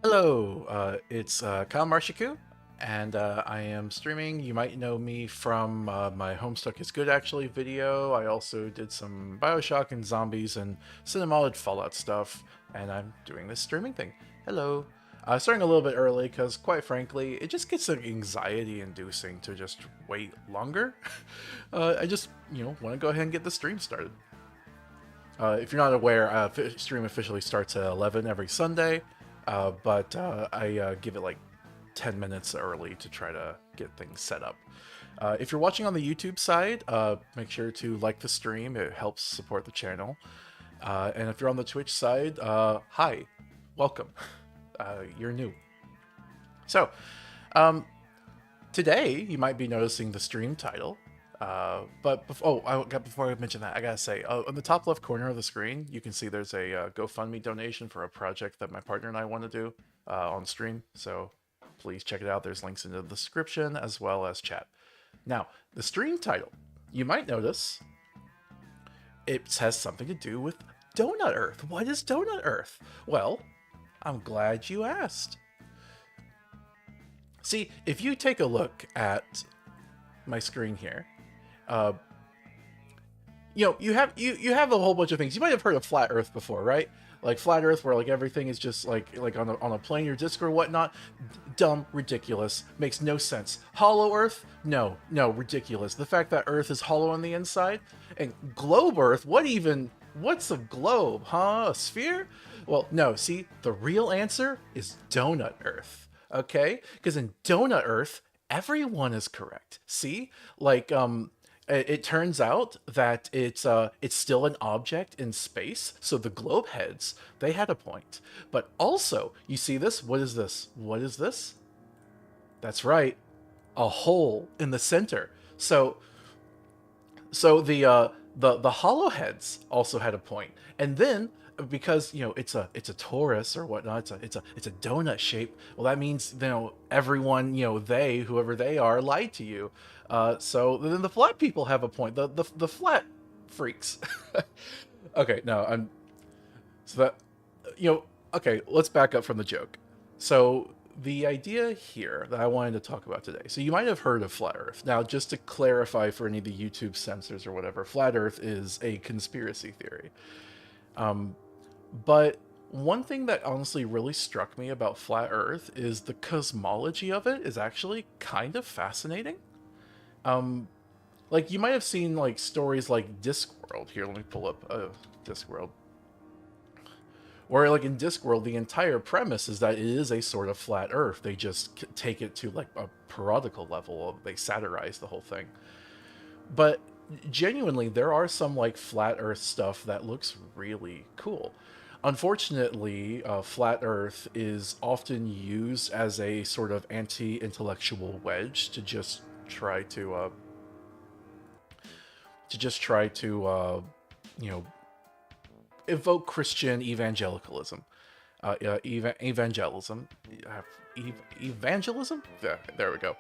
Hello, it's Kyle Marshiku, and I am streaming. You might know me from my Homestuck is Good actually video. I also did some Bioshock and zombies and Cinemolid Fallout stuff, and I'm doing this streaming thing. Hello. Starting a little bit early because, quite frankly, it just gets anxiety inducing to just wait longer. I just, want to go ahead and get the stream started. If you're not aware, stream officially starts at 11 every Sunday, but I give it like 10 minutes early to try to get things set up. If you're watching on the YouTube side, make sure to like the stream. It helps support the channel. And if you're on the Twitch side, hi, welcome. You're new. So, um, today you might be noticing the stream title. Before I mention that, I gotta say, on the top left corner of the screen, you can see there's a GoFundMe donation for a project that my partner and I want to do on stream. So please check it out. There's links in the description as well as chat. Now, the stream title, you might notice it has something to do with Donut Earth. What is Donut Earth? Well, I'm glad you asked. See, if you take a look at my screen here, uh, you have a whole bunch of things. You might have heard of flat Earth before, right? Like flat Earth, where like everything is just like on a plane or disc or whatnot. Dumb, ridiculous, makes no sense. Hollow Earth, no, ridiculous. The fact that Earth is hollow on the inside, and globe Earth, what's a globe, huh? A sphere? Well, no. See, the real answer is donut Earth. Okay, because in donut Earth, everyone is correct. See, it turns out that it's still an object in space. So the globe heads, they had a point. But also, you see this? What is this? What is this? That's right, a hole in the center. So the hollow heads also had a point. And then because it's a torus or whatnot, it's a donut shape. Well, that means everyone, they, whoever they are, lied to you. So then the flat people have a point. The flat freaks. Okay, no, I'm so that you know. Okay, let's back up from the joke. So the idea here that I wanted to talk about today. So you might have heard of flat Earth. Now, just to clarify for any of the YouTube censors or whatever, flat Earth is a conspiracy theory. Um, but one thing that honestly really struck me about flat Earth is the cosmology of it is actually kind of fascinating. Um, like you might have seen like stories like Discworld. Here, let me pull up Discworld. Where like in Discworld, the entire premise is that it is a sort of flat Earth. They just take it to like a parodical level. They satirize the whole thing. But genuinely, there are some like flat Earth stuff that looks really cool. Unfortunately, flat Earth is often used as a sort of anti-intellectual wedge to just try to you know evoke Christian evangelicalism. Evangelism, evangelism. There we go.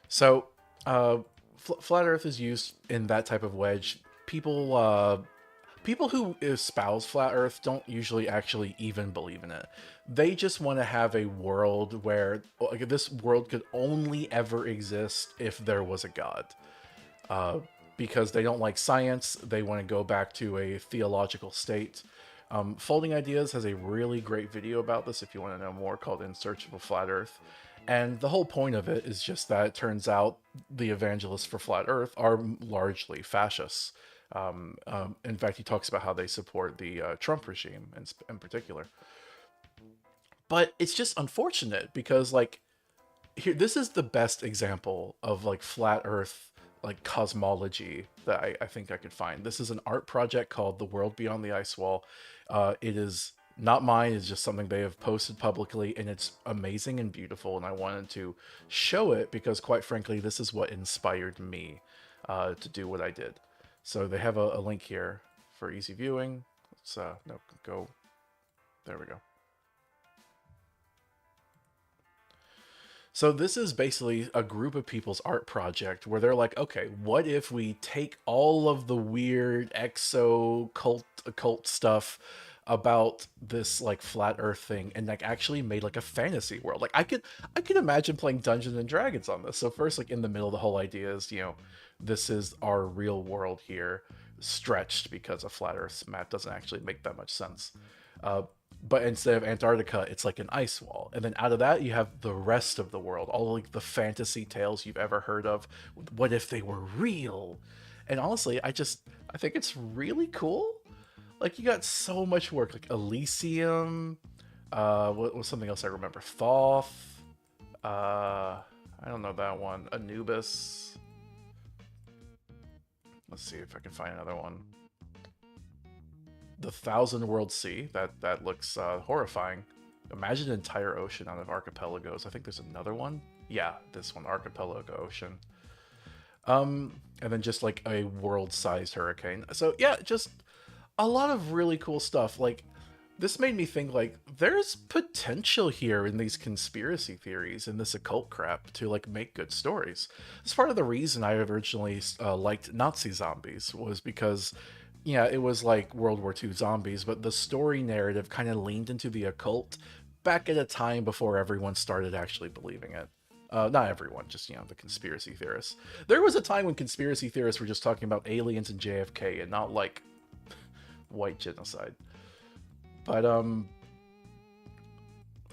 So, flat Earth is used in that type of wedge. People who espouse flat Earth don't usually actually even believe in it. They just want to have a world where like, this world could only ever exist if there was a god. Uh, because they don't like science, they want to go back to a theological state. Folding Ideas has a really great video about this if you want to know more, called In Search of a Flat Earth. And the whole point of it is just that it turns out the evangelists for Flat Earth are largely fascists. In fact, he talks about how they support the Trump regime in particular. But it's just unfortunate because, like, here, this is the best example of like flat Earth like cosmology that I think I could find. This is an art project called The World Beyond the Ice Wall. It is not mine, it's just something they have posted publicly, and it's amazing and beautiful, and I wanted to show it because, quite frankly, this is what inspired me to do what I did. So they have a link here for easy viewing. Let's no, go. There we go. So this is basically a group of people's art project where they're like, okay, what if we take all of the weird exo cult occult stuff about this like flat earth thing and like actually made like a fantasy world. Like I could imagine playing Dungeons and Dragons on this. So first, like in the middle, the whole idea is, this is our real world here, stretched because a flat earth map doesn't actually make that much sense. uh, but instead of Antarctica, it's like an ice wall. And then out of that, you have the rest of the world, all like the fantasy tales you've ever heard of. What if they were real? And honestly, I think it's really cool. Like, you got so much work, like Elysium. What was something else I remember? Thoth. I don't know that one. Anubis. Let's see if I can find another one. The Thousand World Sea. That looks horrifying. Imagine an entire ocean out of archipelagos. I think there's another one. Yeah, this one, Archipelago Ocean. And then just like a world-sized hurricane. So yeah, just a lot of really cool stuff. Like, this made me think, like, there's potential here in these conspiracy theories and this occult crap to like make good stories. It's part of the reason I originally liked Nazi zombies, was because, yeah, it was like World War II zombies, but the story narrative kind of leaned into the occult back at a time before everyone started actually believing it. Not everyone, just, the conspiracy theorists. There was a time when conspiracy theorists were just talking about aliens and JFK and not like white genocide. But oh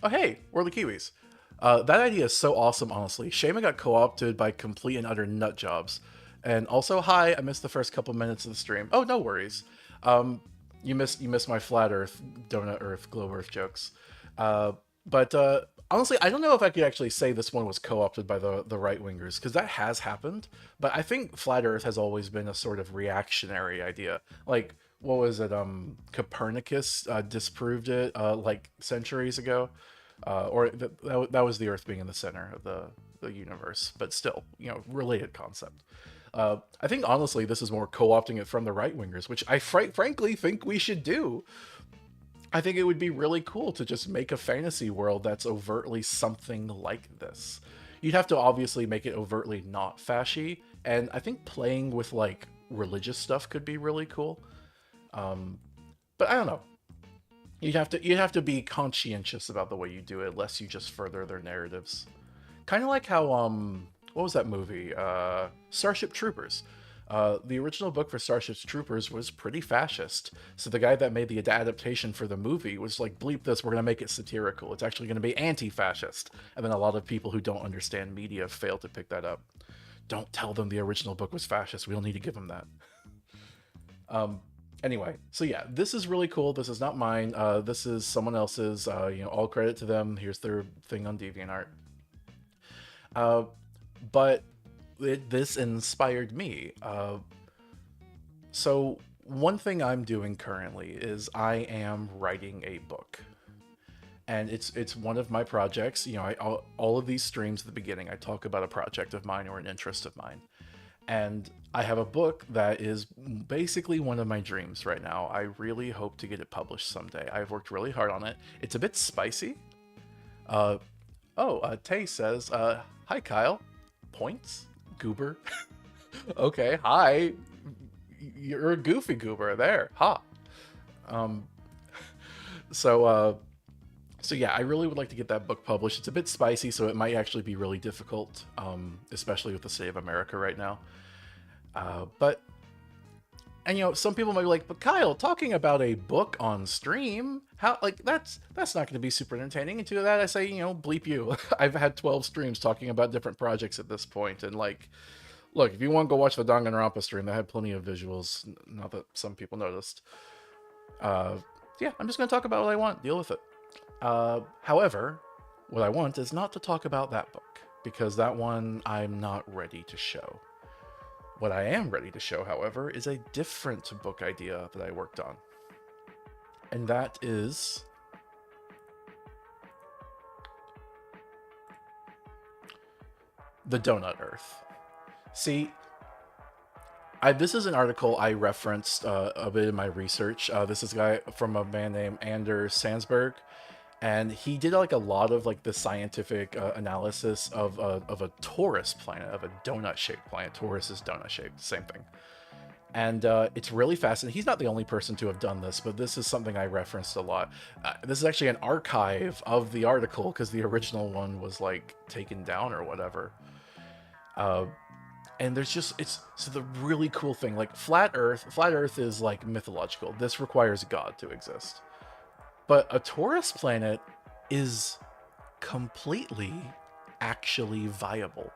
hey, we're the Kiwis. That idea is so awesome, honestly. Shame I got co-opted by complete and utter nut jobs. And also, hi, I missed the first couple minutes of the stream. Oh, no worries. You missed my flat Earth, donut Earth, globe Earth jokes. But honestly, I don't know if I could actually say this one was co-opted by the right wingers, because that has happened. But I think flat Earth has always been a sort of reactionary idea. Like, what was it? Copernicus disproved it like centuries ago, that was the Earth being in the center of the universe. But still, related concept. I think honestly, this is more co-opting it from the right wingers, which I frankly think we should do. I think it would be really cool to just make a fantasy world that's overtly something like this. You'd have to obviously make it overtly not fashy, and I think playing with like religious stuff could be really cool. But I don't know. You'd have to be conscientious about the way you do it, lest you just further their narratives. Kind of like how what was that movie? Starship Troopers. The original book for Starship Troopers was pretty fascist. So the guy that made the adaptation for the movie was like, bleep this, we're going to make it satirical. It's actually going to be anti-fascist. And then a lot of people who don't understand media fail to pick that up. Don't tell them the original book was fascist. We don't need to give them that. Anyway, so yeah, this is really cool. This is not mine. This is someone else's. All credit to them. Here's their thing on DeviantArt. But this inspired me. So one thing I'm doing currently is I am writing a book, and it's one of my projects. All of these streams at the beginning, I talk about a project of mine or an interest of mine, and I have a book that is basically one of my dreams right now. I really hope to get it published someday. I've worked really hard on it. It's a bit spicy. Tay says, hi Kyle. Points? Goober? Okay, hi. You're a goofy goober there. Ha. So yeah, I really would like to get that book published. It's a bit spicy, so it might actually be really difficult, especially with the state of America right now. Some people might be like, but Kyle, talking about a book on stream, how, like, that's not going to be super entertaining. And to that I say, bleep you. I've had 12 streams talking about different projects at this point, and like, look, if you want to go watch the Danganronpa stream, they had plenty of visuals, not that some people noticed. Yeah, I'm just going to talk about what I want, deal with it. However, what I want is not to talk about that book, because that one I'm not ready to show. What I am ready to show, however, is a different book idea that I worked on. And that is the Donut Earth. See, this is an article I referenced a bit in my research. This is a guy from a man named Anders Sandsberg, and he did like a lot of like the scientific analysis of a torus planet, of a donut-shaped planet. Torus is donut-shaped, same thing. And it's really fascinating. He's not the only person to have done this, but this is something I referenced a lot. This is actually an archive of the article because the original one was like taken down or whatever. Uh, and there's just it's so the really cool thing, like flat earth is like mythological. This requires God to exist, but a Taurus planet is completely actually viable.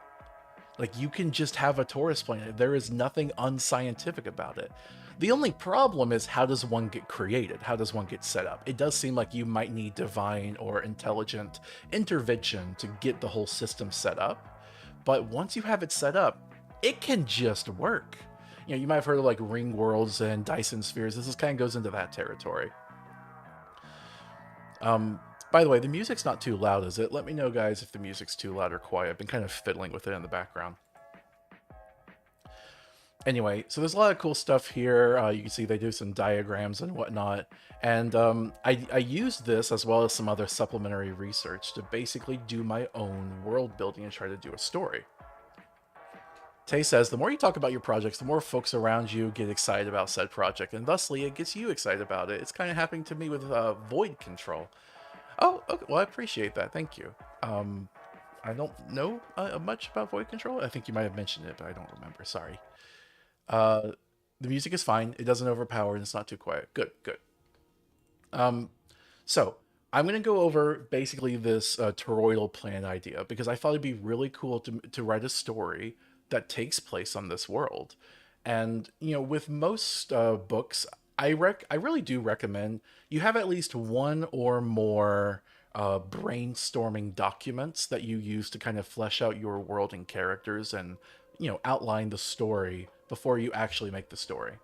Like, you can just have a Taurus planet. There is nothing unscientific about it. The only problem is, how does one get created? How does one get set up? It does seem like you might need divine or intelligent intervention to get the whole system set up. But once you have it set up, it can just work. You might have heard of like ring worlds and Dyson spheres. This is kind of goes into that territory. By the way, the music's not too loud, is it? Let me know, guys, if the music's too loud or quiet. I've been kind of fiddling with it in the background. Anyway, so there's a lot of cool stuff here. You can see they do some diagrams and whatnot. And I used this as well as some other supplementary research to basically do my own world building and try to do a story. Tay says, the more you talk about your projects, the more folks around you get excited about said project, and thusly it gets you excited about it. It's kind of happening to me with Void Control. Oh, okay. Well, I appreciate that. Thank you. I don't know much about Void Control. I think you might have mentioned it, but I don't remember. Sorry. The music is fine. It doesn't overpower, and it's not too quiet. Good, good. So I'm going to go over basically this toroidal planet idea because I thought it'd be really cool to write a story that takes place on this world. And, with most books, I really do recommend you have at least one or more brainstorming documents that you use to kind of flesh out your world and characters and, outline the story before you actually make the story.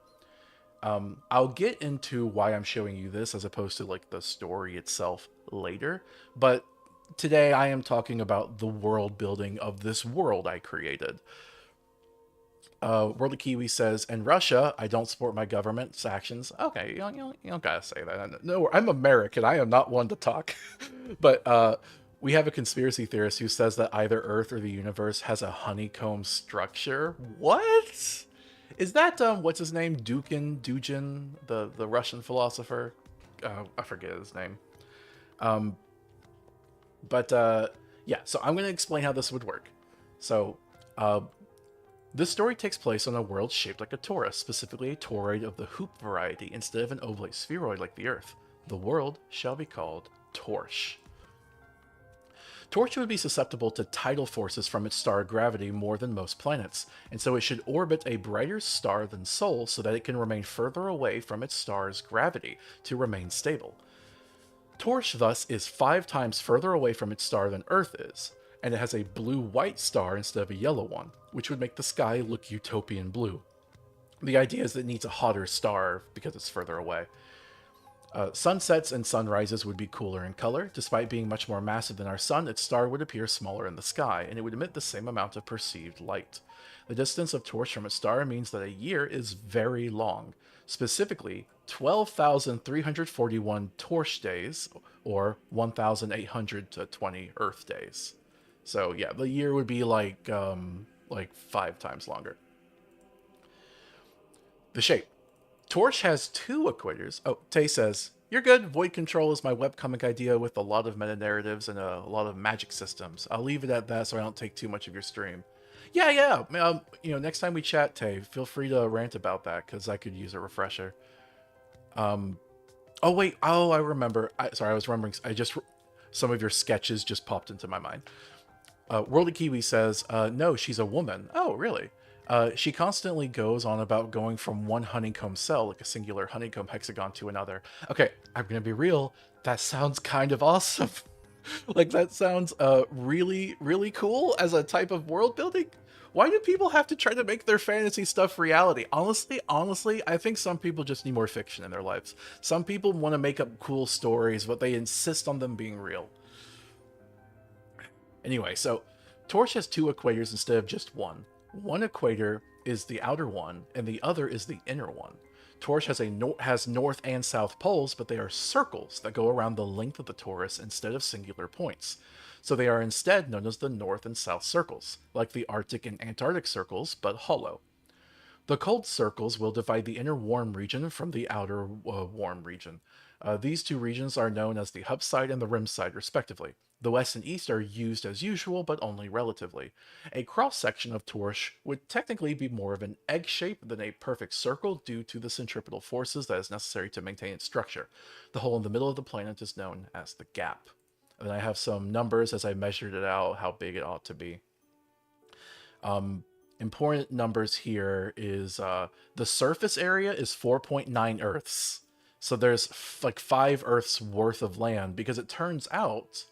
I'll get into why I'm showing you this as opposed to like the story itself later, but today I am talking about the world building of this world I created. World of Kiwi says, in Russia, I don't support my government's actions. Okay, you don't gotta say that. No, I'm American. I am not one to talk. But we have a conspiracy theorist who says that either Earth or the universe has a honeycomb structure. What? Is that, what's his name? Dugin, the Russian philosopher? I forget his name. Yeah, so I'm going to explain how this would work. So, this story takes place on a world shaped like a torus, specifically a toroid of the hoop variety instead of an oblate spheroid like the Earth. The world shall be called Torch. Torch would be susceptible to tidal forces from its star gravity more than most planets, and so it should orbit a brighter star than Sol so that it can remain further away from its star's gravity to remain stable. Torch, thus, is 5 times further away from its star than Earth is, and it has a blue-white star instead of a yellow one, which would make the sky look utopian blue. The idea is that it needs a hotter star because it's further away. Sunsets and sunrises would be cooler in color. Despite being much more massive than our sun, its star would appear smaller in the sky, and it would emit the same amount of perceived light. The distance of Torch from its star means that a year is very long, specifically 12,341 Torch days, or 1,820 Earth days. So yeah, the year would be like 5 times longer. The shape. Torch has 2 equators. Oh, Tay says, you're good. Void Control is my webcomic idea with a lot of meta narratives and a lot of magic systems. I'll leave it at that so I don't take too much of your stream. Yeah. Next time we chat, Tay, feel free to rant about that because I could use a refresher. Oh, wait. Oh, I remember. Sorry, I was remembering. Some of your sketches just popped into my mind. World of Kiwi says, no, she's a woman. Oh, really? She constantly goes on about going from one honeycomb cell, like a singular honeycomb hexagon, to another. Okay, I'm gonna be real. That sounds kind of awesome. Like, that sounds really, really cool as a type of world building. Why do people have to try to make their fantasy stuff reality? Honestly, I think some people just need more fiction in their lives. Some people want to make up cool stories, but they insist on them being real. Anyway, so Torch has 2 equators instead of just one. One equator is the outer one, and the other is the inner one. Torch has north and south poles, but they are circles that go around the length of the torus instead of singular points. So they are instead known as the north and south circles, like the Arctic and Antarctic circles, but hollow. The cold circles will divide the inner warm region from the outer warm region. These two regions are known as the hub side and the rim side, respectively. The west and east are used as usual, but only relatively. A cross section of torch would technically be more of an egg shape than a perfect circle due to the centripetal forces that is necessary to maintain its structure. The hole in the middle of the planet is known as the gap. And then I have some numbers as I measured it out, how big it ought to be. Important numbers here is the surface area is 4.9 Earths. So there's like 5 Earths worth of land, because it turns out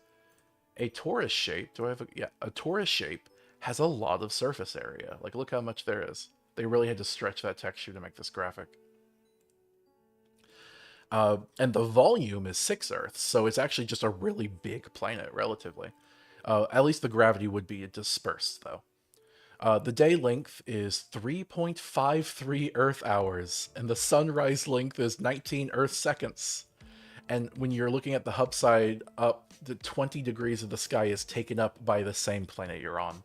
a torus shape, a torus shape has a lot of surface area. Like, look how much there is. They really had to stretch that texture to make this graphic. And the volume is 6 Earths, so it's actually just a really big planet, relatively. At least the gravity would be dispersed, though. The day length is 3.53 Earth hours, and the sunrise length is 19 Earth seconds. And when you're looking at the hub side up, the 20 degrees of the sky is taken up by the same planet you're on.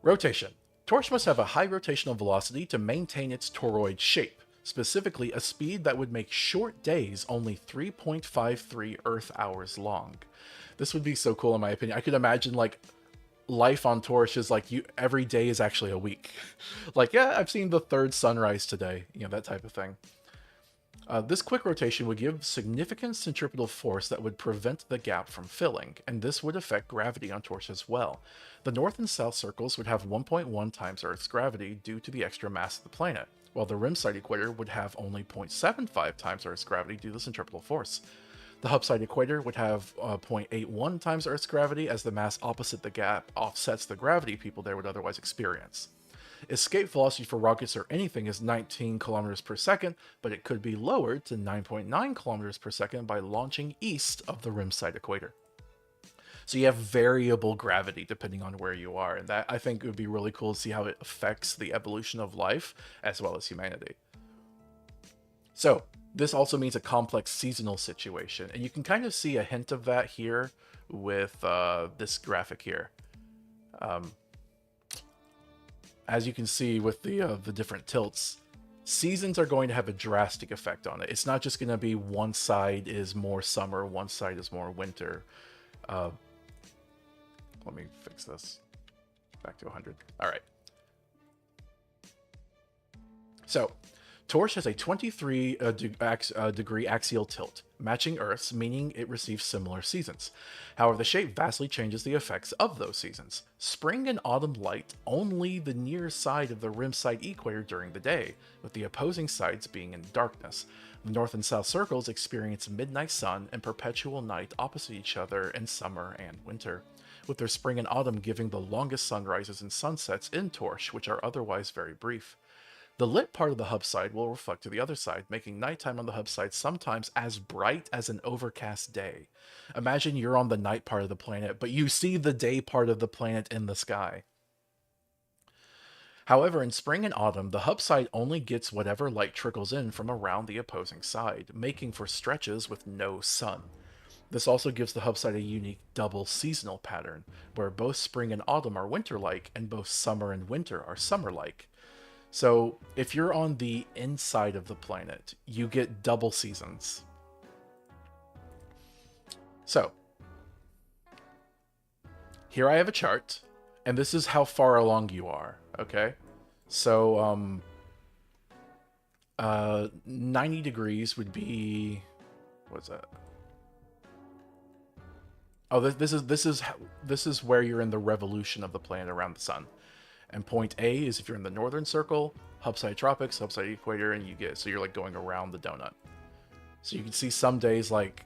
Rotation. Torch must have a high rotational velocity to maintain its toroid shape, specifically a speed that would make short days only 3.53 Earth hours long. This would be so cool in my opinion. I could imagine like life on Torch is like every day is actually a week. Like, yeah, I've seen the third sunrise today, that type of thing. This quick rotation would give significant centripetal force that would prevent the gap from filling, and this would affect gravity on Torch as well. The north and south circles would have 1.1 times Earth's gravity due to the extra mass of the planet, while the rim side equator would have only 0.75 times Earth's gravity due to the centripetal force. The hub side equator would have 0.81 times Earth's gravity, as the mass opposite the gap offsets the gravity people there would otherwise experience. Escape velocity for rockets or anything is 19 kilometers per second, but it could be lowered to 9.9 kilometers per second by launching east of the rim side equator. So you have variable gravity depending on where you are, and that I think would be really cool to see how it affects the evolution of life as well as humanity. So this also means a complex seasonal situation, and you can kind of see a hint of that here with this graphic here. As you can see with the different tilts, seasons are going to have a drastic effect on it. It's not just going to be one side is more summer, one side is more winter. Let me fix this back to 100. All right. So Torch has a 23 degree axial tilt, matching Earth's, meaning it receives similar seasons. However, the shape vastly changes the effects of those seasons. Spring and autumn light only the near side of the rim side equator during the day, with the opposing sides being in darkness. The north and south circles experience midnight sun and perpetual night opposite each other in summer and winter, with their spring and autumn giving the longest sunrises and sunsets in Torch, which are otherwise very brief. The lit part of the hub side will reflect to the other side, making nighttime on the hub side sometimes as bright as an overcast day. Imagine you're on the night part of the planet, but you see the day part of the planet in the sky. However, in spring and autumn, the hub side only gets whatever light trickles in from around the opposing side, making for stretches with no sun. This also gives the hub side a unique double seasonal pattern, where both spring and autumn are winter-like, and both summer and winter are summer-like. So if you're on the inside of the planet, you get double seasons. So here I have a chart, and this is how far along you are, okay? So 90 degrees would be, what's that? Oh, this is where you're in the revolution of the planet around the sun. And point A is if you're in the northern circle, hub side tropics, hub side equator, and so you're like going around the donut. So you can see some days like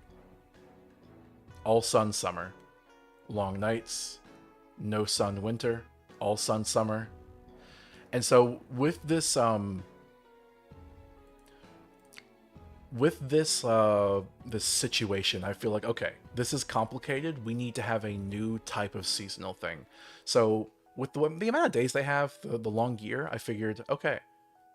all sun summer, long nights, no sun winter, all sun summer. And so with this this situation, I feel like, okay, this is complicated. We need to have a new type of seasonal thing. So with the amount of days they have, the long year, I figured, okay,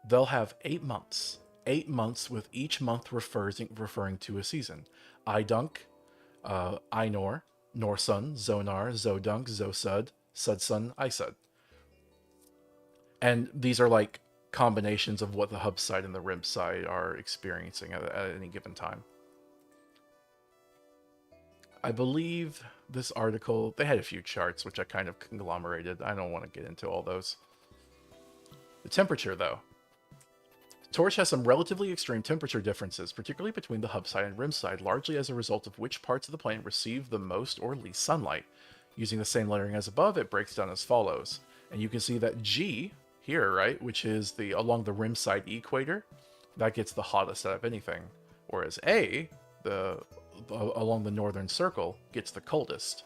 they'll have 8 months. 8 months with each month referring to a season. Idunk, Ainor, Norsun, Zonar, Zodunk, Zosud, Sudsun, Isud. And these are like combinations of what the hub side and the rim side are experiencing at any given time. I believe this article, they had a few charts, which I kind of conglomerated. I don't want to get into all those. The temperature, though. Torch has some relatively extreme temperature differences, particularly between the hub side and rim side, largely as a result of which parts of the planet receive the most or least sunlight. Using the same lettering as above, it breaks down as follows. And you can see that G here, right, which is the along the rim side equator, that gets the hottest out of anything. Whereas A, along the northern circle, gets the coldest.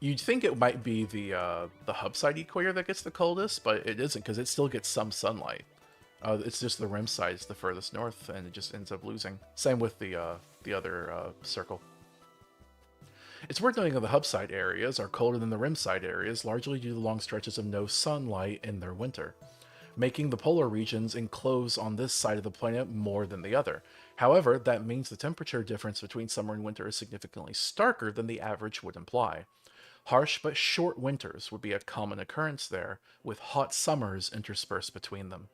You'd think it might be the hub side equator that gets the coldest, but it isn't, because it still gets some sunlight. It's just the rim side is the furthest north, and it just ends up losing. Same with the other circle. It's worth noting that the hub side areas are colder than the rim side areas, largely due to long stretches of no sunlight in their winter, making the polar regions enclose on this side of the planet more than the other. However, that means the temperature difference between summer and winter is significantly starker than the average would imply. Harsh but short winters would be a common occurrence there, with hot summers interspersed between them.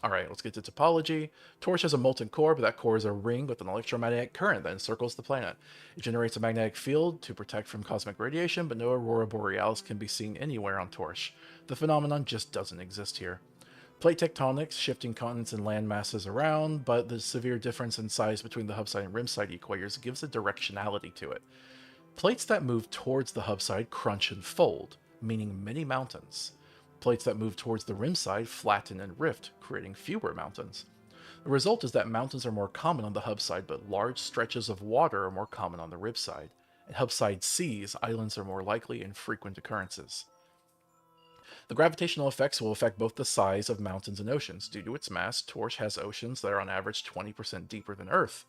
Alright, let's get to topology. Torch has a molten core, but that core is a ring with an electromagnetic current that encircles the planet. It generates a magnetic field to protect from cosmic radiation, but no aurora borealis can be seen anywhere on Torch. The phenomenon just doesn't exist here. Plate tectonics, shifting continents and land masses around, but the severe difference in size between the hub side and rim side equators gives a directionality to it. Plates that move towards the hub side crunch and fold, meaning many mountains. Plates that move towards the rim side flatten and rift, creating fewer mountains. The result is that mountains are more common on the hub side, but large stretches of water are more common on the rim side. In hub side seas, islands are more likely and frequent occurrences. The gravitational effects will affect both the size of mountains and oceans. Due to its mass, Torch has oceans that are on average 20% deeper than Earth,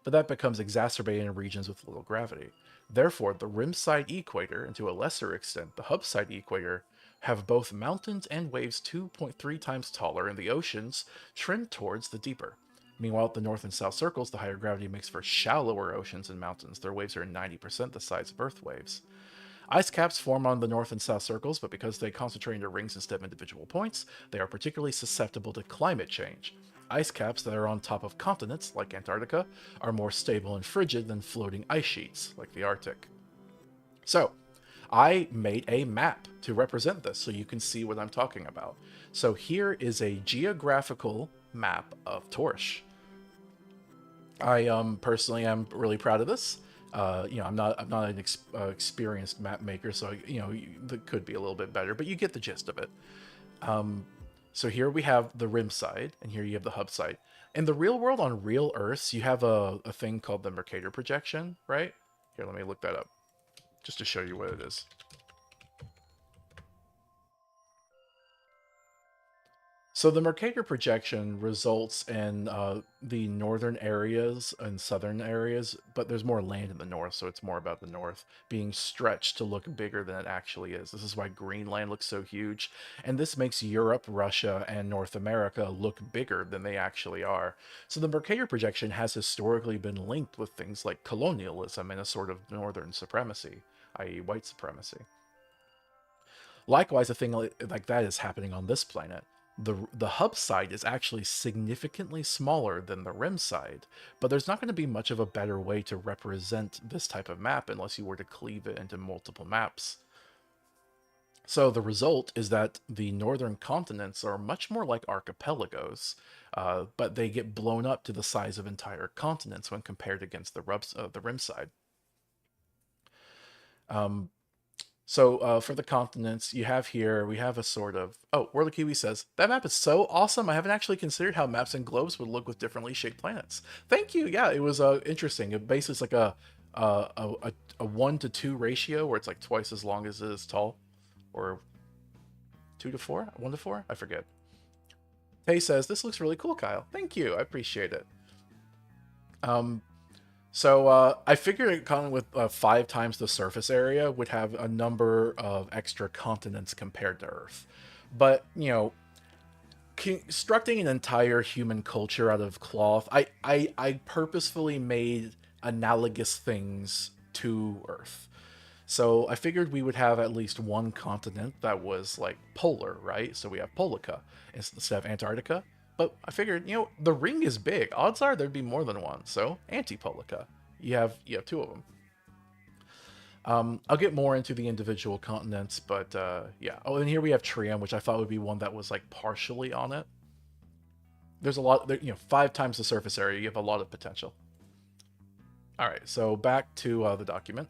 but that becomes exacerbated in regions with little gravity. Therefore, the rim side equator, and to a lesser extent the hub side equator, have both mountains and waves 2.3 times taller, and the oceans trend towards the deeper. Meanwhile, at the north and south circles, the higher gravity makes for shallower oceans and mountains. Their waves are 90% the size of Earth waves. Ice caps form on the north and south circles, but because they concentrate into rings instead of individual points, they are particularly susceptible to climate change. Ice caps that are on top of continents, like Antarctica, are more stable and frigid than floating ice sheets, like the Arctic. So, I made a map to represent this so you can see what I'm talking about. So here is a geographical map of Torch. I personally am really proud of this. I'm not an experienced map maker, so that could be a little bit better, but you get the gist of it. So here we have the rim side, and here you have the hub side. In the real world, on real Earths, you have a thing called the Mercator projection, right? Here, let me look that up, just to show you what it is. So the Mercator projection results in the northern areas and southern areas, but there's more land in the north, so it's more about the north being stretched to look bigger than it actually is. This is why Greenland looks so huge, and this makes Europe, Russia, and North America look bigger than they actually are. So the Mercator projection has historically been linked with things like colonialism and a sort of northern supremacy, i.e. white supremacy. Likewise, a thing like that is happening on this planet. The hub side is actually significantly smaller than the rim side, but there's not going to be much of a better way to represent this type of map unless you were to cleave it into multiple maps. So the result is that the northern continents are much more like archipelagos, but they get blown up to the size of entire continents when compared against the rim side. So for the continents, we have a sort of... Oh, World of Kiwi says, that map is so awesome. I haven't actually considered how maps and globes would look with differently shaped planets. Thank you. Yeah, it was interesting. It basically is like a 1 to 2 ratio, where it's like twice as long as it is tall. Or 2 to 4? 1 to 4? I forget. Tay says, this looks really cool, Kyle. Thank you. I appreciate it. So I figured a continent with 5 times the surface area would have a number of extra continents compared to Earth. But, constructing an entire human culture out of cloth, I purposefully made analogous things to Earth. So I figured we would have at least one continent that was like polar, right? So we have Polica instead of Antarctica. But I figured, the ring is big. Odds are there'd be more than one. So Antipolica. You have two of them. I'll get more into the individual continents, but yeah. Oh, and here we have Trium, which I thought would be one that was like partially on it. There's a lot, there, 5 times the surface area. You have a lot of potential. All right, so back to the document.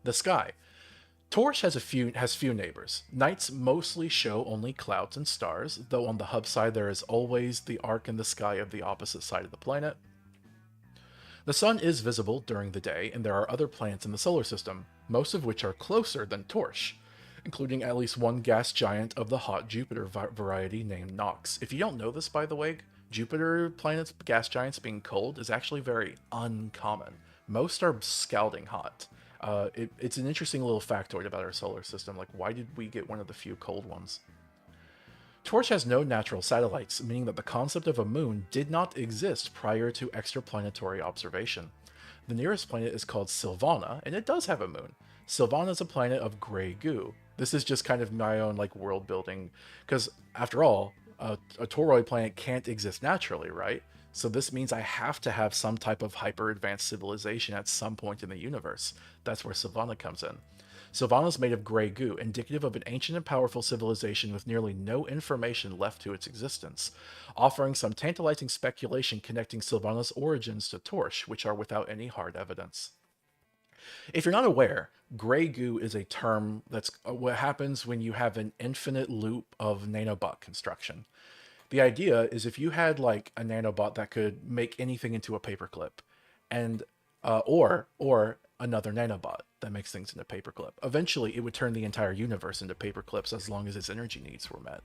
The sky. Torch has few neighbors. Nights mostly show only clouds and stars, though on the hub side there is always the arc in the sky of the opposite side of the planet. The sun is visible during the day, and there are other planets in the solar system, most of which are closer than Torch, including at least one gas giant of the hot Jupiter variety named Nox. If you don't know this, by the way, Jupiter planets' gas giants being cold is actually very uncommon. Most are scalding hot. It's an interesting little factoid about our solar system. Like, why did we get one of the few cold ones? Torch has no natural satellites, meaning that the concept of a moon did not exist prior to extraplanetary observation. The nearest planet is called Sylvana, and it does have a moon. Sylvana is a planet of gray goo. This is just kind of my own like world building, because after all, a toroid planet can't exist naturally, right? So this means I have to have some type of hyper advanced civilization at some point in the universe. That's where Sylvana comes in. Sylvana is made of gray goo, indicative of an ancient and powerful civilization with nearly no information left to its existence, offering some tantalizing speculation connecting Sylvana's origins to Torch, which are without any hard evidence. If you're not aware, gray goo is a term that's what happens when you have an infinite loop of nanobot construction. The idea is if you had like a nanobot that could make anything into a paperclip, and or another nanobot that makes things into paperclip. Eventually, it would turn the entire universe into paperclips as long as its energy needs were met.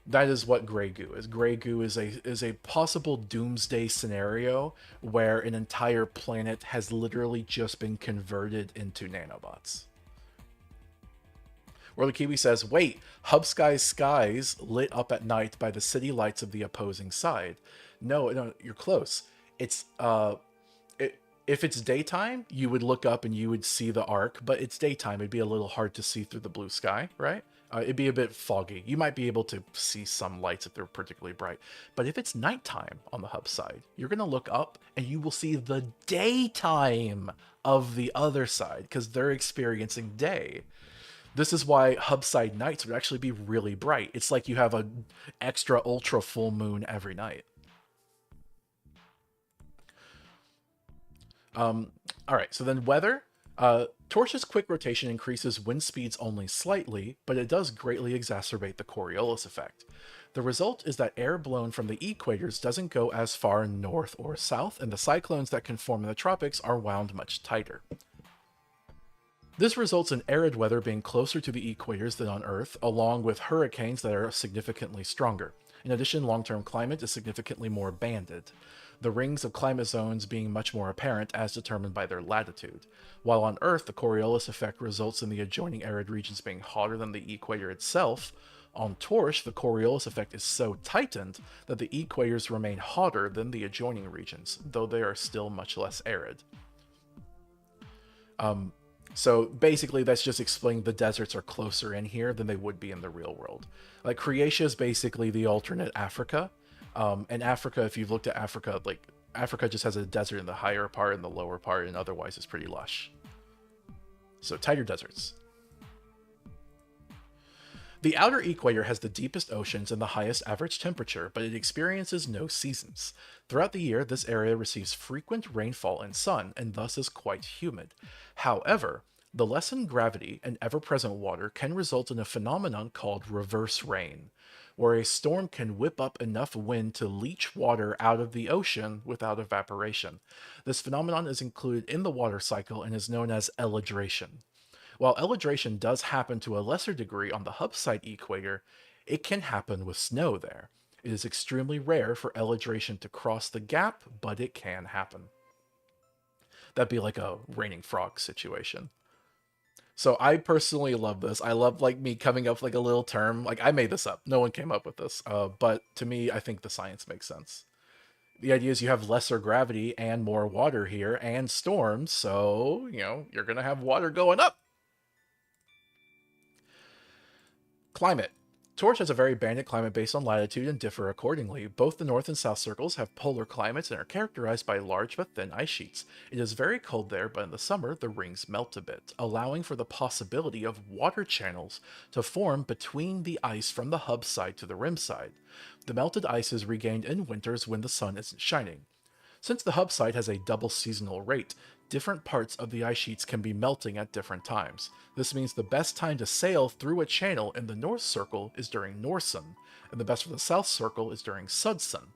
That is what gray goo is. Gray goo is a possible doomsday scenario where an entire planet has literally just been converted into nanobots. Where the Kiwi says, wait, Hub Sky's skies lit up at night by the city lights of the opposing side. No, you're close. It's if it's daytime, you would look up and you would see the arc, but it's daytime. It'd be a little hard to see through the blue sky, right? It'd be a bit foggy. You might be able to see some lights if they're particularly bright. But if it's nighttime on the hub side, you're going to look up and you will see the daytime of the other side because they're experiencing day. This is why hub side nights would actually be really bright. It's like you have an extra ultra full moon every night. All right, so then weather. Torch's quick rotation increases wind speeds only slightly, but it does greatly exacerbate the Coriolis effect. The result is that air blown from the equators doesn't go as far north or south, and the cyclones that can form in the tropics are wound much tighter. This results in arid weather being closer to the equators than on Earth, along with hurricanes that are significantly stronger. In addition, long-term climate is significantly more banded, the rings of climate zones being much more apparent as determined by their latitude. While on Earth, the Coriolis effect results in the adjoining arid regions being hotter than the equator itself, on Torch, the Coriolis effect is so tightened that the equators remain hotter than the adjoining regions, though they are still much less arid. So basically, that's just explaining the deserts are closer in here than they would be in the real world. Like, Croatia is basically the alternate Africa. And Africa, if you've looked at Africa, like, Africa just has a desert in the higher part and the lower part, and otherwise it's pretty lush. So, tighter deserts. The outer equator has the deepest oceans and the highest average temperature, but it experiences no seasons. Throughout the year, this area receives frequent rainfall and sun, and thus is quite humid. However, the lessened gravity and ever-present water can result in a phenomenon called reverse rain, where a storm can whip up enough wind to leach water out of the ocean without evaporation. This phenomenon is included in the water cycle and is known as elidration. While elidration does happen to a lesser degree on the hub side equator, it can happen with snow there. It is extremely rare for elidration to cross the gap, but it can happen. That'd be like a raining frog situation. So I personally love this. I love like me coming up with like a little term. Like I made this up. No one came up with this. But to me, I think the science makes sense. The idea is you have lesser gravity and more water here and storms. So, you're going to have water going up. Climate. Torch has a very banded climate based on latitude and differ accordingly. Both the north and south circles have polar climates and are characterized by large but thin ice sheets. It is very cold there, but in the summer the rings melt a bit, allowing for the possibility of water channels to form between the ice from the hub side to the rim side. The melted ice is regained in winters when the sun isn't shining. Since the hub site has a double seasonal rate, different parts of the ice sheets can be melting at different times. This means the best time to sail through a channel in the North Circle is during Norsun, and the best for the South Circle is during Sudsun.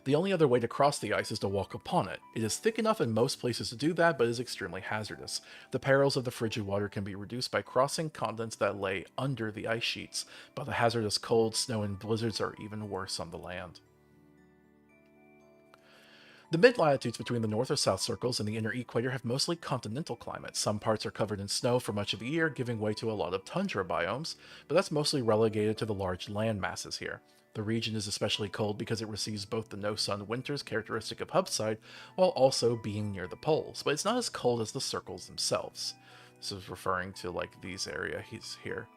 The only other way to cross the ice is to walk upon it. It is thick enough in most places to do that, but is extremely hazardous. The perils of the frigid water can be reduced by crossing continents that lay under the ice sheets, but the hazardous cold, snow, and blizzards are even worse on the land. The mid-latitudes between the north or south circles and the inner equator have mostly continental climates. Some parts are covered in snow for much of the year, giving way to a lot of tundra biomes, but that's mostly relegated to the large land masses here. The region is especially cold because it receives both the no-sun winters characteristic of Hubside, while also being near the poles, but it's not as cold as the circles themselves. This is referring to, like, these areas here.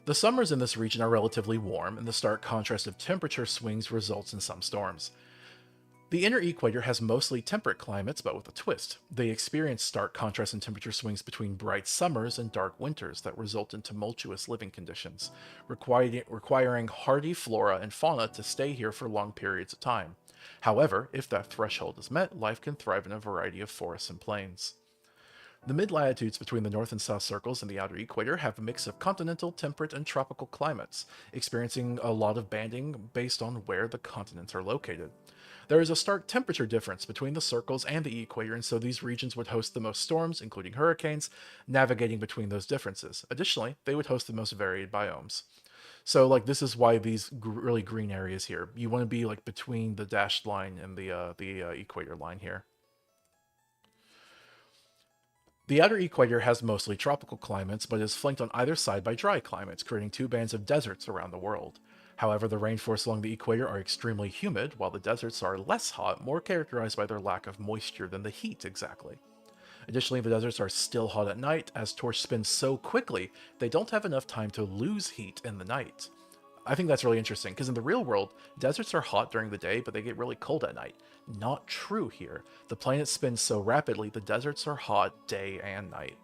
The summers in this region are relatively warm, and the stark contrast of temperature swings results in some storms. The inner equator has mostly temperate climates, but with a twist. They experience stark contrast in temperature swings between bright summers and dark winters that result in tumultuous living conditions, requiring hardy flora and fauna to stay here for long periods of time. However, if that threshold is met, life can thrive in a variety of forests and plains. The mid-latitudes between the north and south circles and the outer equator have a mix of continental, temperate, and tropical climates, experiencing a lot of banding based on where the continents are located. There is a stark temperature difference between the circles and the equator, and so these regions would host the most storms, including hurricanes, navigating between those differences. Additionally, they would host the most varied biomes. So, like, this is why these really green areas here. You want to be, like, between the dashed line and the equator line here. The outer equator has mostly tropical climates, but is flanked on either side by dry climates, creating two bands of deserts around the world. However, the rainforests along the equator are extremely humid, while the deserts are less hot, more characterized by their lack of moisture than the heat exactly. Additionally, the deserts are still hot at night, as torch spins so quickly they don't have enough time to lose heat in the night. I think that's really interesting, because in the real world, deserts are hot during the day, but they get really cold at night. Not true here. The planet spins so rapidly, the deserts are hot day and night.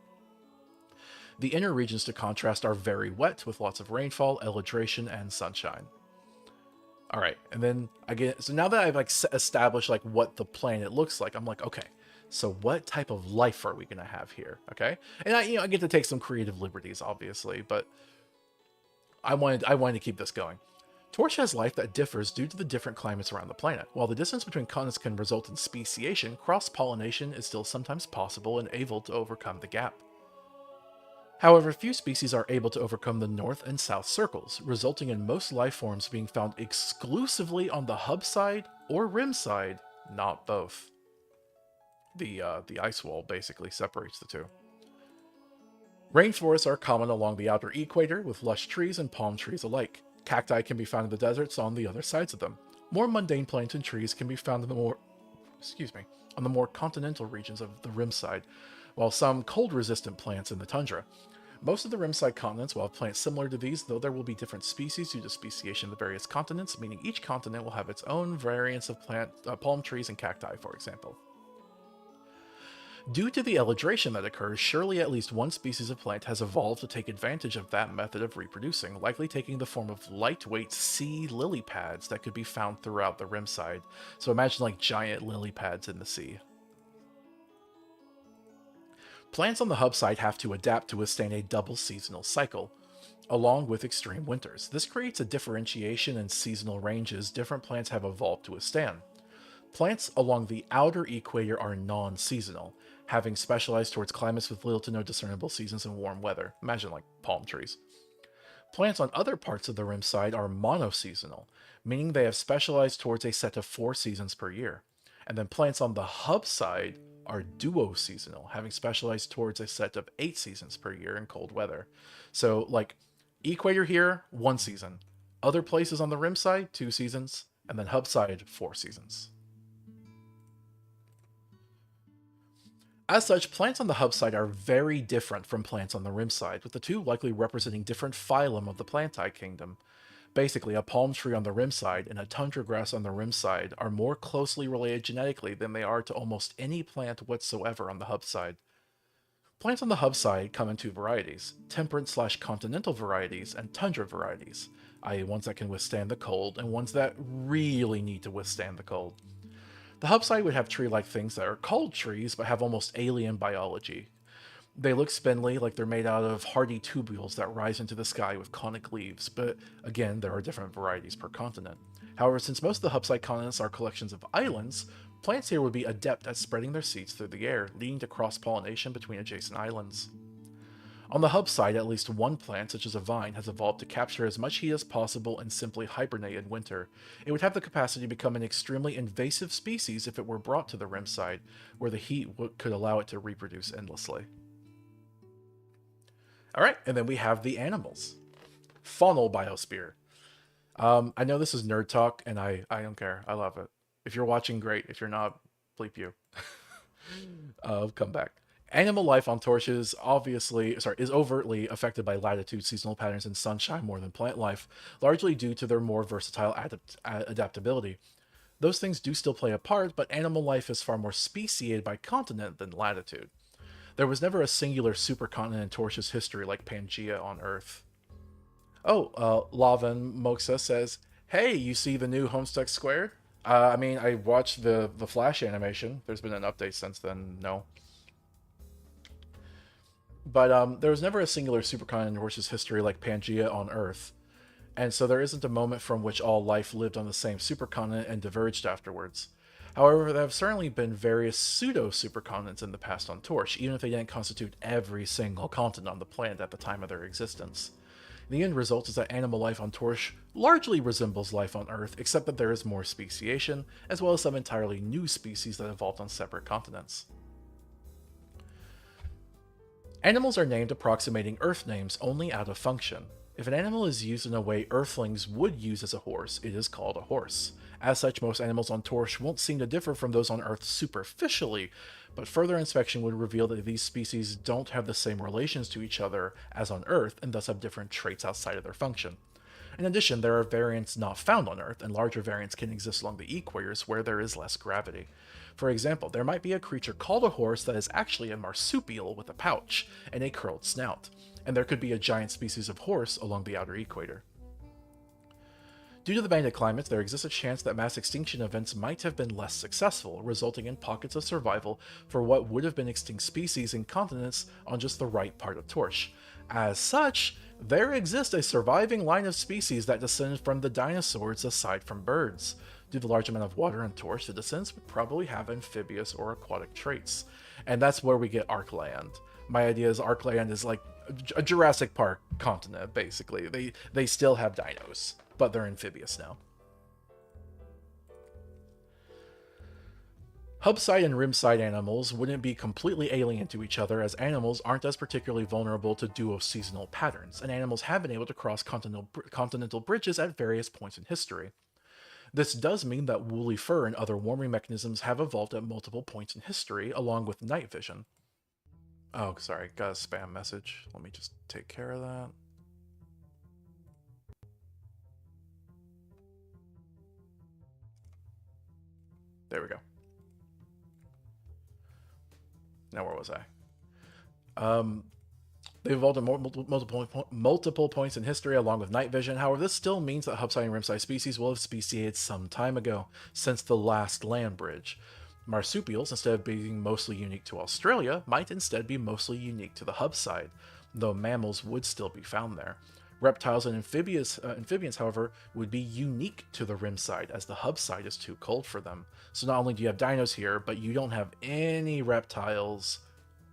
The inner regions, to contrast, are very wet, with lots of rainfall, elidration, and sunshine. Alright, and then so now that I've established what the planet looks like, I'm like, okay, so what type of life are we going to have here? Okay? And I get to take some creative liberties, obviously, but I wanted to keep this going. Torch has life that differs due to the different climates around the planet. While the distance between continents can result in speciation, cross-pollination is still sometimes possible and able to overcome the gap. However, few species are able to overcome the north and south circles, resulting in most life forms being found exclusively on the hub side or rim side, not both. The ice wall basically separates the two. Rainforests are common along the outer equator, with lush trees and palm trees alike. Cacti can be found in the deserts on the other sides of them. More mundane plants and trees can be found in the more continental regions of the rim side, while some cold-resistant plants in the tundra. Most of the rimside continents will have plants similar to these, though there will be different species due to speciation of the various continents, meaning each continent will have its own variants of palm trees and cacti, for example. Due to the elidration that occurs, surely at least one species of plant has evolved to take advantage of that method of reproducing, likely taking the form of lightweight sea lily pads that could be found throughout the rimside. So imagine giant lily pads in the sea. Plants on the hub side have to adapt to withstand a double seasonal cycle, along with extreme winters. This creates a differentiation in seasonal ranges different plants have evolved to withstand. Plants along the outer equator are non-seasonal, having specialized towards climates with little to no discernible seasons and warm weather. Imagine palm trees. Plants on other parts of the rim side are monoseasonal, meaning they have specialized towards a set of 4 seasons per year. And then plants on the hub side are duoseasonal, having specialized towards a set of 8 seasons per year in cold weather. So, equator here, 1 season. Other places on the rim side, 2 seasons. And then hub side, 4 seasons. As such, plants on the hub side are very different from plants on the rim side, with the two likely representing different phylum of the plantae kingdom. Basically, a palm tree on the rim side and a tundra grass on the rim side are more closely related genetically than they are to almost any plant whatsoever on the hub side. Plants on the hub side come in two varieties: temperate/continental varieties and tundra varieties, i.e., ones that can withstand the cold and ones that really need to withstand the cold. The hub side would have tree like things that are called trees but have almost alien biology. They look spindly, like they're made out of hardy tubules that rise into the sky with conic leaves, but again, there are different varieties per continent. However, since most of the hubside continents are collections of islands, plants here would be adept at spreading their seeds through the air, leading to cross-pollination between adjacent islands. On the hub side, at least one plant, such as a vine, has evolved to capture as much heat as possible and simply hibernate in winter. It would have the capacity to become an extremely invasive species if it were brought to the rim side, where the heat could allow it to reproduce endlessly. Alright, and then we have the animals. Faunal biosphere. I know this is nerd talk, and I don't care. I love it. If you're watching, great. If you're not, bleep you. Come back. Animal life on torches is overtly affected by latitude, seasonal patterns, and sunshine more than plant life, largely due to their more versatile adaptability. Those things do still play a part, but animal life is far more speciated by continent than latitude. There was never a singular supercontinent in Torch's history like Pangea on Earth. Oh, Lavan Moxa says, "Hey, you see the new Homestuck Squared?" I watched the Flash animation. There's been an update since then. No. But there was never a singular supercontinent in Torch's history like Pangea on Earth. And so there isn't a moment from which all life lived on the same supercontinent and diverged afterwards. However, there have certainly been various pseudo-supercontinents in the past on Torch, even if they didn't constitute every single continent on the planet at the time of their existence. The end result is that animal life on Torch largely resembles life on Earth, except that there is more speciation, as well as some entirely new species that evolved on separate continents. Animals are named approximating Earth names only out of function. If an animal is used in a way Earthlings would use as a horse, it is called a horse. As such, most animals on Torch won't seem to differ from those on Earth superficially, but further inspection would reveal that these species don't have the same relations to each other as on Earth, and thus have different traits outside of their function. In addition, there are variants not found on Earth, and larger variants can exist along the equators where there is less gravity. For example, there might be a creature called a horse that is actually a marsupial with a pouch and a curled snout, and there could be a giant species of horse along the outer equator. Due to the banded climates, there exists a chance that mass extinction events might have been less successful, resulting in pockets of survival for what would have been extinct species and continents on just the right part of Torch. As such, there exists a surviving line of species that descended from the dinosaurs aside from birds. Due to the large amount of water on Torch, the descendants would probably have amphibious or aquatic traits. And that's where we get Arkland. My idea is Arkland is like a Jurassic Park continent, basically. They still have dinos, but they're amphibious now. Hubside and rimside animals wouldn't be completely alien to each other, as animals aren't as particularly vulnerable to duoseasonal patterns, and animals have been able to cross continental bridges at various points in history. This does mean that woolly fur and other warming mechanisms have evolved at multiple points in history, along with night vision. Oh, sorry, got a spam message. Let me just take care of that. There we go. Now where was I? They've evolved at multiple points in history along with night vision. However, this still means that hubside and rimside species will have speciated some time ago, since the last land bridge. Marsupials, instead of being mostly unique to Australia, might instead be mostly unique to the hubside, though mammals would still be found there. Reptiles and amphibians, however, would be unique to the rim side, as the hub side is too cold for them. So not only do you have dinos here, but you don't have any reptiles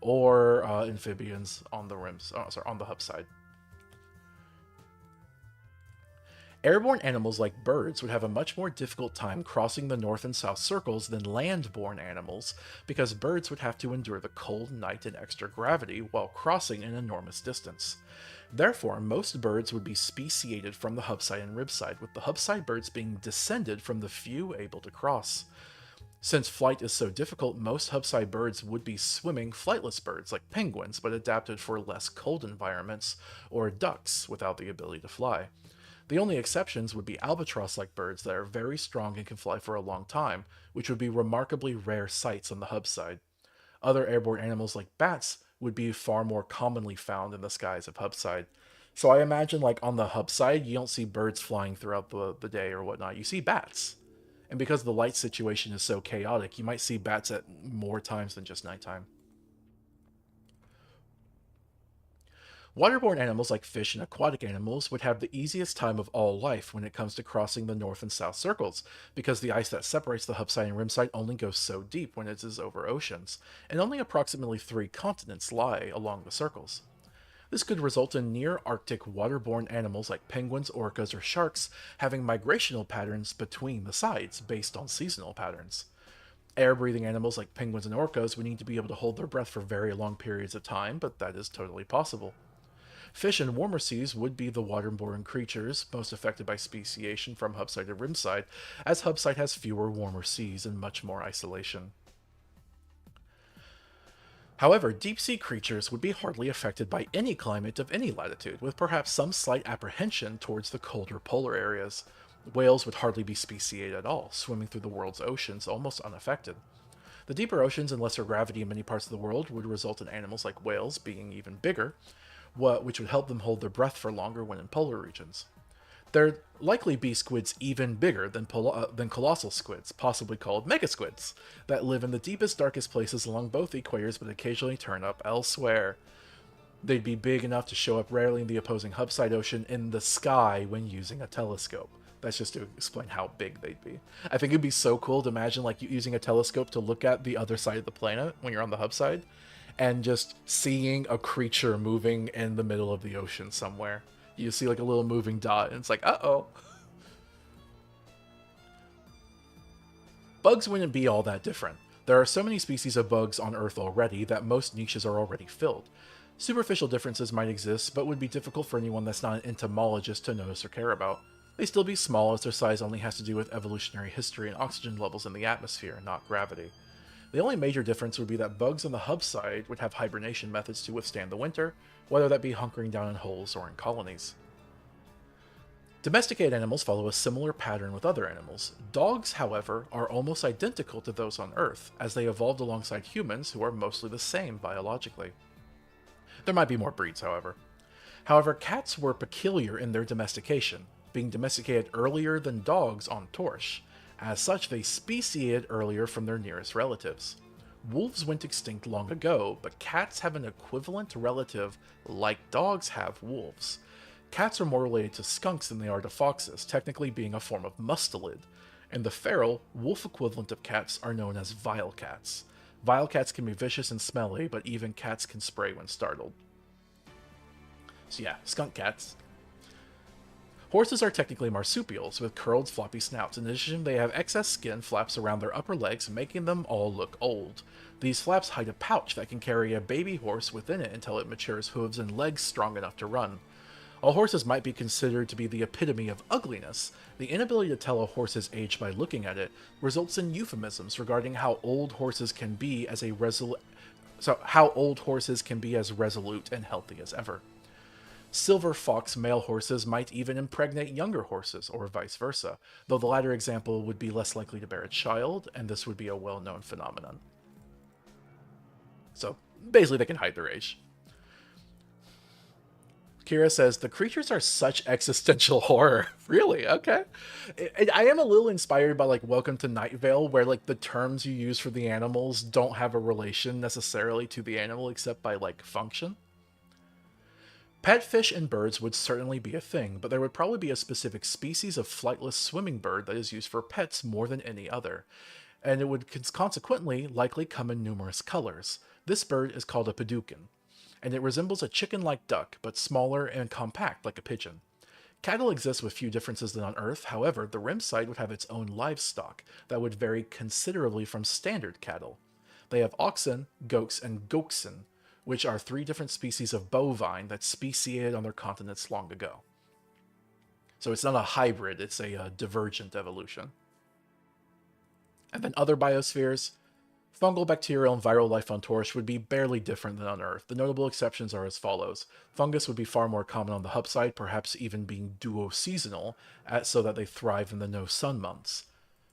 or amphibians on the on the hub side. Airborne animals like birds would have a much more difficult time crossing the north and south circles than land-borne animals, because birds would have to endure the cold night and extra gravity while crossing an enormous distance. Therefore, most birds would be speciated from the hubside and ribside, with the hubside birds being descended from the few able to cross. Since flight is so difficult, most hubside birds would be swimming flightless birds like penguins, but adapted for less cold environments, or ducks without the ability to fly. The only exceptions would be albatross like birds that are very strong and can fly for a long time, which would be remarkably rare sights on the hubside. Other airborne animals like bats would be far more commonly found in the skies of hubside. So I imagine, like, on the hubside, you don't see birds flying throughout the day or whatnot. You see bats. And because the light situation is so chaotic, you might see bats at more times than just nighttime. Waterborne animals like fish and aquatic animals would have the easiest time of all life when it comes to crossing the north and south circles, because the ice that separates the hubside and rimside only goes so deep when it is over oceans, and only approximately 3 continents lie along the circles. This could result in near Arctic waterborne animals like penguins, orcas, or sharks having migrational patterns between the sides based on seasonal patterns. Air breathing animals like penguins and orcas would need to be able to hold their breath for very long periods of time, but that is totally possible. Fish in warmer seas would be the waterborne creatures most affected by speciation from hubside to rimside, as hubside has fewer warmer seas and much more isolation. However, deep sea creatures would be hardly affected by any climate of any latitude, with perhaps some slight apprehension towards the colder polar areas. Whales would hardly be speciated at all, swimming through the world's oceans almost unaffected. The deeper oceans and lesser gravity in many parts of the world would result in animals like whales being even bigger, which would help them hold their breath for longer when in polar regions. There'd likely be squids even bigger than colossal squids, possibly called megasquids, that live in the deepest, darkest places along both equators but occasionally turn up elsewhere. They'd be big enough to show up rarely in the opposing hubside ocean in the sky when using a telescope. That's just to explain how big they'd be. I think it'd be so cool to imagine like using a telescope to look at the other side of the planet when you're on the hubside, and just seeing a creature moving in the middle of the ocean somewhere. You see like a little moving dot, and it's like, uh-oh. Bugs wouldn't be all that different. There are so many species of bugs on Earth already that most niches are already filled. Superficial differences might exist, but would be difficult for anyone that's not an entomologist to notice or care about. They'd still be small, as their size only has to do with evolutionary history and oxygen levels in the atmosphere, not gravity. The only major difference would be that bugs on the hub side would have hibernation methods to withstand the winter, whether that be hunkering down in holes or in colonies. Domesticated animals follow a similar pattern with other animals. Dogs, however, are almost identical to those on Earth, as they evolved alongside humans who are mostly the same biologically. There might be more breeds, however. However, cats were peculiar in their domestication, being domesticated earlier than dogs on Torch. As such, they speciated earlier from their nearest relatives. Wolves went extinct long ago, but cats have an equivalent relative like dogs have wolves. Cats are more related to skunks than they are to foxes, technically being a form of mustelid. And the feral, wolf equivalent of cats are known as vile cats. Vile cats can be vicious and smelly, but even cats can spray when startled. So yeah, skunk cats. Horses are technically marsupials, with curled floppy snouts. In addition, they have excess skin flaps around their upper legs, making them all look old. These flaps hide a pouch that can carry a baby horse within it until it matures hooves and legs strong enough to run. While horses might be considered to be the epitome of ugliness, the inability to tell a horse's age by looking at it results in euphemisms regarding how old horses can be as resolute and healthy as ever. Silver fox male horses might even impregnate younger horses, or vice versa, though the latter example would be less likely to bear a child, and this would be a well-known phenomenon. So, basically they can hide their age. Kira says, the creatures are such existential horror. Really? Okay. I am a little inspired by, like, Welcome to Night Vale, where, like, the terms you use for the animals don't have a relation necessarily to the animal except by, like, function. Pet fish and birds would certainly be a thing, but there would probably be a specific species of flightless swimming bird that is used for pets more than any other, and it would consequently likely come in numerous colors. This bird is called a padukin, and it resembles a chicken-like duck, but smaller and compact like a pigeon. Cattle exist with few differences than on Earth, however, the rim side would have its own livestock that would vary considerably from standard cattle. They have oxen, goats, and goatsen, which are 3 different species of bovine that speciated on their continents long ago. So it's not a hybrid, it's a divergent evolution. And then other biospheres, fungal, bacterial, and viral life on Torch would be barely different than on Earth. The notable exceptions are as follows. Fungus would be far more common on the hub side, perhaps even being duo-seasonal, so that they thrive in the no-sun months.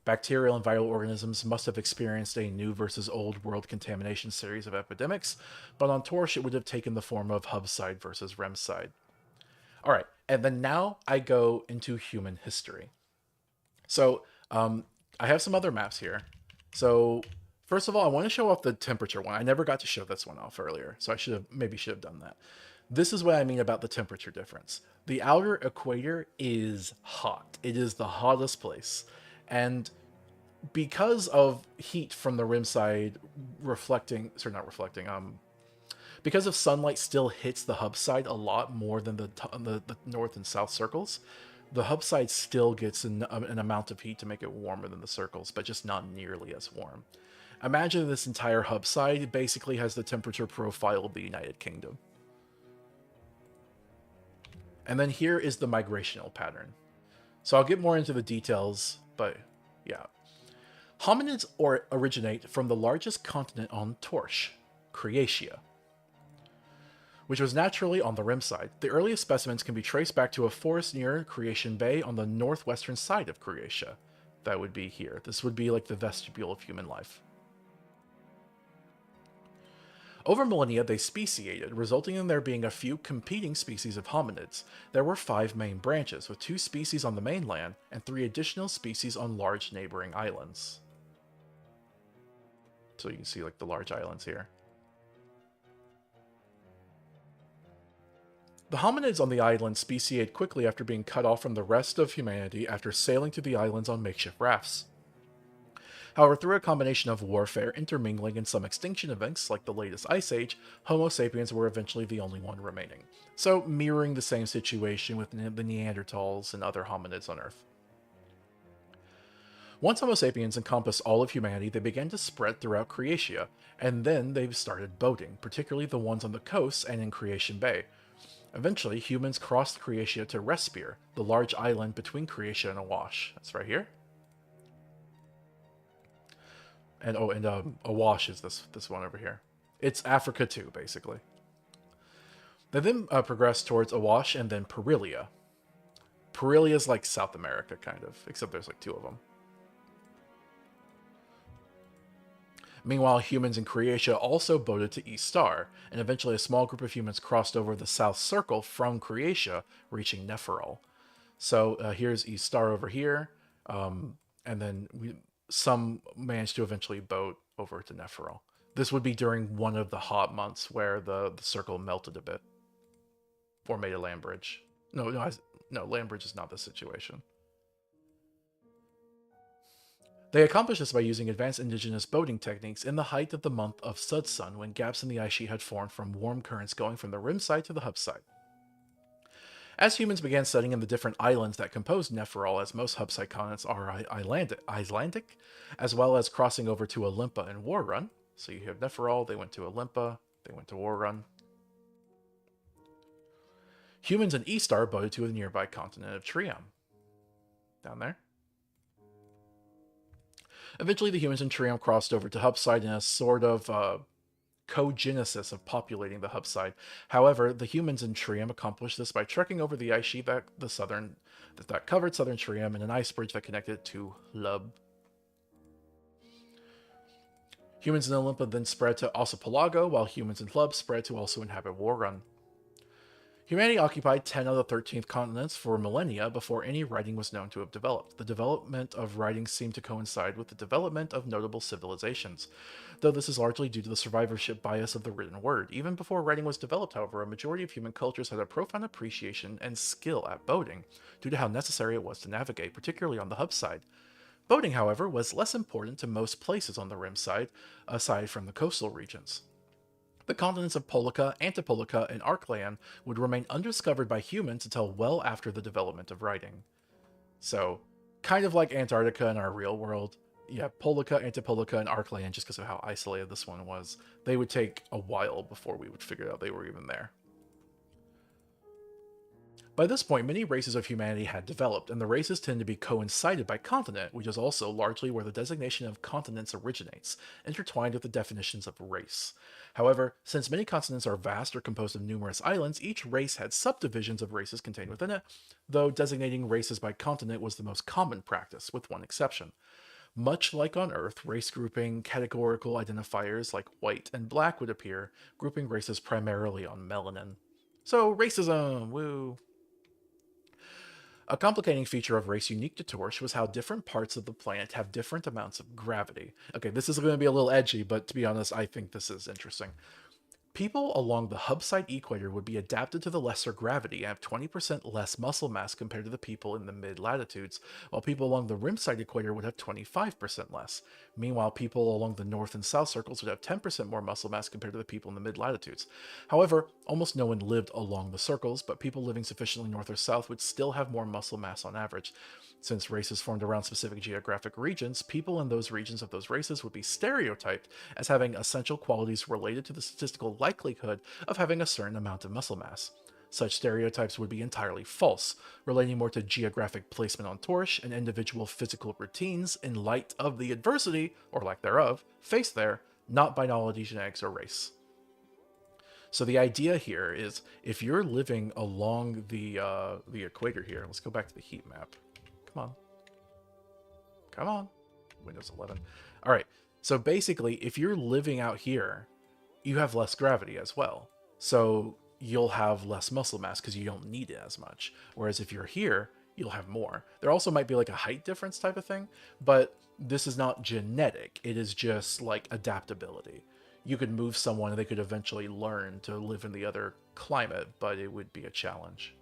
Bacterial and viral organisms must have experienced a new versus old world contamination series of epidemics, but on Torch it would have taken the form of hub side versus rem side. All right, and then now I go into human history. So I have some other maps here. So first of all, I want to show off the temperature one. I never got to show this one off earlier, so I should have done that. This is what I mean about the temperature difference. The outer equator is hot. It is the hottest place. And because of heat from the rim side reflecting, sorry, not reflecting, because of sunlight still hits the hub side a lot more than the north and south circles, the hub side still gets an amount of heat to make it warmer than the circles, but just not nearly as warm. Imagine this entire hub side basically has the temperature profile of the United Kingdom. And then here is the migrational pattern. So I'll get more into the details, but yeah. Hominids originate from the largest continent on Torch, Croatia, which was naturally on the rim side. The earliest specimens can be traced back to a forest near Creation Bay on the northwestern side of Croatia. That would be here. This would be like the vestibule of human life. Over millennia, they speciated, resulting in there being a few competing species of hominids. There were 5 main branches, with 2 species on the mainland and 3 additional species on large neighboring islands. So you can see like the large islands here. The hominids on the island speciated quickly after being cut off from the rest of humanity after sailing to the islands on makeshift rafts. However, through a combination of warfare, intermingling, and some extinction events, like the latest Ice Age, Homo sapiens were eventually the only one remaining. So, mirroring the same situation with the Neanderthals and other hominids on Earth. Once Homo sapiens encompassed all of humanity, they began to spread throughout Croatia, and then they started boating, particularly the ones on the coast and in Creation Bay. Eventually, humans crossed Croatia to Respire, the large island between Croatia and Awash. That's right here. And Awash is this one over here. It's Africa too, basically. They then progressed towards Awash and then Perilia. Perilia is like South America, kind of, except there's like 2 of them. Meanwhile, humans in Croatia also boated to East Star, and eventually a small group of humans crossed over the South Circle from Croatia, reaching Neferal. So here's East Star over here, and then some managed to eventually boat over to Neferal. This would be during one of the hot months where the circle melted a bit, or made a land bridge. No, land bridge is not the situation. They accomplished this by using advanced indigenous boating techniques in the height of the month of Sudsun, when gaps in the ice sheet had formed from warm currents going from the rim side to the hub side. As humans began studying in the different islands that compose Neferal, as most hub side continents are Icelandic, as well as crossing over to Olympia and War Run. So you have Neferal, they went to Olympia, they went to War Run. Humans in Eastar boated to the nearby continent of Trium. Down there. Eventually, the humans in Trium crossed over to Hubside in a sort of cogenesis of populating the Hubside. However, the humans in Trium accomplished this by trekking over the ice sheet that covered southern Trium and an ice bridge that connected it to Lub. Humans in Olympia then spread to Ossipelago, while humans in Lub spread to also inhabit War Run. Humanity occupied 10 of the 13th continents for millennia before any writing was known to have developed. The development of writing seemed to coincide with the development of notable civilizations, though this is largely due to the survivorship bias of the written word. Even before writing was developed, however, a majority of human cultures had a profound appreciation and skill at boating, due to how necessary it was to navigate, particularly on the hub side. Boating, however, was less important to most places on the rim side, aside from the coastal regions. The continents of Polica, Antipolica, and Arklan would remain undiscovered by humans until well after the development of writing. So, kind of like Antarctica in our real world, yeah, Polica, Antipolica, and Arklan, just because of how isolated this one was, they would take a while before we would figure out they were even there. By this point, many races of humanity had developed, and the races tend to be coincided by continent, which is also largely where the designation of continents originates, intertwined with the definitions of race. However, since many continents are vast or composed of numerous islands, each race had subdivisions of races contained within it, though designating races by continent was the most common practice, with one exception. Much like on Earth, race grouping categorical identifiers like white and black would appear, grouping races primarily on melanin. So, racism, woo! A complicating feature of race unique to Torch was how different parts of the planet have different amounts of gravity. Okay, this is going to be a little edgy, but to be honest, I think this is interesting. People along the hub site equator would be adapted to the lesser gravity and have 20% less muscle mass compared to the people in the mid latitudes, while people along the rim site equator would have 25% less. Meanwhile, people along the north and south circles would have 10% more muscle mass compared to the people in the mid latitudes. However, almost no one lived along the circles, but people living sufficiently north or south would still have more muscle mass on average. Since races formed around specific geographic regions, people in those regions of those races would be stereotyped as having essential qualities related to the statistical likelihood of having a certain amount of muscle mass. Such stereotypes would be entirely false, relating more to geographic placement on Torch and individual physical routines in light of the adversity, or lack thereof, faced there, not biology, genetics, or race. So the idea here is if you're living along the equator here, let's go back to the heat map. Come on. Come on. Windows 11. All right. So basically, if you're living out here, you have less gravity as well. So you'll have less muscle mass because you don't need it as much. Whereas if you're here, you'll have more. There also might be like a height difference type of thing, but this is not genetic. It is just like adaptability. You could move someone and they could eventually learn to live in the other climate, but it would be a challenge.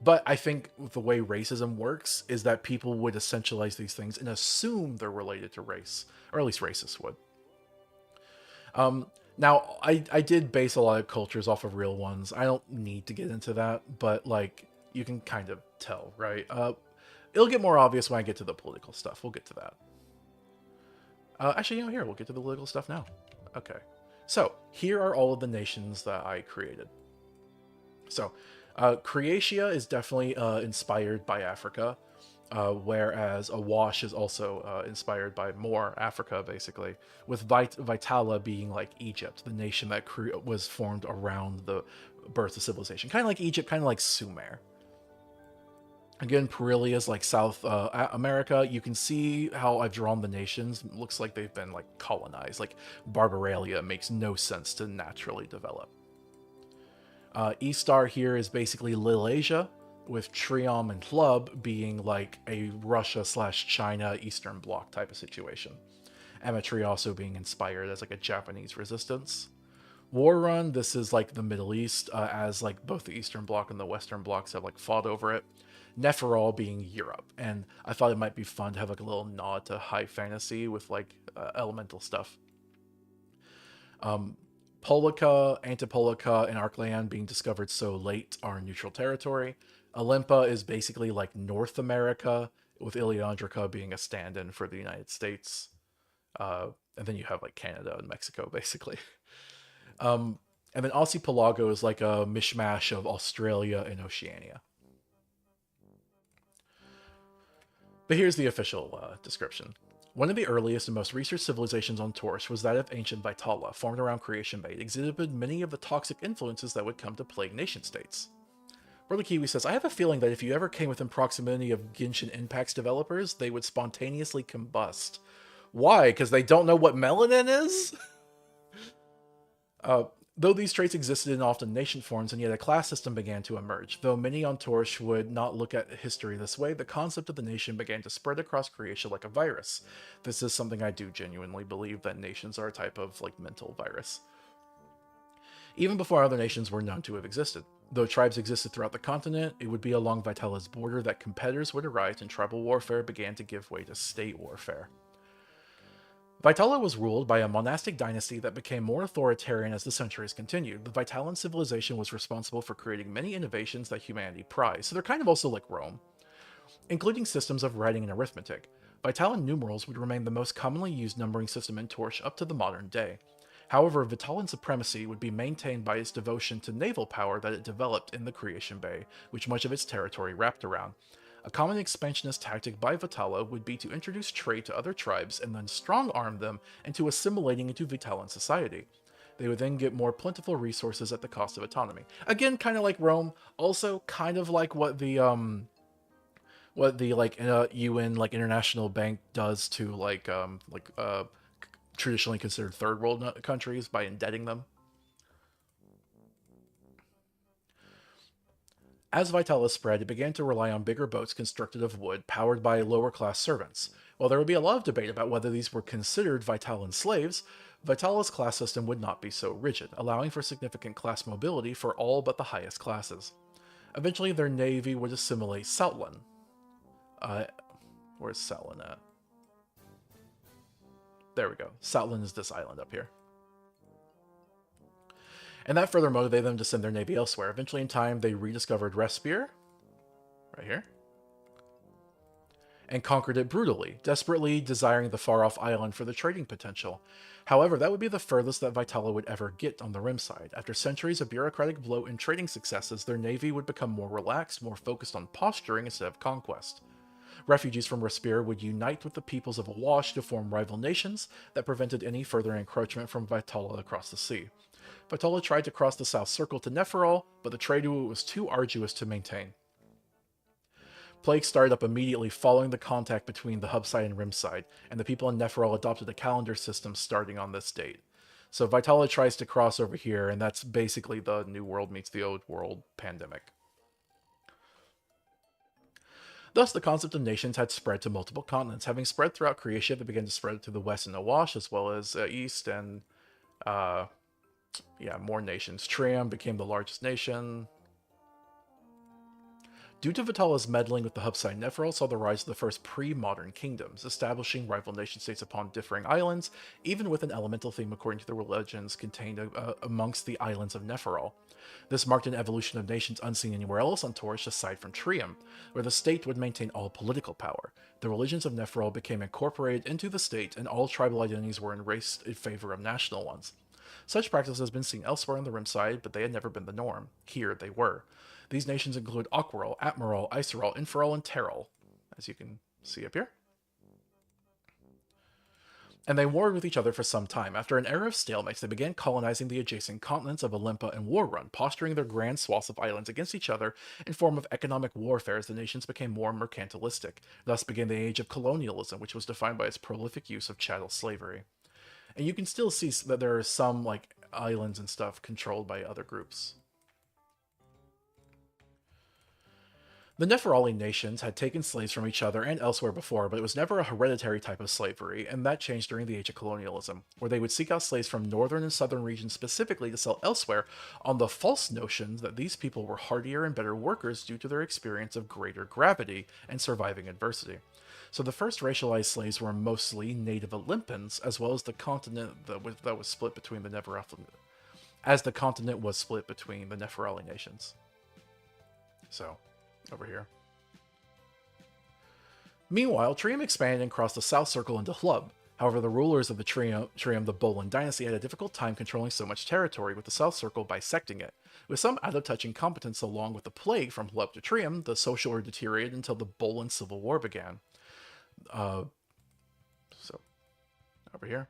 But I think the way racism works is that people would essentialize these things and assume they're related to race, or at least racists would. Now, I did base a lot of cultures off of real ones. I don't need to get into that, but like you can kind of tell, right? It'll get more obvious when I get to the political stuff. We'll get to that. Actually, here, we'll get to the political stuff now. Okay. So, here are all of the nations that I created. So, Croatia is definitely inspired by Africa, whereas Awash is also inspired by more Africa, basically, with Vitala being like Egypt, the nation that was formed around the birth of civilization. Kind of like Egypt, kind of like Sumer. Again, Perilia is like South America. You can see how I've drawn the nations. It looks like they've been like colonized. Like Barbaralia makes no sense to naturally develop. Eastar here is basically Lilasia, with Triom and Hlub being like a Russia/China Eastern Bloc type of situation. Amatri also being inspired as like a Japanese resistance. War Run, this is like the Middle East, as like both the Eastern Bloc and the Western Blocs have like fought over it. Neferal being Europe, and I thought it might be fun to have like a little nod to high fantasy with like elemental stuff. Polica, Antipolica, and Arkland being discovered so late are neutral territory. Olympa is basically like North America, with Iliandrica being a stand-in for the United States. And then you have like Canada and Mexico, basically. And then Ossipelago is like a mishmash of Australia and Oceania. But here's the official description. One of the earliest and most researched civilizations on Torch was that of ancient Vitala, formed around Creation Bay. It exhibited many of the toxic influences that would come to plague nation-states. Brother Kiwi says, I have a feeling that if you ever came within proximity of Genshin Impact's developers, they would spontaneously combust. Why? Because they don't know what melanin is? Though these traits existed in often nation forms, and yet a class system began to emerge. Though many on Torch would not look at history this way, the concept of the nation began to spread across creation like a virus. This is something I do genuinely believe, that nations are a type of like mental virus. Even before other nations were known to have existed. Though tribes existed throughout the continent, it would be along Vitala's border that competitors would arise and tribal warfare began to give way to state warfare. Vitala was ruled by a monastic dynasty that became more authoritarian as the centuries continued. The Vitalan civilization was responsible for creating many innovations that humanity prized, so they're kind of also like Rome, including systems of writing and arithmetic. Vitalan numerals would remain the most commonly used numbering system in Torch up to the modern day. However, Vitalan supremacy would be maintained by its devotion to naval power that it developed in the Creation Bay, which much of its territory wrapped around. A common expansionist tactic by Vitala would be to introduce trade to other tribes and then strong arm them into assimilating into Vitalan society. They would then get more plentiful resources at the cost of autonomy. Again, kind of like Rome, also kind of like what the UN international bank does to traditionally considered third world countries by indebting them. As Vitalis spread, it began to rely on bigger boats constructed of wood, powered by lower class servants. While there would be a lot of debate about whether these were considered Vitalan slaves, Vitalis' class system would not be so rigid, allowing for significant class mobility for all but the highest classes. Eventually, their navy would assimilate Southland. Where's Southland at? There we go. Southland is this island up here. And that further motivated them to send their navy elsewhere. Eventually, in time, they rediscovered Respire, right here, and conquered it brutally, desperately desiring the far-off island for the trading potential. However, that would be the furthest that Vitala would ever get on the rim side. After centuries of bureaucratic bloat and trading successes, their navy would become more relaxed, more focused on posturing instead of conquest. Refugees from Respire would unite with the peoples of Awash to form rival nations that prevented any further encroachment from Vitala across the sea. Vitala tried to cross the South Circle to Neferal, but the trade route was too arduous to maintain. Plague started up immediately following the contact between the hub side and rim side, and the people in Neferal adopted a calendar system starting on this date. So Vitala tries to cross over here, and that's basically the New World meets the Old World pandemic. Thus, the concept of nations had spread to multiple continents. Having spread throughout Creatia, they began to spread to the west and Awash, as well as east and more nations. Trium became the largest nation. Due to Vitala's meddling with the hubside, Neferal saw the rise of the first pre-modern kingdoms, establishing rival nation-states upon differing islands, even with an elemental theme according to the religions contained amongst the islands of Neferal. This marked an evolution of nations unseen anywhere else on Taurish aside from Trium, where the state would maintain all political power. The religions of Neferal became incorporated into the state, and all tribal identities were erased in favor of national ones. Such practice has been seen elsewhere on the Rimside, but they had never been the norm. Here they were. These nations include Aquaral, Atmaral, Iseral, Inferal, and Terral, as you can see up here. And they warred with each other for some time. After an era of stalemates, they began colonizing the adjacent continents of Olympa and Warrun, posturing their grand swaths of islands against each other in form of economic warfare as the nations became more mercantilistic. Thus began the age of colonialism, which was defined by its prolific use of chattel slavery. And you can still see that there are some islands and stuff controlled by other groups. The Neferali nations had taken slaves from each other and elsewhere before, but it was never a hereditary type of slavery, and that changed during the Age of Colonialism, where they would seek out slaves from northern and southern regions specifically to sell elsewhere on the false notion that these people were hardier and better workers due to their experience of greater gravity and surviving adversity. So the first racialized slaves were mostly native Olympans, as well as the continent that was split between the Neferali nations. So, over here. Meanwhile, Trium expanded and crossed the South Circle into Hlub. However, the rulers of the Trium, the Bolan dynasty, had a difficult time controlling so much territory, with the South Circle bisecting it. With some out-of-touch incompetence along with the plague from Hlub to Trium, the social order deteriorated until the Bolan Civil War began. So, over here.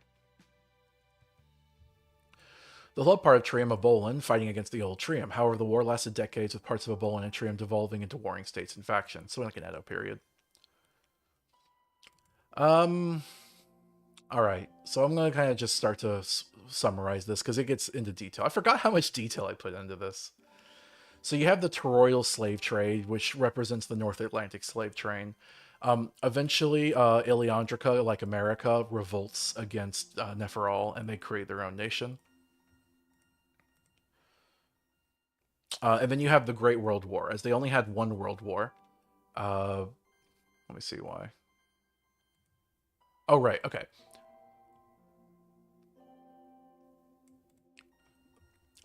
The Hlub part of Trium of Bolan fighting against the old Trium. However, the war lasted decades, with parts of Bolan and Trium devolving into warring states and factions, so like an Edo period. Alright, so I'm going to kind of just start to summarize this, because it gets into detail. I forgot how much detail I put into this. So you have the toroidal slave trade, which represents the North Atlantic slave trade. Eventually, Iliandrica, like America, revolts against Neferal, and they create their own nation. And then you have the Great World War, as they only had one World War. Let me see why. Oh, right, okay.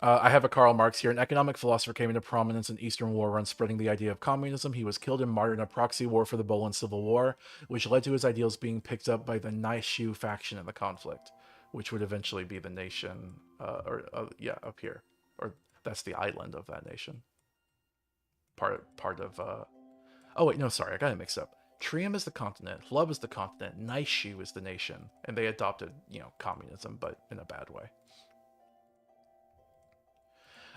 I have a Karl Marx here. An economic philosopher came into prominence in Eastern War Run, spreading the idea of communism. He was killed and martyred in a proxy war for the Bolan Civil War, which led to his ideals being picked up by the Naishu faction in the conflict. which would eventually be the nation, yeah, up here, or that's the island of that nation. Part of. Oh wait, no, sorry, I got it mixed up. Trium is the continent, Hlub is the continent, Naishu is the nation, and they adopted, communism, but in a bad way.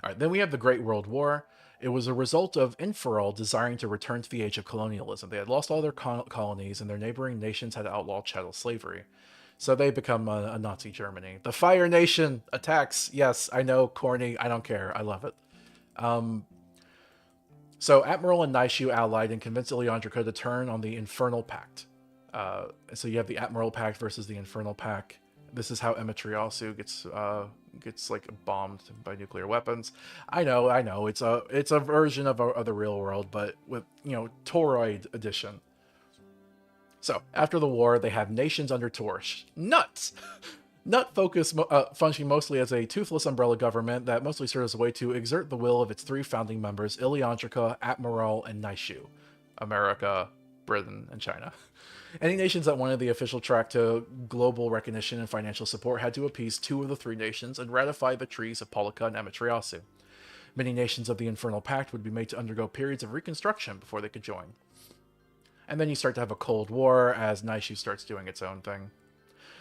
All right, then we have the Great World War. It was a result of Inferal desiring to return to the age of colonialism. They had lost all their colonies, and their neighboring nations had outlawed chattel slavery. So they become a Nazi Germany. The Fire Nation attacks. Yes, I know, corny. I don't care. I love it. So Admiral and Naishu allied and convinced Ilyandrika to turn on the Infernal Pact. So you have the Admiral Pact versus the Infernal Pact. This is how Amatriasu gets like bombed by nuclear weapons. I know. It's a version of the real world, but with toroid edition. So after the war, they have nations under Torch. Nuts. Nut focus functioning mostly as a toothless umbrella government that mostly serves as a way to exert the will of its three founding members, Ilyandrika, Admiral, and Naishu. America, Britain, and China. Any nations that wanted the official track to global recognition and financial support had to appease two of the three nations and ratify the treaties of Polika and Amatriasu. Many nations of the Infernal Pact would be made to undergo periods of reconstruction before they could join. And then you start to have a Cold War as Naishu starts doing its own thing.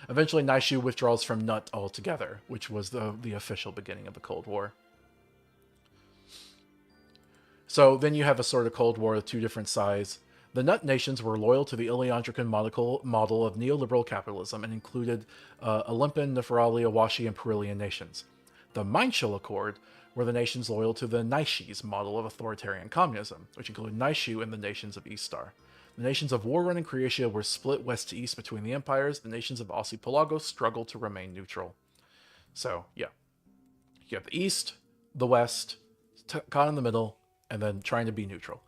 Eventually, Naishu withdraws from Nut altogether, which was the official beginning of the Cold War. So then you have a sort of Cold War with two different sides. The Nut nations were loyal to the Ilyandrican model of neoliberal capitalism and included Olympian, Neferali, Awashi, and Perillian nations. The Mindshell Accord were the nations loyal to the Naishi's model of authoritarian communism, which included Naishu and the nations of Eastar. The nations of Warrun and Croatia were split west to east between the empires. The nations of Archipelago struggled to remain neutral. So, yeah. You have the east, the west, caught in the middle, and then trying to be neutral.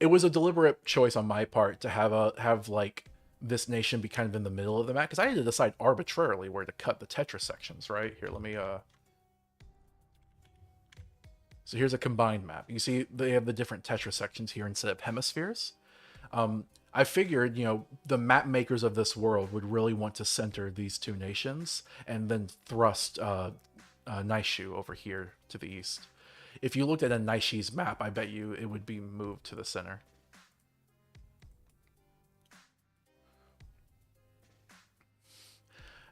It was a deliberate choice on my part to have like this nation be kind of in the middle of the map, because I had to decide arbitrarily where to cut the Tetra sections, right? Here, let me So here's a combined map. You see they have the different Tetra sections here instead of hemispheres. I figured, the map makers of this world would really want to center these two nations and then thrust Naishu over here to the east. If you looked at a Naishi's map, I bet you it would be moved to the center.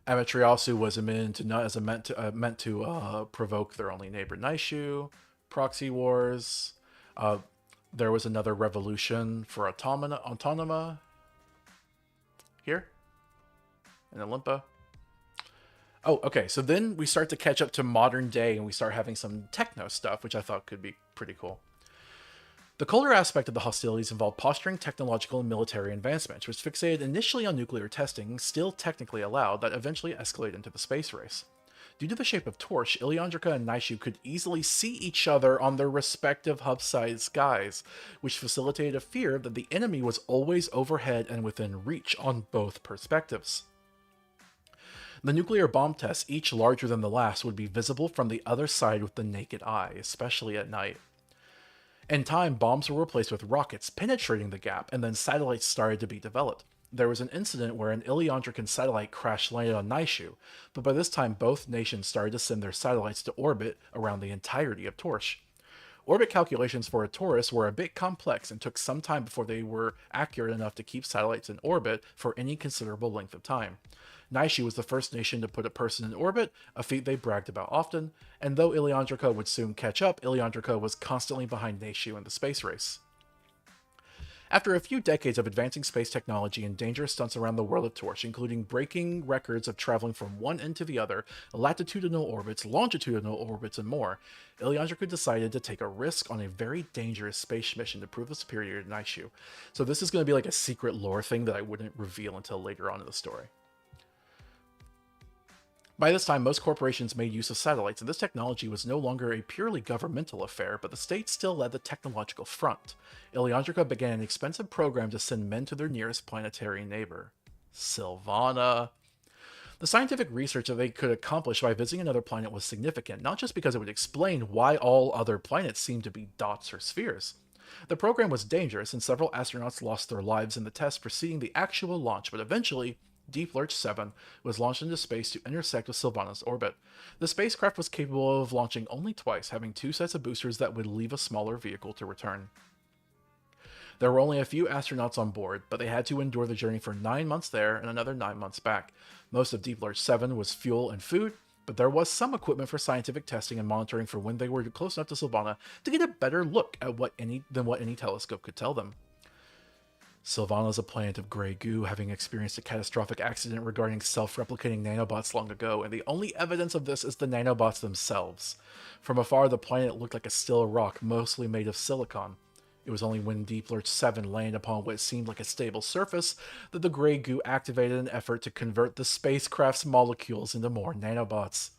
Amatriasu was meant to provoke their only neighbor Naishu. Proxy wars. There was another revolution for Autonoma here in Olympa. Oh, okay. So then we start to catch up to modern day and we start having some techno stuff, which I thought could be pretty cool. The colder aspect of the hostilities involved posturing technological and military advancements, which fixated initially on nuclear testing, still technically allowed, that eventually escalated into the space race. Due to the shape of Torch, Ilyandrika and Naishu could easily see each other on their respective hub-side skies, which facilitated a fear that the enemy was always overhead and within reach on both perspectives. The nuclear bomb tests, each larger than the last, would be visible from the other side with the naked eye, especially at night. In time, bombs were replaced with rockets penetrating the gap, and then satellites started to be developed. There was an incident where an Ilyandrican satellite crash landed on Naishu, but by this time both nations started to send their satellites to orbit around the entirety of Torch. Orbit calculations for a torus were a bit complex and took some time before they were accurate enough to keep satellites in orbit for any considerable length of time. Naishu was the first nation to put a person in orbit, a feat they bragged about often, and though Ilyandrika would soon catch up, Ilyandrika was constantly behind Naishu in the space race. After a few decades of advancing space technology and dangerous stunts around the world of Torch, including breaking records of traveling from one end to the other, latitudinal orbits, longitudinal orbits, and more, Ilyandrika decided to take a risk on a very dangerous space mission to prove the superiority to Naishu. So this is going to be like a secret lore thing that I wouldn't reveal until later on in the story. By this time, most corporations made use of satellites, and this technology was no longer a purely governmental affair, but the state still led the technological front. Ilyandrika began an expensive program to send men to their nearest planetary neighbor, Sylvana. The scientific research that they could accomplish by visiting another planet was significant, not just because it would explain why all other planets seemed to be dots or spheres. The program was dangerous, and several astronauts lost their lives in the tests preceding the actual launch, but eventually, Deep Lurch 7 was launched into space to intersect with Sylvana's orbit. The spacecraft was capable of launching only twice, having 2 sets of boosters that would leave a smaller vehicle to return. There were only a few astronauts on board, but they had to endure the journey for 9 months there and another 9 months back. Most of Deep Lurch 7 was fuel and food, but there was some equipment for scientific testing and monitoring for when they were close enough to Sylvana to get a better look at what any telescope could tell them. Sylvana is a planet of gray goo, having experienced a catastrophic accident regarding self-replicating nanobots long ago, and the only evidence of this is the nanobots themselves. From afar, the planet looked like a still rock, mostly made of silicon. It was only when Deep Lurch 7 landed upon what seemed like a stable surface that the gray goo activated an effort to convert the spacecraft's molecules into more nanobots.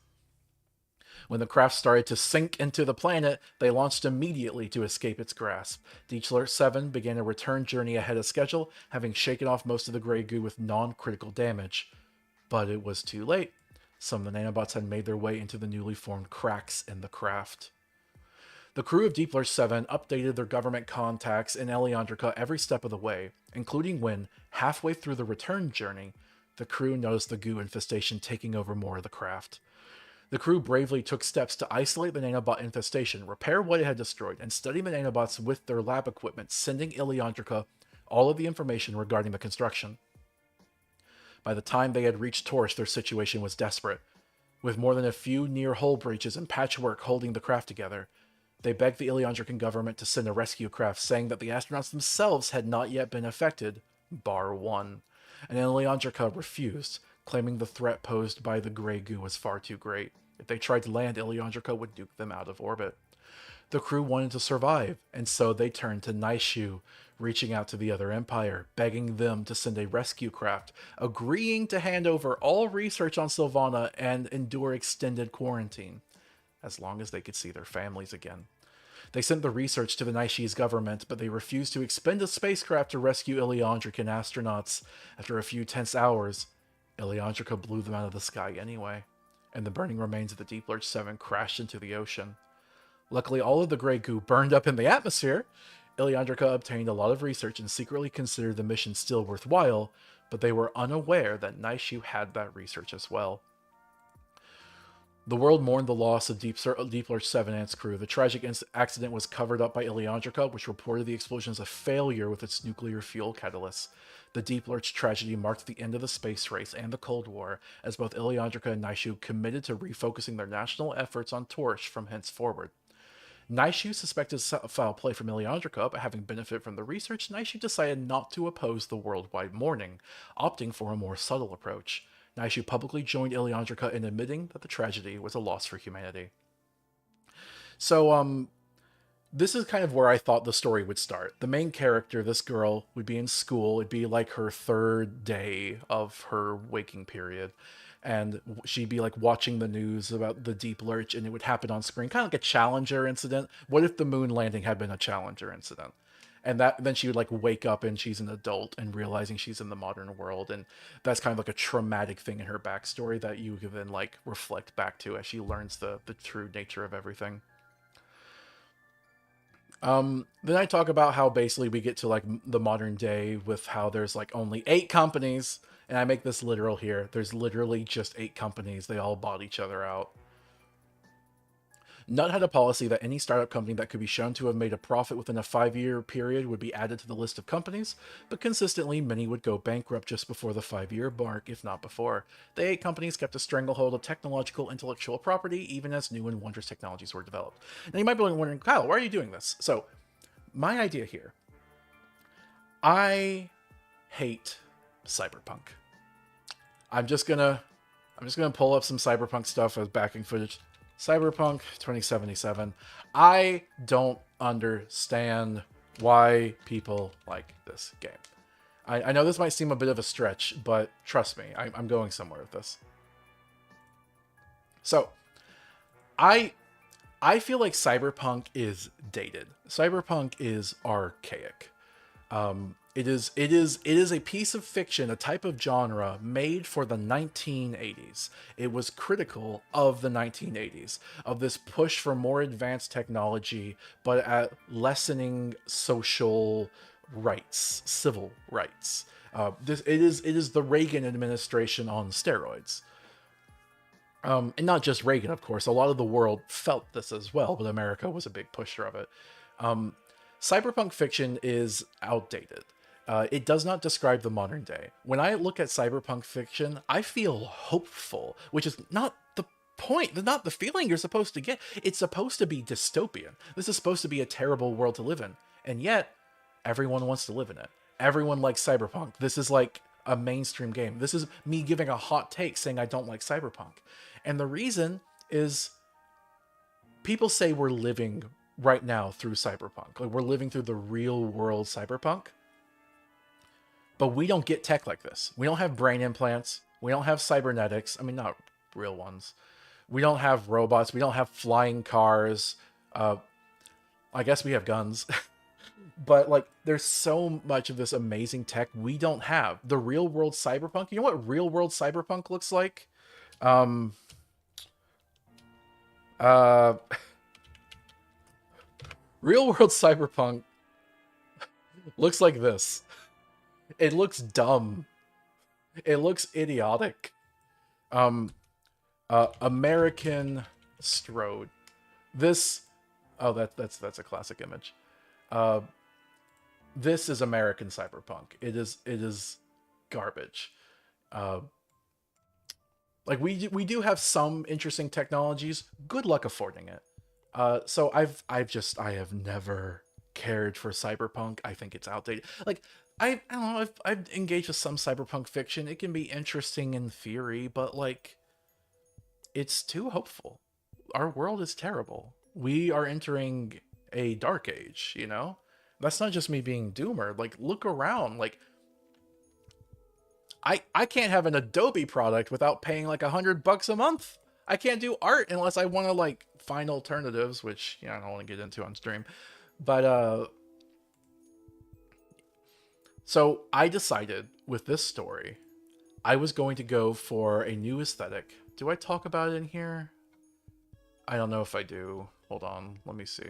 When the craft started to sink into the planet, they launched immediately to escape its grasp. Deep Lurch 7 began a return journey ahead of schedule, having shaken off most of the gray goo with non-critical damage. But it was too late. Some of the nanobots had made their way into the newly formed cracks in the craft. The crew of Deep Lurch 7 updated their government contacts in Eleandrica every step of the way, including when, halfway through the return journey, the crew noticed the goo infestation taking over more of the craft. The crew bravely took steps to isolate the nanobot infestation, repair what it had destroyed, and study the nanobots with their lab equipment, sending Eleandrica all of the information regarding the construction. By the time they had reached Torch, their situation was desperate. With more than a few near hull breaches and patchwork holding the craft together, they begged the Eleandrican government to send a rescue craft, saying that the astronauts themselves had not yet been affected, bar one. And Eleandrica refused, claiming the threat posed by the gray goo was far too great. If they tried to land, Eleandrica would nuke them out of orbit. The crew wanted to survive, and so they turned to Naishu, reaching out to the other empire, begging them to send a rescue craft, agreeing to hand over all research on Sylvana and endure extended quarantine, as long as they could see their families again. They sent the research to the Naishi's government, but they refused to expend a spacecraft to rescue Eleandrican astronauts. After a few tense hours, Eleandrica blew them out of the sky anyway, and the burning remains of the Deep Lurch 7 crashed into the ocean. Luckily, all of the gray goo burned up in the atmosphere. Eleandrica obtained a lot of research and secretly considered the mission still worthwhile, but they were unaware that Naishu had that research as well. The world mourned the loss of Deep Lurch 7 and its crew. The tragic accident was covered up by Eleandrica, which reported the explosion as a failure with its nuclear fuel catalyst. The Deep Lurch tragedy marked the end of the space race and the Cold War, as both Eleandrica and Naishu committed to refocusing their national efforts on Torch from henceforward. Naishu suspected foul play from Eleandrica, but having benefited from the research, Naishu decided not to oppose the worldwide mourning, opting for a more subtle approach. Naishu publicly joined Eleandrica in admitting that the tragedy was a loss for humanity. So, this is kind of where I thought the story would start. The main character, this girl, would be in school. It'd be like her third day of her waking period. And she'd be like watching the news about the Deep Lurch, and it would happen on screen, kind of like a Challenger incident. What if the moon landing had been a Challenger incident? And then she would like wake up and she's an adult and realizing she's in the modern world. And that's kind of like a traumatic thing in her backstory that you can then like reflect back to as she learns the true nature of everything. Then I talk about how basically we get to like the modern day with how there's like only 8 companies. And I make this literal here. There's literally just 8 companies. They all bought each other out. Nut had a policy that any startup company that could be shown to have made a profit within a 5-year period would be added to the list of companies, but consistently many would go bankrupt just before the 5-year mark, if not before. The 8 companies kept a stranglehold of technological intellectual property, even as new and wondrous technologies were developed. Now you might be wondering, Kyle, why are you doing this? So, my idea here. I hate cyberpunk. I'm just gonna pull up some cyberpunk stuff as backing footage. Cyberpunk 2077. I don't understand why people like this game. I know this might seem a bit of a stretch, but trust me, I'm going somewhere with this. So, I feel like Cyberpunk is dated. Cyberpunk is archaic. It is a piece of fiction, a type of genre made for the 1980s. It was critical of the 1980s, of this push for more advanced technology, but at lessening social rights, civil rights. It is the Reagan administration on steroids. And not just Reagan, of course. A lot of the world felt this as well, but America was a big pusher of it. Um, Cyberpunk fiction is outdated. It does not describe the modern day. When I look at cyberpunk fiction, I feel hopeful, which is not the point, not the feeling you're supposed to get. It's supposed to be dystopian. This is supposed to be a terrible world to live in. And yet, everyone wants to live in it. Everyone likes cyberpunk. This is like a mainstream game. This is me giving a hot take saying I don't like cyberpunk. And the reason is people say we're living right now through cyberpunk. Like we're living through the real world cyberpunk. But we don't get tech like this. We don't have brain implants. We don't have cybernetics. I mean, not real ones. We don't have robots. We don't have flying cars. I guess we have guns. But like, there's so much of this amazing tech we don't have. The real world cyberpunk. You know what real world cyberpunk looks like? Uh, Real world cyberpunk looks like this. It looks dumb. It looks idiotic. American Strode. This. Oh, that's a classic image. This is American cyberpunk. It is garbage. Like we do have some interesting technologies. Good luck affording it. So I have never cared for cyberpunk. I think it's outdated. Like I don't know. I've engaged with some cyberpunk fiction. It can be interesting in theory, but like it's too hopeful. Our world is terrible. We are entering a dark age. You know, that's not just me being doomer. Like look around. Like I can't have an Adobe product without paying like $100 a month. I can't do art unless I want to like find alternatives, which I don't want to get into on stream. But so I decided with this story, I was going to go for a new aesthetic. Do I talk about it in here? I don't know if I do. Hold on, let me see.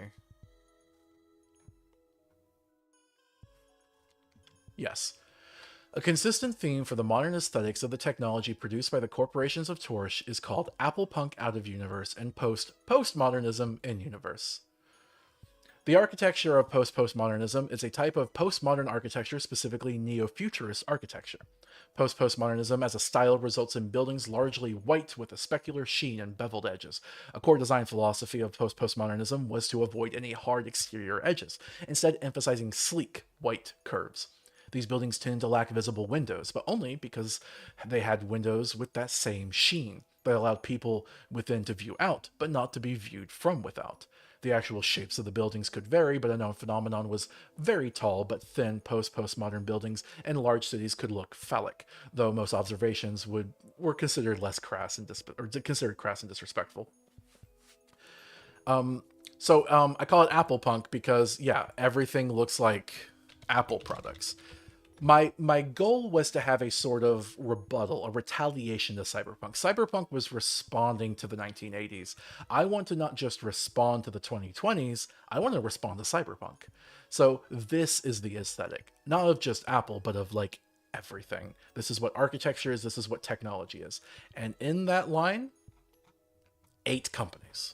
Yes. A consistent theme for the modern aesthetics of the technology produced by the corporations of Torch is called Apple Punk out of universe and postmodernism in universe. The architecture of postmodernism is a type of postmodern architecture, specifically neo-futurist architecture. Postmodernism as a style results in buildings largely white with a specular sheen and beveled edges. A core design philosophy of postmodernism was to avoid any hard exterior edges, instead emphasizing sleek, white curves. These buildings tend to lack visible windows, but only because they had windows with that same sheen that allowed people within to view out, but not to be viewed from without. The actual shapes of the buildings could vary, but a known phenomenon was very tall but thin postmodern buildings in large cities could look phallic, though most observations were considered less crass and considered crass and disrespectful. So I call it Apple Punk because everything looks like Apple products. My goal was to have a sort of rebuttal, a retaliation to cyberpunk. Cyberpunk was responding to the 1980s. I want to not just respond to the 2020s, I want to respond to cyberpunk. So this is the aesthetic, not of just Apple, but of like everything. This is what architecture is, this is what technology is. And in that line, 8 companies.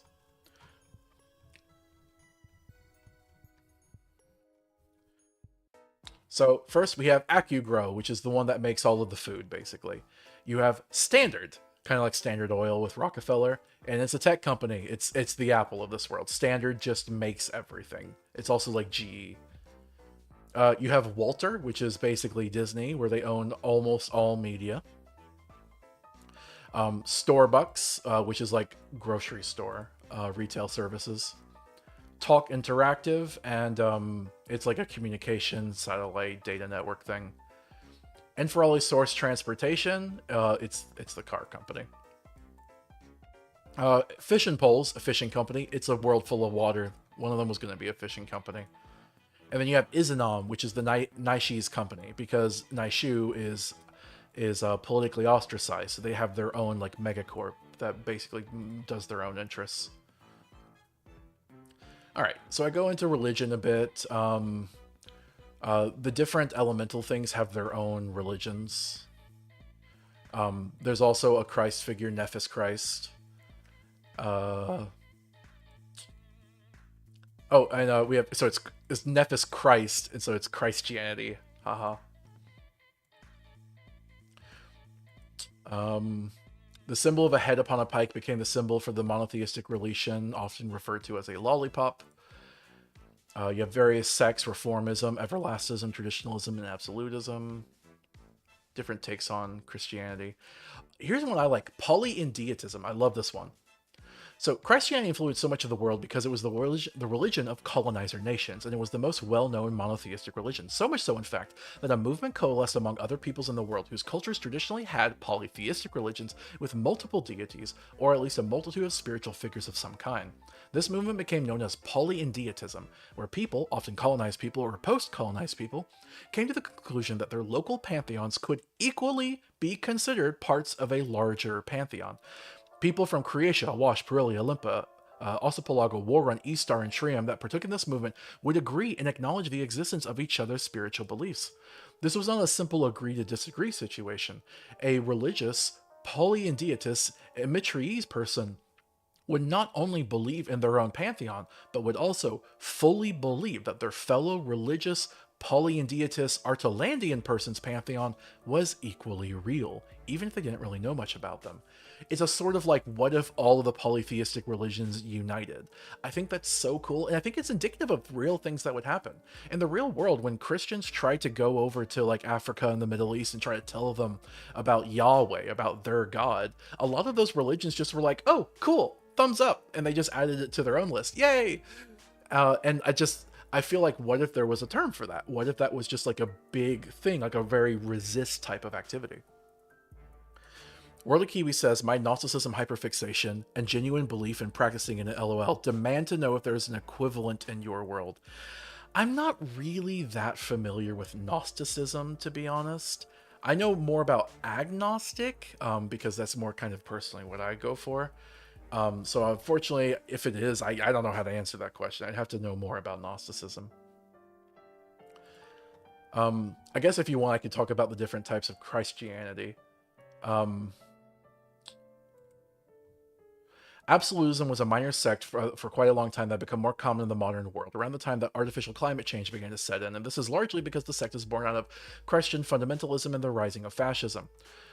So first we have AccuGrow, which is the one that makes all of the food, basically. You have Standard, kind of like Standard Oil with Rockefeller, and it's a tech company. It's the Apple of this world. Standard just makes everything. It's also like GE. You have Walter, which is basically Disney, where they own almost all media. Starbucks, which is like grocery store, retail services. Talk Interactive, and it's like a communication satellite data network thing. And for all Source Transportation, it's the car company. Fish and Poles, a fishing company. It's a world full of water. One of them was going to be a fishing company. And then you have Izanom, which is the Naishi's company, because Naishu is politically ostracized. So they have their own like megacorp that basically does their own interests. All right, so I go into religion a bit. The different elemental things have their own religions. There's also a Christ figure, Nephis Christ. Uh, oh, and we have so it's Nephis Christ, and so it's Christianity. Haha. Um, the symbol of a head upon a pike became the symbol for the monotheistic religion, often referred to as a lollipop. You have various sects: reformism, everlastism, traditionalism, and absolutism. Different takes on Christianity. Here's one I like: polyindietism. I love this one. So Christianity influenced so much of the world because it was the religion of colonizer nations, and it was the most well-known monotheistic religion. So much so, in fact, that a movement coalesced among other peoples in the world whose cultures traditionally had polytheistic religions with multiple deities, or at least a multitude of spiritual figures of some kind. This movement became known as polyindietism, where people, often colonized people or post-colonized people, came to the conclusion that their local pantheons could equally be considered parts of a larger pantheon. People from Croatia, Awash, Perelia, Olympia, Ossipelago, Warrun, Istar, and Trium that partook in this movement would agree and acknowledge the existence of each other's spiritual beliefs. This was not a simple agree to disagree situation. A religious, polyindietist, Mitriese person would not only believe in their own pantheon, but would also fully believe that their fellow religious, polyindietist Artolandian person's pantheon was equally real, even if they didn't really know much about them. It's a sort of like, what if all of the polytheistic religions united? I think that's so cool, and I think it's indicative of real things that would happen. In the real world, when Christians try to go over to like Africa and the Middle East and try to tell them about Yahweh, about their God, a lot of those religions just were like, oh, cool, thumbs up, and they just added it to their own list. Yay! And I feel like, what if there was a term for that? What if that was just like a big thing, like a very resist type of activity? Worldly Kiwi says, my Gnosticism hyperfixation and genuine belief in practicing in an LOL demand to know if there is an equivalent in your world. I'm not really that familiar with Gnosticism, to be honest. I know more about agnostic, because that's more kind of personally what I go for. So unfortunately, if it is, I don't know how to answer that question. I'd have to know more about Gnosticism. I guess if you want, I could talk about the different types of Christianity. Absolutism was a minor sect for quite a long time that became more common in the modern world, around the time that artificial climate change began to set in, and this is largely because the sect is born out of Christian fundamentalism and the rising of fascism.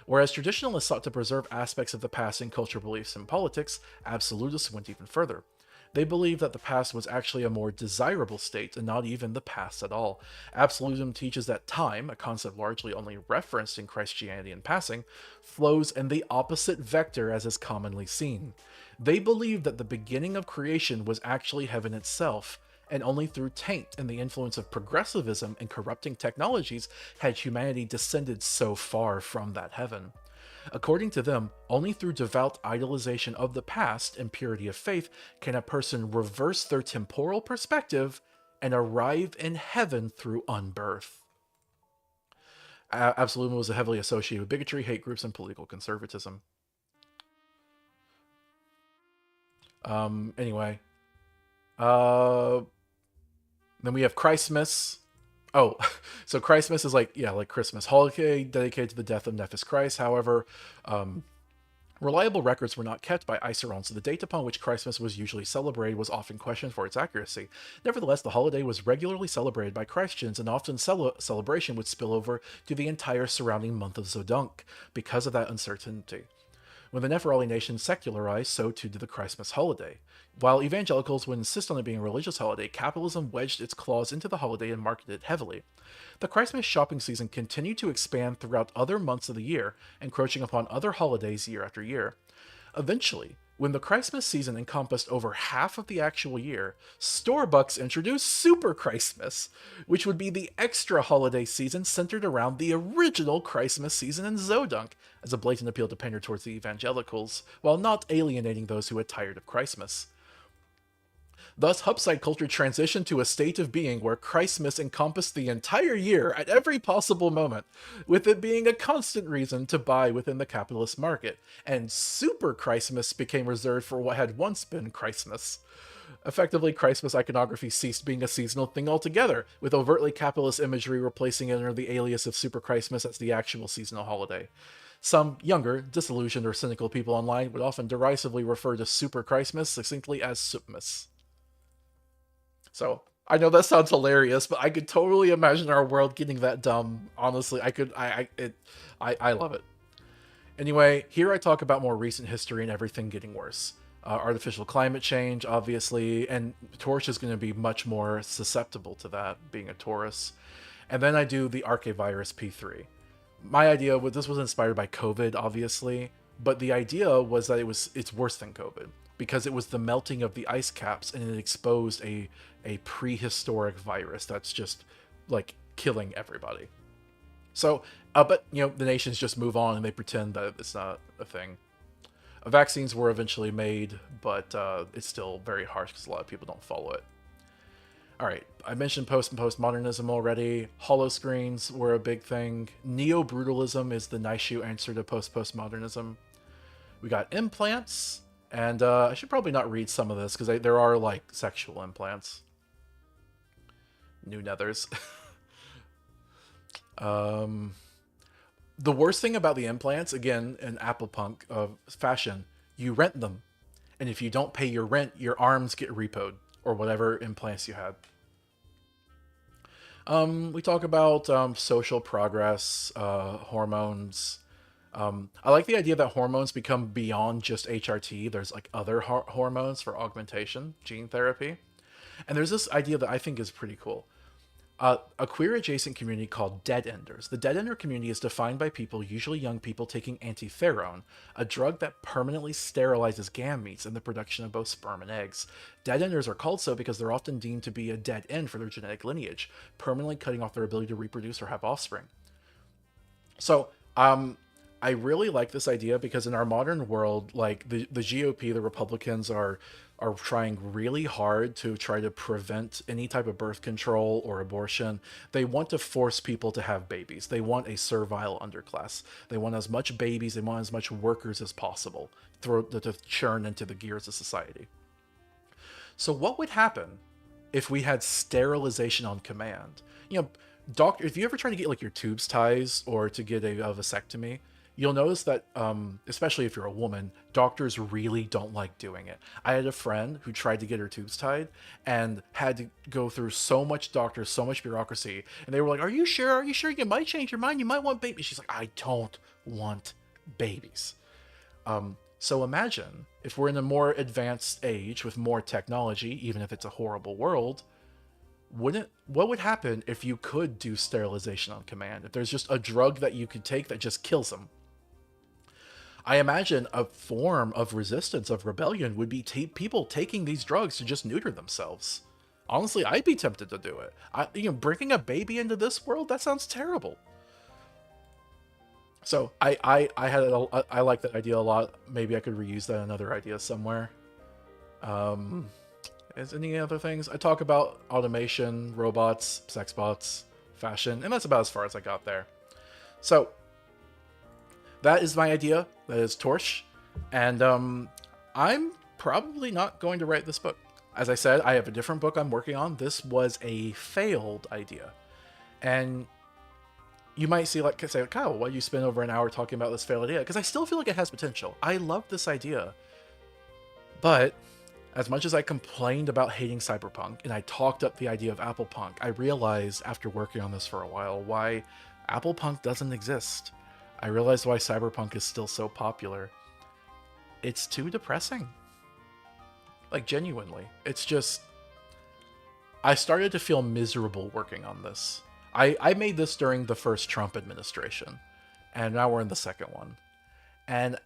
Whereas traditionalists sought to preserve aspects of the past in culture, beliefs, and politics, absolutists went even further. They believed that the past was actually a more desirable state and not even the past at all. Absolutism teaches that time, a concept largely only referenced in Christianity in passing, flows in the opposite vector as is commonly seen. They believed that the beginning of creation was actually heaven itself, and only through taint and the influence of progressivism and corrupting technologies had humanity descended so far from that heaven. According to them, only through devout idolization of the past and purity of faith can a person reverse their temporal perspective and arrive in heaven through unbirth. Absolutism was heavily associated with bigotry, hate groups, and political conservatism. Anyway. Then we have Christmas. Oh, so Christmas is like, yeah, like Christmas holiday dedicated to the death of Nephis Christ. However, reliable records were not kept by Iseron, so the date upon which Christmas was usually celebrated was often questioned for its accuracy. Nevertheless, the holiday was regularly celebrated by Christians, and often celebration would spill over to the entire surrounding month of Zodunk because of that uncertainty. When the Neferali nation secularized, so too did the Christmas holiday. While evangelicals would insist on it being a religious holiday, capitalism wedged its claws into the holiday and marketed it heavily. The Christmas shopping season continued to expand throughout other months of the year, encroaching upon other holidays year after year. Eventually, when the Christmas season encompassed over half of the actual year, Starbucks introduced Super Christmas, which would be the extra holiday season centered around the original Christmas season in Zodunk, as a blatant appeal to pander towards the evangelicals, while not alienating those who had tired of Christmas. Thus, Hubside culture transitioned to a state of being where Christmas encompassed the entire year at every possible moment, with it being a constant reason to buy within the capitalist market, and Super Christmas became reserved for what had once been Christmas. Effectively, Christmas iconography ceased being a seasonal thing altogether, with overtly capitalist imagery replacing it under the alias of Super Christmas as the actual seasonal holiday. Some younger, disillusioned, or cynical people online would often derisively refer to Super Christmas succinctly as Supmas. So I know that sounds hilarious, but I could totally imagine our world getting that dumb. Honestly, I could. I love it. Anyway, here I talk about more recent history and everything getting worse. Artificial climate change, obviously, and Taurus is going to be much more susceptible to that, being a Taurus. And then I do the Archevirus P3. My idea was this was inspired by COVID, obviously, but the idea was that it's worse than COVID because it was the melting of the ice caps and it exposed a prehistoric virus that's just like killing everybody. So, but the nations just move on and they pretend that it's not a thing. Vaccines were eventually made, but it's still very harsh because a lot of people don't follow it. All right, I mentioned post and postmodernism already. Hollow screens were a big thing. Neo brutalism is the nice shoe answer to postmodernism. We got implants, and I should probably not read some of this because there are like sexual implants. New nethers. The worst thing about the implants, again, in Apple Punk fashion, you rent them. And if you don't pay your rent, your arms get repoed, or whatever implants you had. We talk about social progress, hormones. I like the idea that hormones become beyond just HRT. There's like other hormones for augmentation, gene therapy. And there's this idea that I think is pretty cool. A queer adjacent community called dead enders. The dead ender community is defined by people, usually young people, taking antitherone, a drug that permanently sterilizes gametes in the production of both sperm and eggs. Dead enders are called so because they're often deemed to be a dead end for their genetic lineage, permanently cutting off their ability to reproduce or have offspring. So, I really like this idea because in our modern world, like the GOP, the Republicans are trying really hard to try to prevent any type of birth control or abortion. They want to force people to have babies. They want a servile underclass. They want as much babies, they want as much workers as possible to churn into the gears of society. So what would happen if we had sterilization on command? Doctor, if you ever try to get like your tubes ties or to get a vasectomy, you'll notice that, especially if you're a woman, doctors really don't like doing it. I had a friend who tried to get her tubes tied and had to go through so much doctors, so much bureaucracy, and they were like, "Are you sure? Are you sure? You might change your mind. You might want babies." She's like, "I don't want babies." So imagine if we're in a more advanced age with more technology, even if it's a horrible world. What would happen if you could do sterilization on command? If there's just a drug that you could take that just kills them? I imagine a form of resistance, of rebellion, would be people taking these drugs to just neuter themselves. Honestly, I'd be tempted to do it. Bringing a baby into this world, that sounds terrible. So I like that idea a lot. Maybe I could reuse that another idea somewhere. Is any other things? I talk about automation, robots, sex bots, fashion, and that's about as far as I got there. So that is my idea. That is Torch, and I'm probably not going to write this book. As I said, I have a different book I'm working on. This was a failed idea, and you might say, Kyle, why do you spend over an hour talking about this failed idea? Because I still feel like it has potential. I love this idea, but as much as I complained about hating cyberpunk and I talked up the idea of Apple Punk, I realized after working on this for a while why Apple Punk doesn't exist. I realized why cyberpunk is still so popular. It's too depressing. Like, genuinely. It's just... I started to feel miserable working on this. I made this during the first Trump administration, and now we're in the second one. And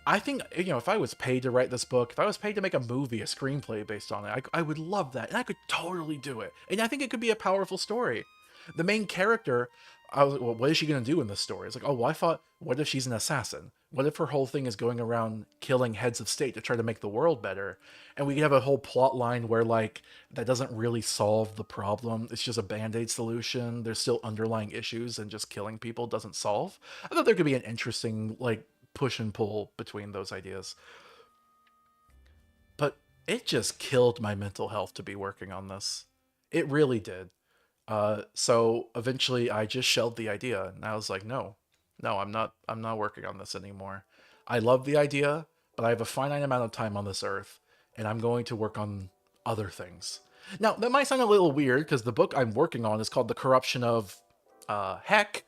I think, if I was paid to write this book, if I was paid to make a movie, a screenplay based on it, I would love that. And I could totally do it. And I think it could be a powerful story. The main character, I was like, well, what is she going to do in this story? It's like, oh, well, I thought, what if she's an assassin? What if her whole thing is going around killing heads of state to try to make the world better? And we could have a whole plot line where, like, that doesn't really solve the problem. It's just a band-aid solution. There's still underlying issues, and just killing people doesn't solve. I thought there could be an interesting, like, push and pull between those ideas. But it just killed my mental health to be working on this. It really did. So eventually I just shelved the idea and I was like, no, no, I'm not working on this anymore. I love the idea, but I have a finite amount of time on this earth and I'm going to work on other things. Now, that might sound a little weird because the book I'm working on is called The Corruption of Heck,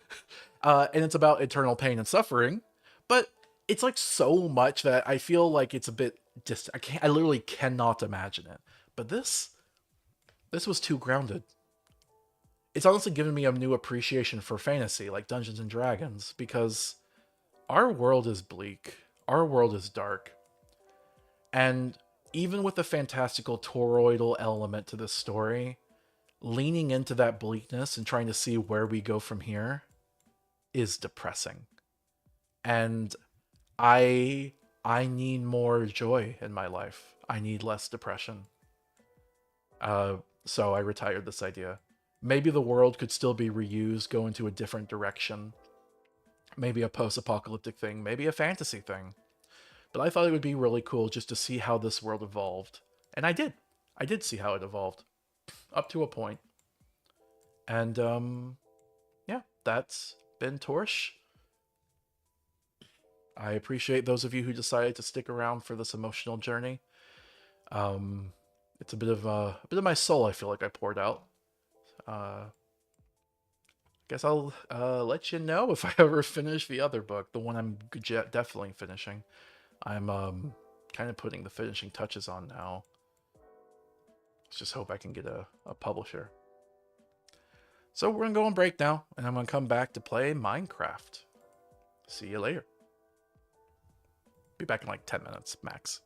and it's about eternal pain and suffering, but it's like so much that I feel like it's a bit just I literally cannot imagine it. But this was too grounded. It's honestly given me a new appreciation for fantasy like Dungeons and Dragons because our world is bleak. Our world is dark. And even with the fantastical toroidal element to this story, leaning into that bleakness and trying to see where we go from here is depressing. And I I need more joy in my life. I need less depression. So I retired this idea. Maybe the world could still be reused, go into a different direction. Maybe a post-apocalyptic thing, maybe a fantasy thing. But I thought it would be really cool just to see how this world evolved. And I did. I did see how it evolved. Up to a point. And yeah, that's been Torch. I appreciate those of you who decided to stick around for this emotional journey. Um, it's a bit of my soul. I feel like I poured out. Uh, guess I'll let you know if I ever finish the other book, the one I'm definitely finishing. I'm kind of putting the finishing touches on now. Let's just hope I can get a publisher. So we're gonna go on break now, and I'm gonna come back to play Minecraft. See you later. Be back in like 10 minutes max.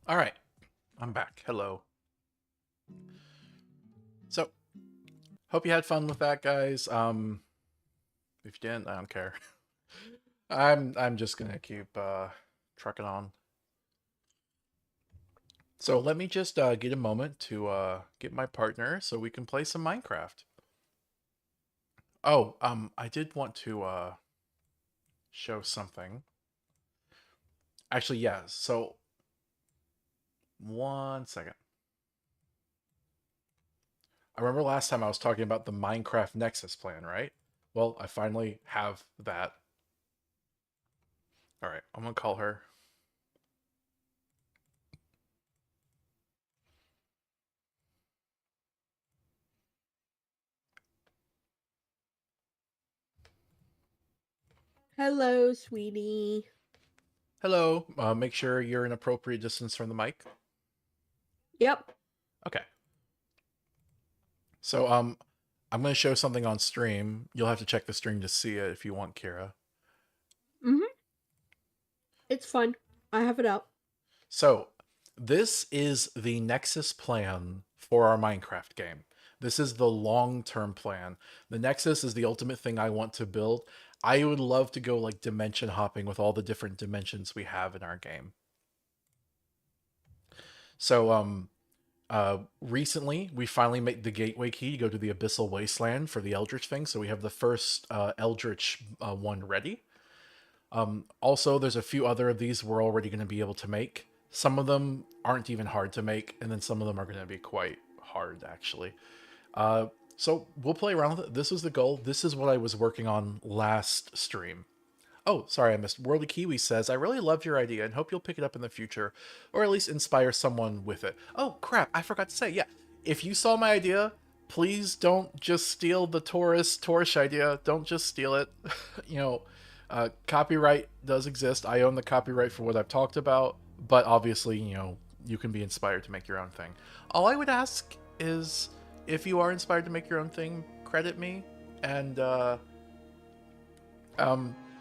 All right, I'm back. Hello. So, hope you had fun with that, guys. If you didn't, I don't care. I'm just gonna keep trucking on. So let me just get a moment to get my partner so we can play some Minecraft. Oh, I did want to show something. Actually, yeah. So one second. I remember last time I was talking about the Minecraft Nexus plan, right? Well, I finally have that. All right, I'm gonna call her. Hello, sweetie. Hello. Make sure you're an appropriate distance from the mic. Yep. Okay. So I'm gonna show something on stream. You'll have to check the stream to see it if you want, Kira. Mm-hmm. It's fun. I have it up. So, this is the Nexus plan for our Minecraft game. This is the long term plan. The Nexus is the ultimate thing I want to build. I would love to go like dimension hopping with all the different dimensions we have in our game. So, recently we finally made the gateway key to go to the Abyssal Wasteland for the Eldritch thing. So, we have the first Eldritch one ready. Also, there's a few other of these we're already going to be able to make. Some of them aren't even hard to make, and then some of them are going to be quite hard, actually. Uh, so we'll play around with it. This is the goal. This is what I was working on last stream. Oh, sorry, I missed. Worldy Kiwi says, I really loved your idea and hope you'll pick it up in the future, or at least inspire someone with it. Oh, crap, I forgot to say, yeah, if you saw my idea, please don't just steal the Taurus idea. Don't just steal it. you know, copyright does exist. I own the copyright for what I've talked about, but obviously, you can be inspired to make your own thing. All I would ask is if you are inspired to make your own thing, credit me, and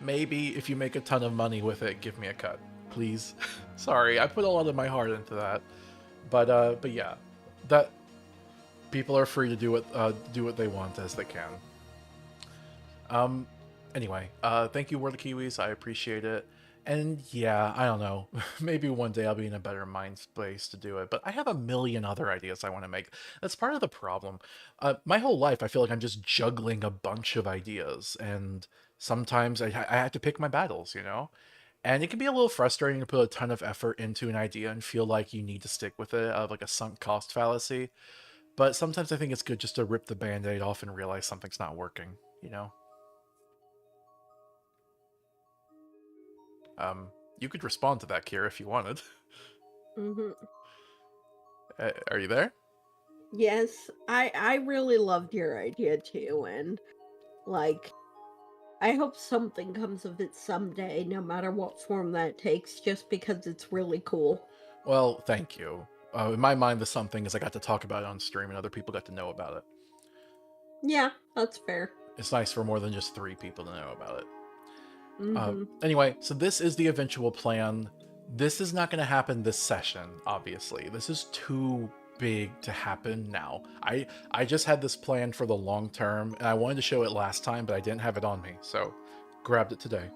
maybe if you make a ton of money with it, give me a cut, please. Sorry, I put a lot of my heart into that, but yeah, that people are free to do what they want as they can. Um, anyway, thank you, World of Kiwis. I appreciate it. And yeah, I don't know. Maybe one day I'll be in a better mind space to do it. But I have a million other ideas I want to make. That's part of the problem. My whole life, I feel like I'm just juggling a bunch of ideas, and sometimes I have to pick my battles. And it can be a little frustrating to put a ton of effort into an idea and feel like you need to stick with it, out of like a sunk cost fallacy. But sometimes I think it's good just to rip the band-aid off and realize something's not working. You could respond to that, Kira, if you wanted. Mm-hmm. Are you there? Yes, I really loved your idea too, and like I hope something comes of it someday, no matter what form that takes, just because it's really cool. Well, thank you. In my mind, the something is I got to talk about it on stream and other people got to know about it. Yeah, that's fair. It's nice for more than just 3 people to know about it. Mm-hmm. Anyway, so this is the eventual plan. This is not going to happen this session, obviously. This is too big to happen now. I just had this plan for the long term, and I wanted to show it last time, but I didn't have it on me, so grabbed it today.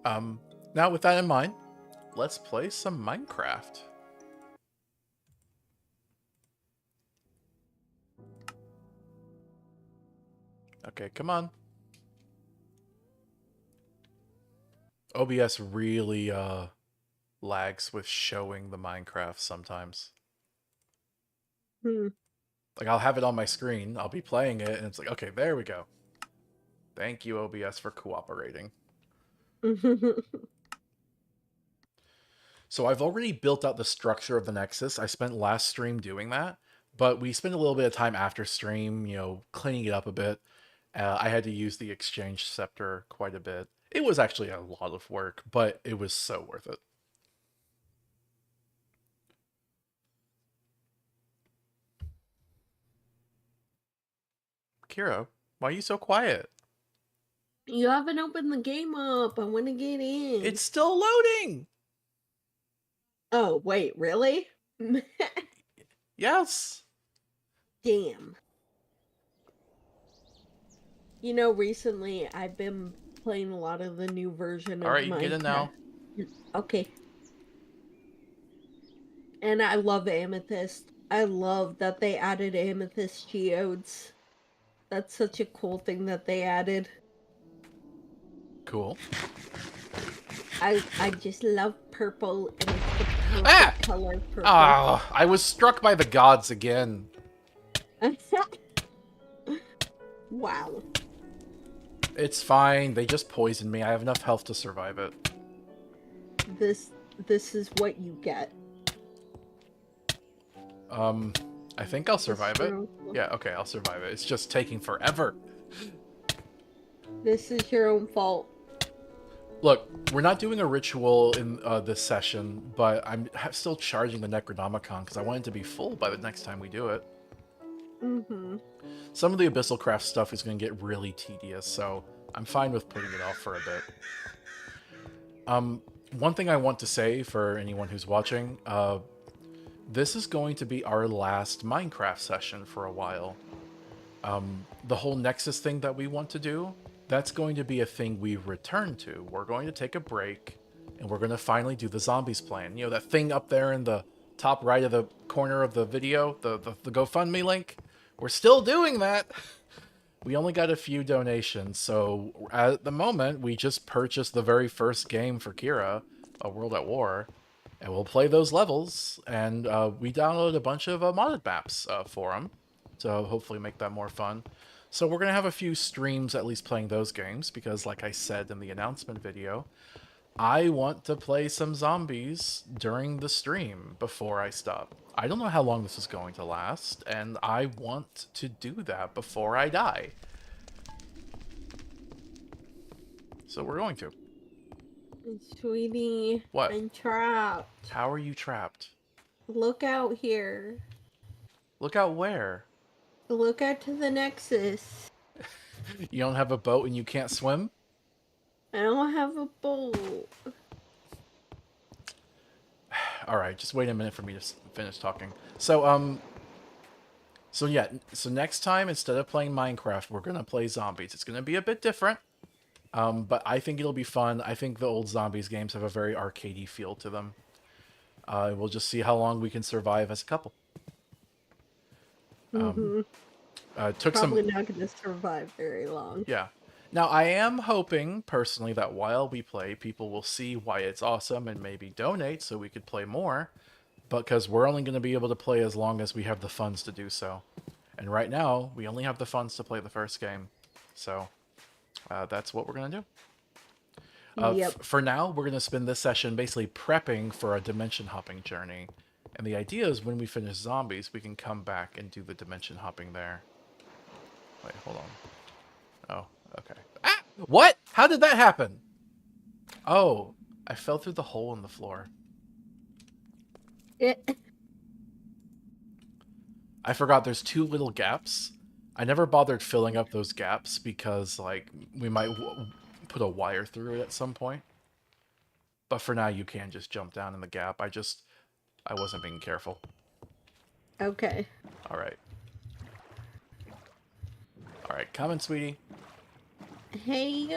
Now with that in mind, let's play some Minecraft. Okay, come on. OBS really lags with showing the Minecraft sometimes. Hmm. Like I'll have it on my screen, I'll be playing it, and it's like, okay, there we go. Thank you, OBS, for cooperating. So I've already built out the structure of the Nexus. I spent last stream doing that, but we spent a little bit of time after stream, cleaning it up a bit. I had to use the exchange scepter quite a bit. It was actually a lot of work, but it was so worth it. Kira, why are you so quiet? You haven't opened the game up. I want to get in. It's still loading! Oh, wait, really? Yes. Damn. Recently I've been playing a lot of the new version All of right, you can get in Minecraft. now. Okay. And I love Amethyst. I love that they added Amethyst geodes. That's such a cool thing that they added. Cool. I just love purple and it's the Ah! perfect color purple. Ah, I was struck by the gods again. Wow. It's fine. They just poisoned me. I have enough health to survive it. This is what you get. Um, I think I'll This is survive it. your own fault. Yeah, okay, I'll survive it. It's just taking forever. This is your own fault. Look, we're not doing a ritual in this session, but I'm still charging the Necronomicon because I want it to be full by the next time we do it. Mm-hmm. Some of the Abyssal Craft stuff is going to get really tedious, so I'm fine with putting it off for a bit. One thing I want to say for anyone who's watching, this is going to be our last Minecraft session for a while. The whole Nexus thing that we want to do, that's going to be a thing we return to. We're going to take a break, and we're going to finally do the zombies plan. You know, that thing up there in the top right of the corner of the video, the GoFundMe link? We're still doing that! We only got a few donations, so at the moment, we just purchased the very first game for Kira, A World at War, and we'll play those levels, and we downloaded a bunch of modded maps for them, to hopefully make that more fun. So we're going to have a few streams at least playing those games, because like I said in the announcement video, I want to play some zombies during the stream before I stop. I don't know how long this is going to last, and I want to do that before I die. So we're going to. Sweetie, What? I'm trapped. How are you trapped? Look out here. Look out where? Look out to the Nexus. You don't have a boat and you can't swim? I don't have a boat. Alright, just wait a minute for me to finish talking. So, so next time, instead of playing Minecraft, we're gonna play zombies. It's gonna be a bit different, but I think it'll be fun. I think the old zombies games have a very arcadey feel to them. We'll just see how long we can survive as a couple. Mm-hmm. Took some, Probably not going to survive very long. yeah. Now, I am hoping, personally, that while we play, people will see why it's awesome and maybe donate so we could play more, because we're only going to be able to play as long as we have the funds to do so. And right now, we only have the funds to play the first game. So, that's what we're going to do. Yep. For now, we're going to spend this session basically prepping for a dimension hopping journey. And the idea is when we finish zombies, we can come back and do the dimension hopping there. Wait, hold on. Oh, okay. Ah! What? How did that happen? Oh, I fell through the hole in the floor. It, I forgot there's two little gaps. I never bothered filling up those gaps because, like, we might put a wire through it at some point. But for now, you can just jump down in the gap. I wasn't being careful. okay. Alright. Alright, coming, sweetie. Hey,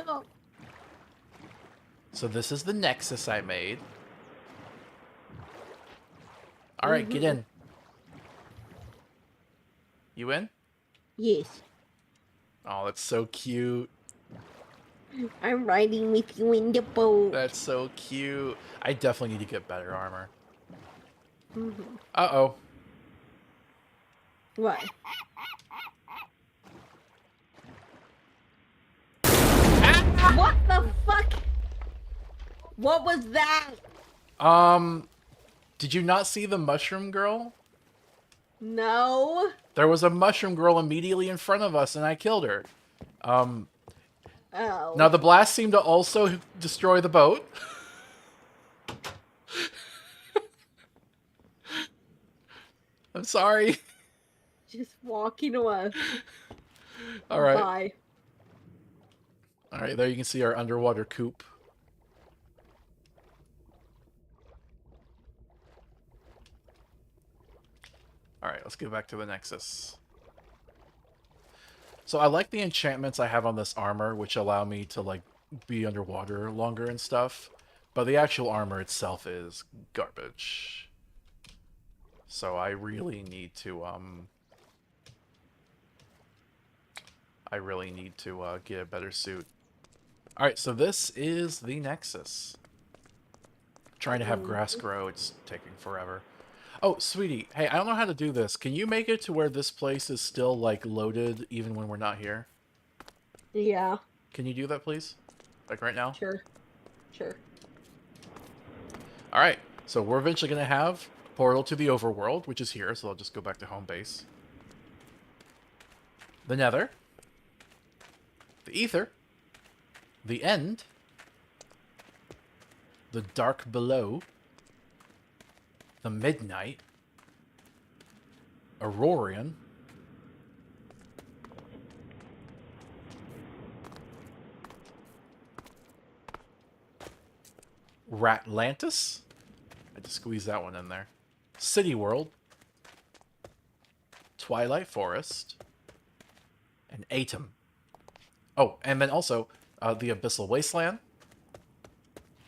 So this is the Nexus I made. Alright, get in. You in? yes. Oh, that's so cute. I'm riding with you in the boat. That's so cute. I definitely need to get better armor. Mm-hmm. Uh-oh. What? What the fuck? What was that? Did you not see the mushroom girl? No. There was a mushroom girl immediately in front of us and I killed her. Oh. Now the blast seemed to also destroy the boat. I'm sorry. Just walking away. Alright. Bye. Alright, there you can see our underwater coop. Alright, let's get back to the Nexus. So I like the enchantments I have on this armor, which allow me to, like, be underwater longer and stuff. But the actual armor itself is garbage. So I really need to, get a better suit. Alright, so this is the Nexus. Trying to have grass grow, it's taking forever. Oh, sweetie, hey, I don't know how to do this. Can you make it to where this place is still, like, loaded even when we're not here? Yeah. Can you do that, please? Like, right now? Sure. Sure. Alright, so we're eventually going to have portal to the overworld, which is here, so I'll just go back to home base. The nether. The ether. The end. The dark below. The midnight. Aurorian. Ratlantis. I just squeezed that one in there. City World. Twilight Forest. And Atom. Oh, and then also the Abyssal Wasteland.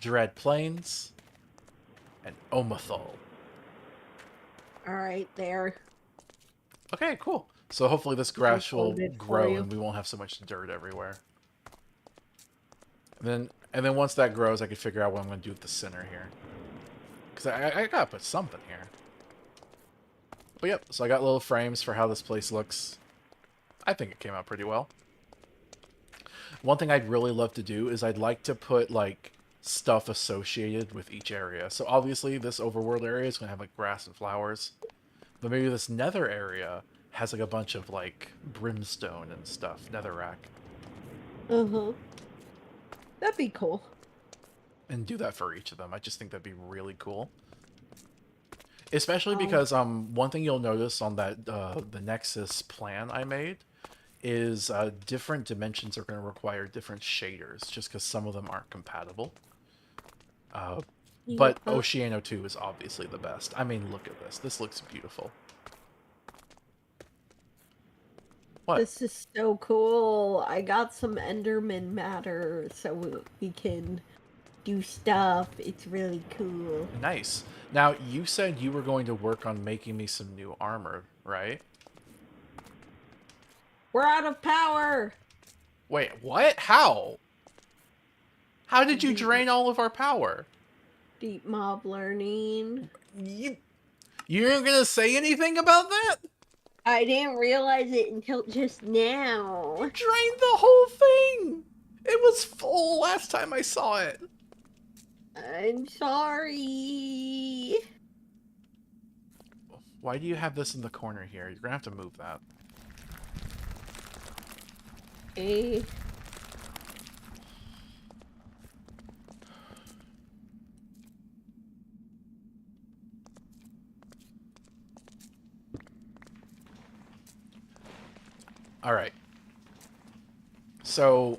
Dread Plains. And Omathal. Alright, there. Okay, cool. So hopefully this grass will Loaded for grow you. and we won't have so much dirt everywhere. And then once that grows, I can figure out what I'm going to do with the center here. Because I gotta put something here. But yep, so I got little frames for how this place looks. I think it came out pretty well. One thing I'd really love to do is I'd like to put, like, stuff associated with each area. So obviously this overworld area is going to have, like, grass and flowers. But maybe this nether area has, like, a bunch of, like, brimstone and stuff. Netherrack. Uh-huh. That'd be cool. And do that for each of them. I just think that'd be really cool. Especially because one thing you'll notice on that the Nexus plan I made is different dimensions are going to require different shaders, just because some of them aren't compatible. But Oceano 2 is obviously the best. I mean, look at this. This looks beautiful. What? This is so cool. I got some Enderman matter so we can do stuff. It's really cool. Nice. Now, you said you were going to work on making me some new armor, right? We're out of power! Wait, what? How? How did you drain all of our power? Deep mob learning. You aren't gonna say anything about that? I didn't realize it until just now. You drained the whole thing! It was full last time I saw it. I'm sorry. Why do you have this in the corner here? You're gonna have to move that. Eh. Alright. So,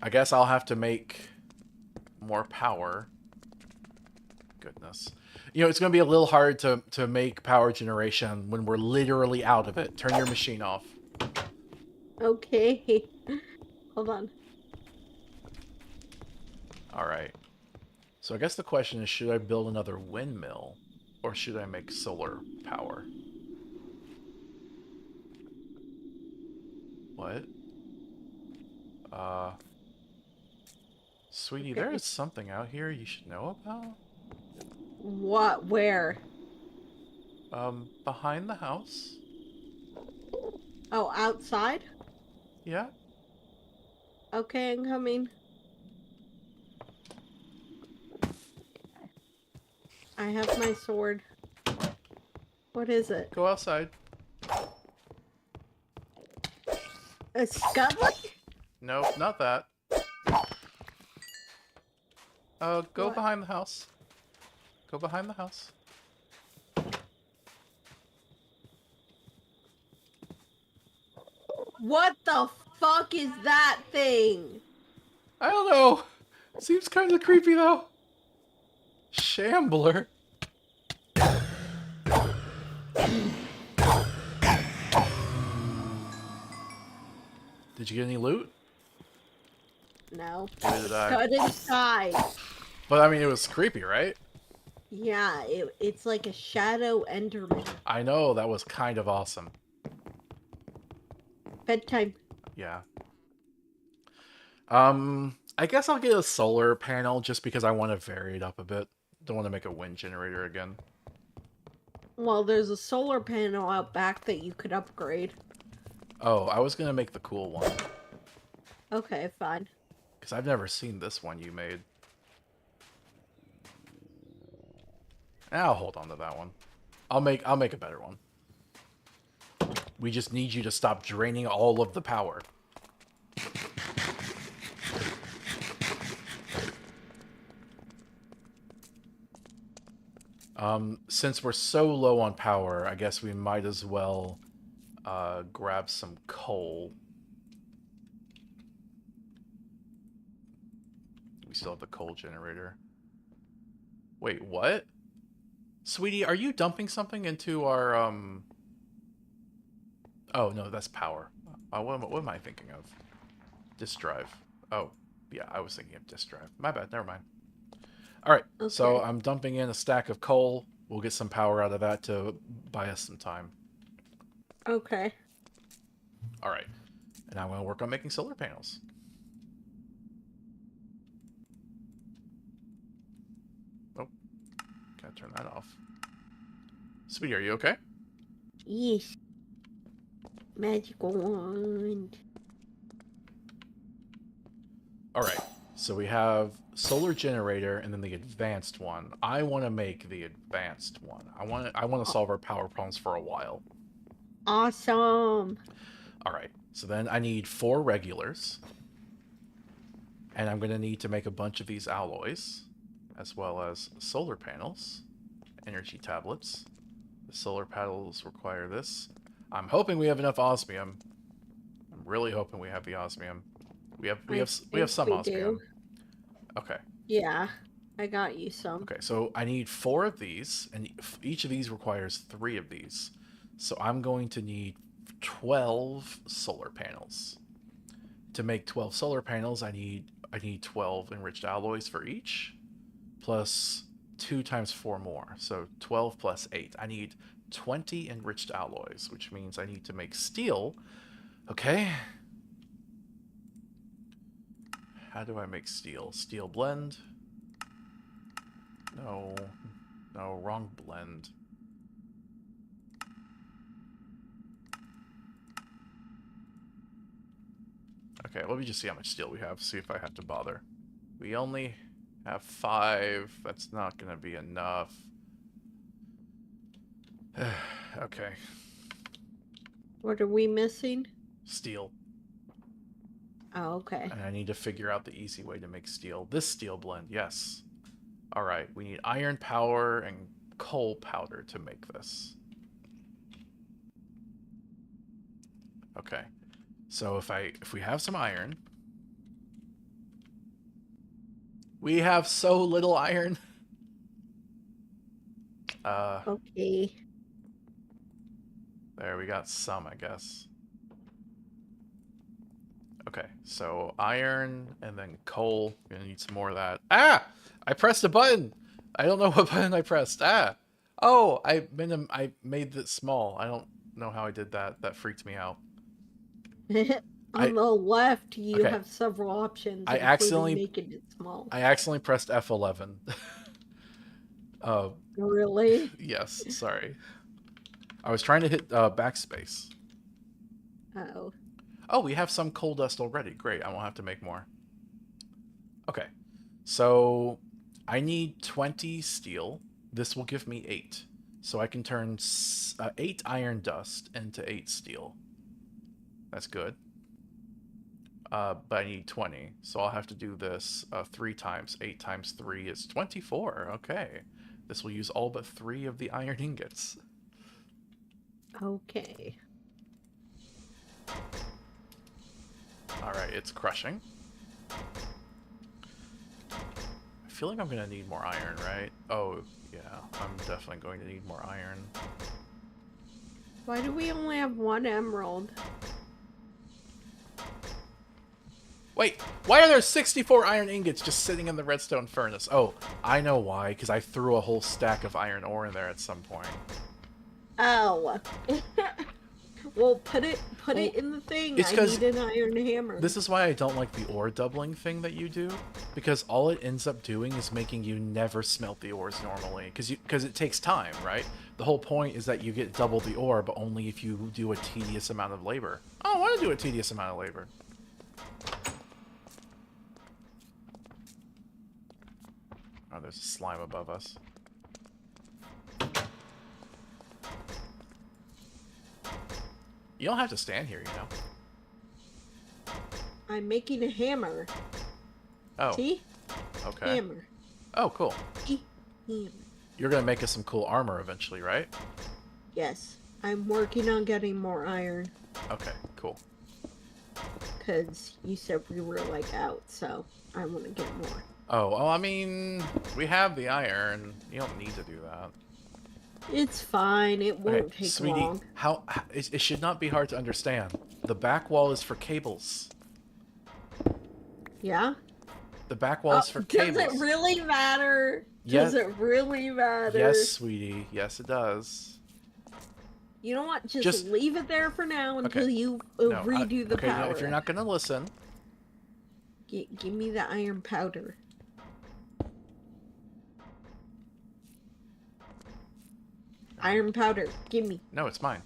I guess I'll have to make more power. Goodness. You know, it's going to be a little hard to make power generation when we're literally out of it. Turn your machine off. Okay. Hold on. Alright. So I guess the question is, should I build another windmill? Or should I make solar power? What? Sweetie, Okay. there is something out here you should know about? What? Where? Behind the house? Oh, outside? Yeah? Okay, I'm coming. I have my sword. What is it? Go outside. A scutlet? No, not that. Go What? behind the house. Go behind the house. What the fuck is that thing? I don't know. Seems kind of creepy, though. Shambler. Did you get any loot? No. Neither did I. Cut inside. But I mean, it was creepy, right? Yeah, it's like a shadow enderman. I know, that was kind of awesome. Bedtime. Yeah. I guess I'll get a solar panel just because I want to vary it up a bit. Don't want to make a wind generator again. Well, there's a solar panel out back that you could upgrade. Oh, I was gonna make the cool one. Okay, fine. Because I've never seen this one you made. I'll hold on to that one. I'll make a better one. We just need you to stop draining all of the power. Since we're so low on power, I guess we might as well grab some coal. We still have the coal generator. Wait, what? Sweetie, are you dumping something into our, Oh, no, that's power. What am I thinking of? Disk drive. Oh, yeah, I was thinking of disk drive. My bad, never mind. Alright, Okay. so I'm dumping in a stack of coal. We'll get some power out of that to buy us some time. Okay. Alright, and I'm going to work on making solar panels. Oh, gotta turn that off. Sweetie, are you okay? Yes. Magical wand. Alright, so we have solar generator and then the advanced one. I want to make the advanced one. I want to solve our power problems for a while. Awesome. Alright, so then I need 4 regulars. And I'm going to need to make a bunch of these alloys, as well as solar panels, energy tablets. The solar panels require this. I'm hoping we have enough osmium. I'm really hoping we have the osmium. We have some osmium. Do. Okay. Yeah, I got you some. Okay, so I need 4 of these, and each of these requires 3 of these. So I'm going to need 12 solar panels. To make 12 solar panels, I need 12 enriched alloys for each, plus 2 times 4 more. So 12 plus 8. I need 20 enriched alloys, which means I need to make steel. Okay. How do I make steel? Steel blend? No. No, wrong blend. Okay, let me just see how much steel we have, see if I have to bother. We only have 5. That's not going to be enough. Okay. What are we missing? Steel. Oh, okay. And I need to figure out the easy way to make steel. This steel blend, yes. Alright, we need iron power and coal powder to make this. Okay. So if we have some iron... We have so little iron. Okay. There, we got some, I guess. Okay, so iron and then coal. We're gonna need some more of that. Ah! I pressed a button! I don't know what button I pressed. Ah! Oh, I made it small. I don't know how I did that. That freaked me out. On the left, you Okay. have several options, I including accidentally making it small. I accidentally pressed F11. Really? Yes, sorry. I was trying to hit backspace. Oh. Oh, we have some coal dust already. Great, I won't have to make more. Okay, so I need 20 steel. This will give me 8. So I can turn 8 iron dust into 8 steel. That's good. But I need 20, so I'll have to do this 3 times. 8 times 3 is 24. Okay. This will use all but 3 of the iron ingots. Okay. Alright, it's crushing. I feel like I'm going to need more iron, right? Oh, yeah. I'm definitely going to need more iron. Why do we only have 1 emerald? Wait, why are there 64 iron ingots just sitting in the redstone furnace? Oh, I know why, because I threw a whole stack of iron ore in there at some point. Oh. Well, put Well, it in the thing. it's I because need an iron hammer. this is why I don't like the ore doubling thing that you do, because all it ends up doing is making you never smelt the ores normally, because it takes time, right? The whole point is that you get double the ore, but only if you do a tedious amount of labor. I don't want to do a tedious amount of labor. Oh, there's a slime above us. You don't have to stand here, you know. I'm making a hammer. Oh, See? okay. Hammer. Oh, cool. See? Hammer. You're gonna make us some cool armor eventually, right? Yes. I'm working on getting more iron. Okay, cool. Because you said we were, like, out, so I want to get more. Oh, well, I mean, we have the iron. You don't need to do that. It's fine. It won't Okay, take sweetie, long. it should not be hard to understand. The back wall is for cables. Yeah? The back wall is for cables. Does it really matter? Yes. Does it really matter? Yes, sweetie. Yes, it does. You know what? Just leave it there for now until Okay. you No, redo the okay, power. if you're not gonna listen, Give me the iron powder. Iron powder. Give me. no, it's mine.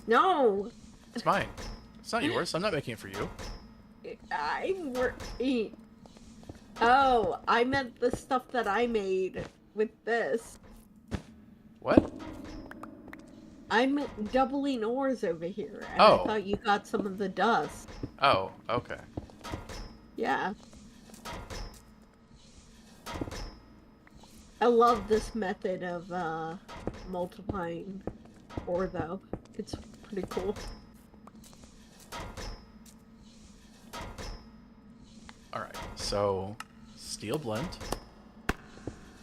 No! It's mine. It's not yours. I'm not making it for you. I'm working. Oh, I meant the stuff that I made with this. What? I'm doubling ores over here, and Oh. I thought you got some of the dust. Oh, okay. Yeah. I love this method of multiplying ore, though. It's pretty cool. Alright, so steel blend.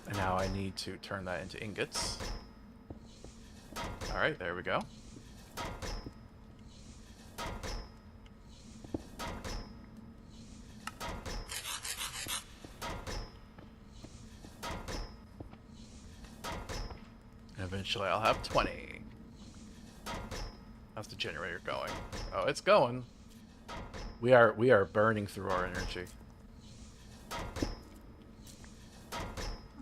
And now I need to turn that into ingots. Alright, there we go. Eventually I'll have 20. How's the generator going? Oh, it's going. We are burning through our energy.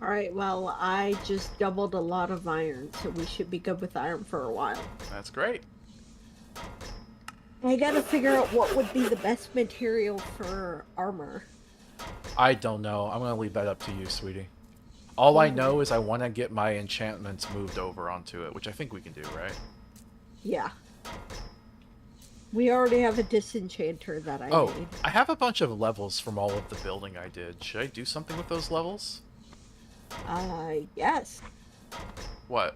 Alright, well, I just doubled a lot of iron, so we should be good with iron for a while. That's great. I gotta figure out what would be the best material for armor. I don't know. I'm gonna leave that up to you, sweetie. All I know is I want to get my enchantments moved over onto it, which I think we can do, right? Yeah. We already have a disenchanter that I made. I have a bunch of levels from all of the building I did. Should I do something with those levels? Yes. What?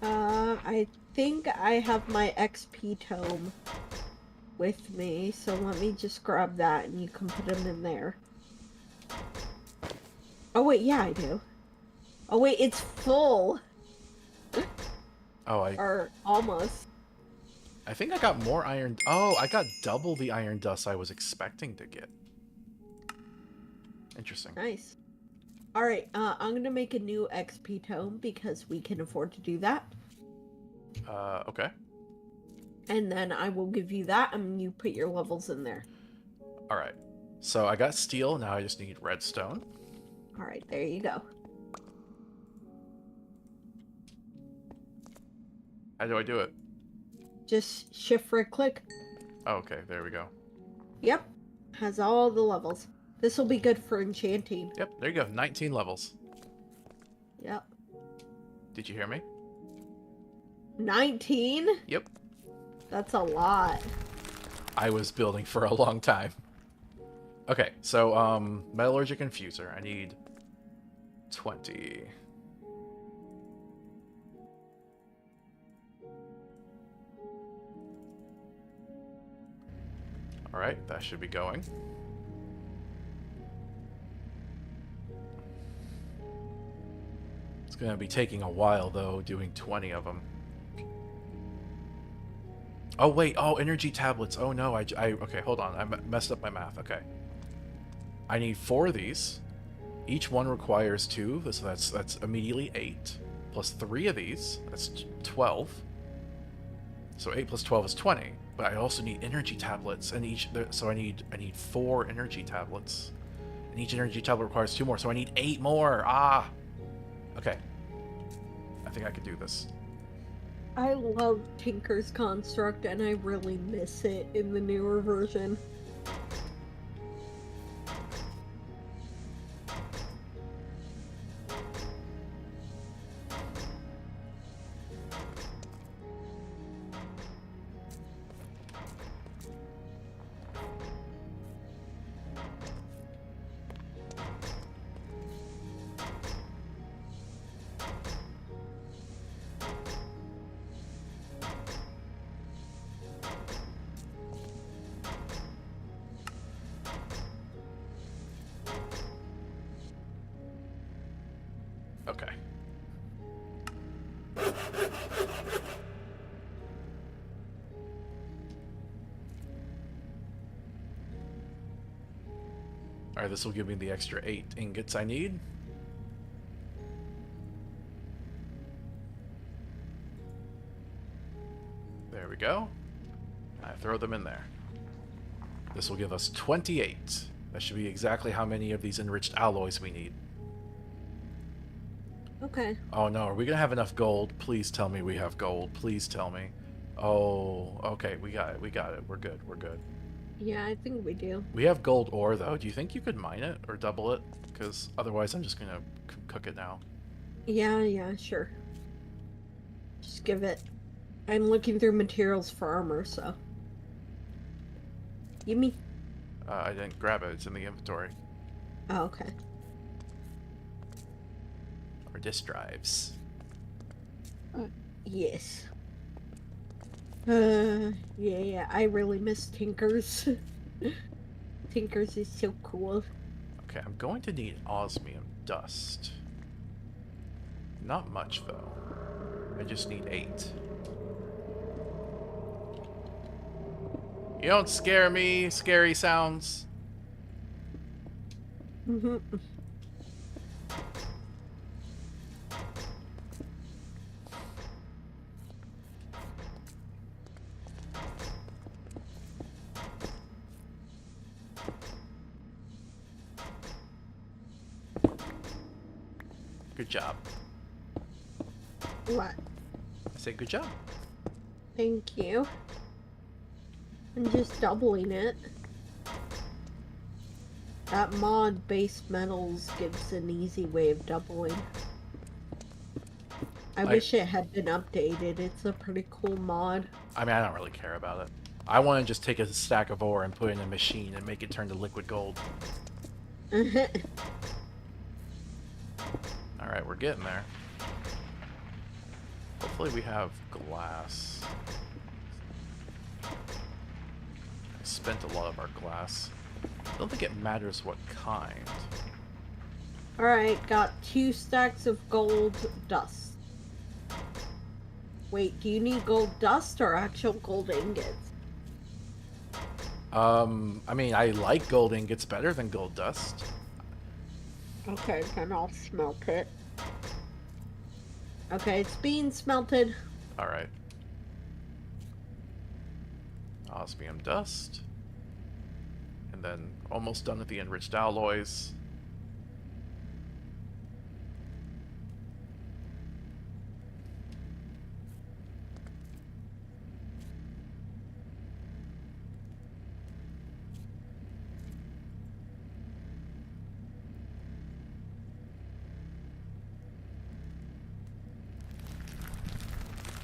I think I have my XP tome with me, so let me just grab that and you can put them in there. Oh wait, yeah, I do. Oh wait, it's full. Oh, Or almost. I think I got more iron. Oh, I got double the iron dust I was expecting to get. Interesting. Nice. Alright, I'm gonna make a new XP tome because we can afford to do that. Okay. And then I will give you that and you put your levels in there. Alright. So I got steel, now I just need redstone. Alright, there you go. How do I do it? Just shift right click. Oh, okay, there we go. Yep. Has all the levels. This will be good for enchanting. Yep, there you go. 19 levels. Yep. Did you hear me? 19? Yep. That's a lot. I was building for a long time. Okay, so, metallurgic infuser. I need 20. Alright, that should be going. It's gonna be taking a while, though, doing 20 of them. Oh, wait. Oh, energy tablets. Oh, no. Okay, hold on. Messed up my math. Okay. I need 4 of these. Each one requires 2, so that's immediately 8. Plus 3 of these. That's 12. So 8 plus 12 is 20. But I also need energy tablets, and so I need 4 energy tablets. And each energy tablet requires 2 more, so I need 8 more. Ah. Okay. I think I could do this. I love Tinker's construct, and I really miss it in the newer version. Okay. Alright, this will give me the extra 8 ingots I need. There we go. I throw them in there. This will give us 28. That should be exactly how many of these enriched alloys we need. Okay. Oh no, are we gonna have enough gold? Please tell me we have gold. Please tell me. Oh, okay, we got it. We got it. We're good. We're good. Yeah, I think we do. We have gold ore, though. Do you think you could mine it or double it? Because otherwise I'm just gonna cook it now. Yeah, sure. Just give it. I'm looking through materials for armor, so. You mean? I didn't grab it. It's in the inventory. Oh, okay. Or disk drives. Yes. Yeah, I really miss Tinker's. Tinker's is so cool. Okay, I'm going to need osmium dust. Not much, though. I just need 8. You don't scare me, scary sounds. Mm-hmm. Good job. What? I say good job. Thank you. I'm just doubling it. That mod base metals gives an easy way of doubling. I wish it had been updated. It's a pretty cool mod. I mean, I don't really care about it. I want to just take a stack of ore and put it in a machine and make it turn to liquid gold. Alright, we're getting there. Hopefully we have glass. I spent a lot of our glass. I don't think it matters what kind. Alright, got 2 stacks of gold dust. Wait, do you need gold dust or actual gold ingots? I mean, I like gold ingots better than gold dust. Okay, then I'll smelt it. Okay, it's being smelted. Alright. Osmium dust. And then almost done with the enriched alloys.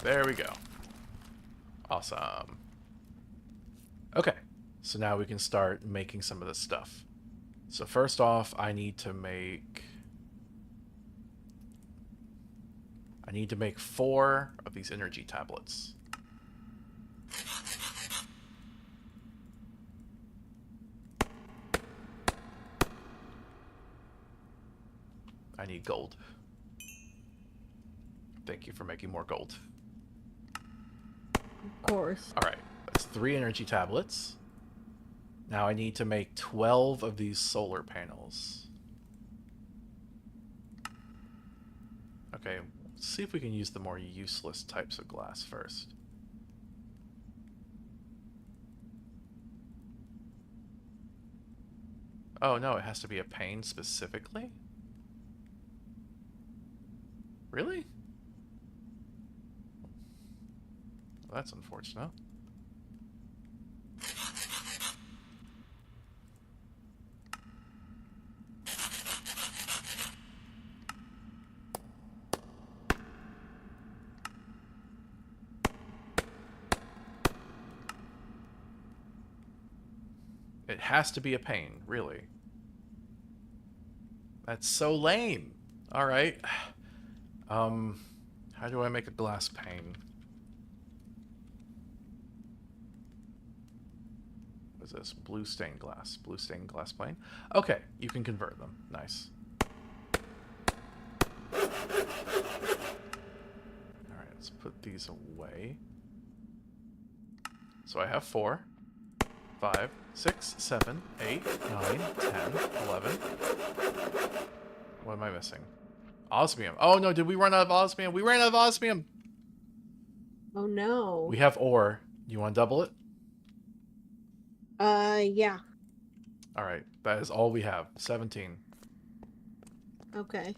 There we go. Awesome. Okay, so now we can start making some of this stuff. So first off, I need to make 4 of these energy tablets. I need gold. Thank you for making more gold. Of course. All right, that's 3 energy tablets. Now I need to make 12 of these solar panels. Okay, let's see if we can use the more useless types of glass first. Oh no, it has to be a pane specifically? Really? Well, that's unfortunate. It has to be a pane, really. That's so lame. All right. How do I make a glass pane? What is this? Blue stained glass. Blue stained glass plane. Okay, you can convert them. Nice. All right, let's put these away. So I have 4, 5, 6, 7, 8, 9, 10, 11. What am I missing? Osmium. Oh no, did we run out of osmium? We ran out of osmium! Oh no. We have ore. You want to double it? Yeah. Alright, that is all we have. 17. Okay.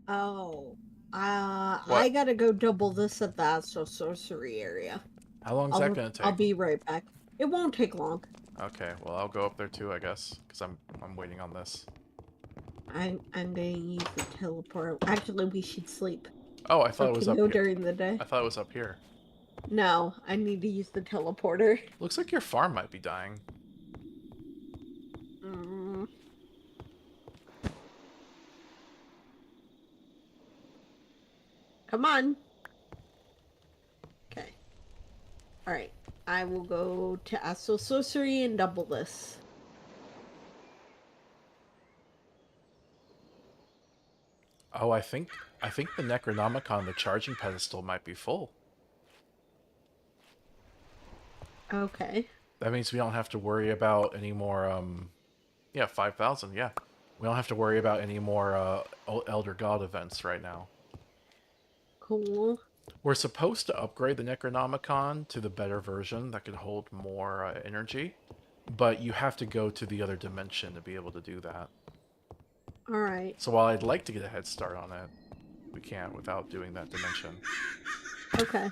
Oh. I What? gotta go double this at the Astral Sorcery area. How long is that gonna I'll take? be right back. It won't take long. Okay, well I'll go up there too, I guess, because I'm waiting on this. I'm gonna use the teleport. Actually, we should sleep. Oh, I So thought it was can up go here. during the day. I thought it was up here. No, I need to use the teleporter. Looks like your farm might be dying. Mm. Come on. Okay. Alright. I will go to Astral Sorcery and double this. Oh, I think the Necronomicon, the charging pedestal, might be full. Okay. That means we don't have to worry about any more, yeah, 5,000, yeah. We don't have to worry about any more, Elder God events right now. Cool. We're supposed to upgrade the Necronomicon to the better version that could hold more, energy, but you have to go to the other dimension to be able to do that. Alright. So while I'd like to get a head start on it, we can't without doing that dimension. Okay.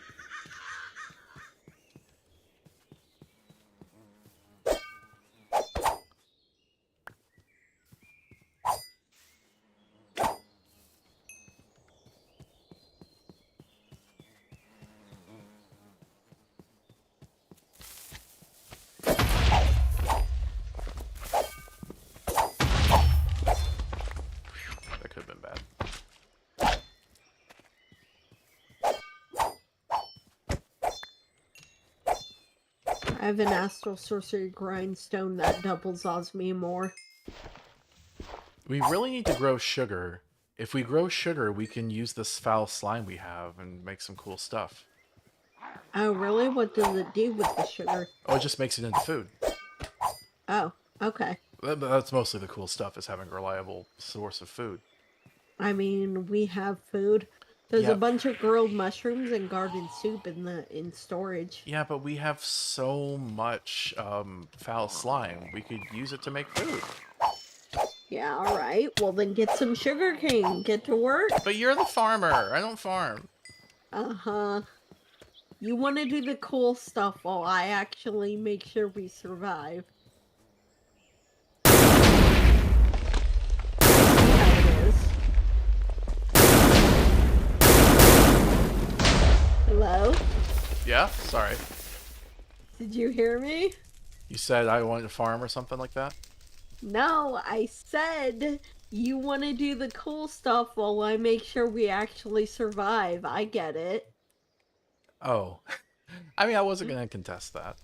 That could have been bad. I have an Astral Sorcery Grindstone that doubles osmium ore. We really need to grow sugar. If we grow sugar, we can use this foul slime we have and make some cool stuff. Oh, really? What does it do with the sugar? Oh, it just makes it into food. Oh, okay. That's mostly the cool stuff, is having a reliable source of food. I mean, we have food. There's a Yep. bunch of grilled mushrooms and garden soup in storage. Yeah, but we have so much foul slime. We could use it to make food. Yeah, alright. Well, then get some sugar cane. Get to work. But you're the farmer. I don't farm. Uh-huh. You want to do the cool stuff while I actually make sure we survive. Yeah, it is. Hello? Yeah? Sorry. Did you hear me? You said I wanted to farm or something like that? No, I said you want to do the cool stuff while I make sure we actually survive. I get it. Oh. I mean, I wasn't going to contest that.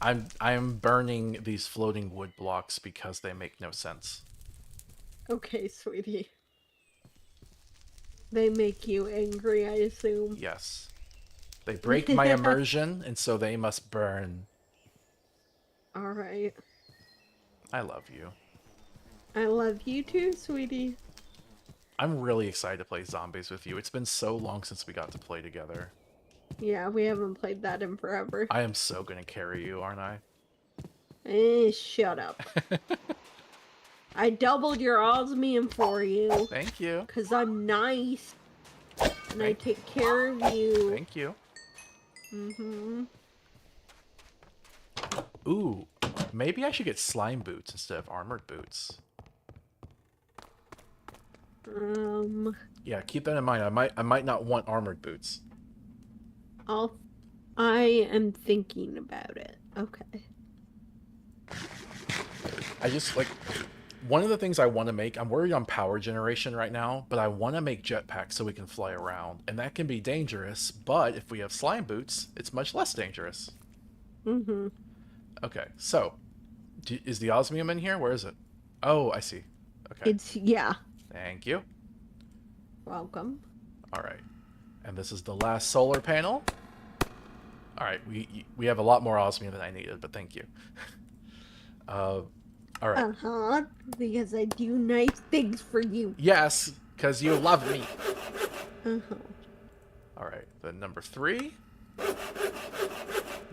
I'm burning these floating wood blocks because they make no sense. Okay, sweetie. They make you angry, I assume. Yes. They break my immersion, and so they must burn. All right. I love you. I love you too, sweetie. I'm really excited to play zombies with you. It's been so long since we got to play together. Yeah, we haven't played that in forever. I am so gonna carry you, aren't I? Shut up. I doubled your osmium for you. Thank you. Because I'm nice. And I Thank, take care of you. thank you. Mm-hmm. Ooh, maybe I should get slime boots instead of armored boots. Yeah, keep that in mind. I might not want armored boots. I am thinking about it. Okay. I just like one of the things I want to make. I'm worried on power generation right now, but I want to make jetpacks so we can fly around, and that can be dangerous. But if we have slime boots, it's much less dangerous. Mm-hmm. Okay, so is the osmium in here? Where is it? Oh, I see. Okay, Yeah. thank you. Welcome. All right, and this is the last solar panel. All right, we have a lot more osmium than I needed, but thank you. All right. Uh-huh. Because I do nice things for you. Yes, because you love me. Uh-huh. All right, then number 3.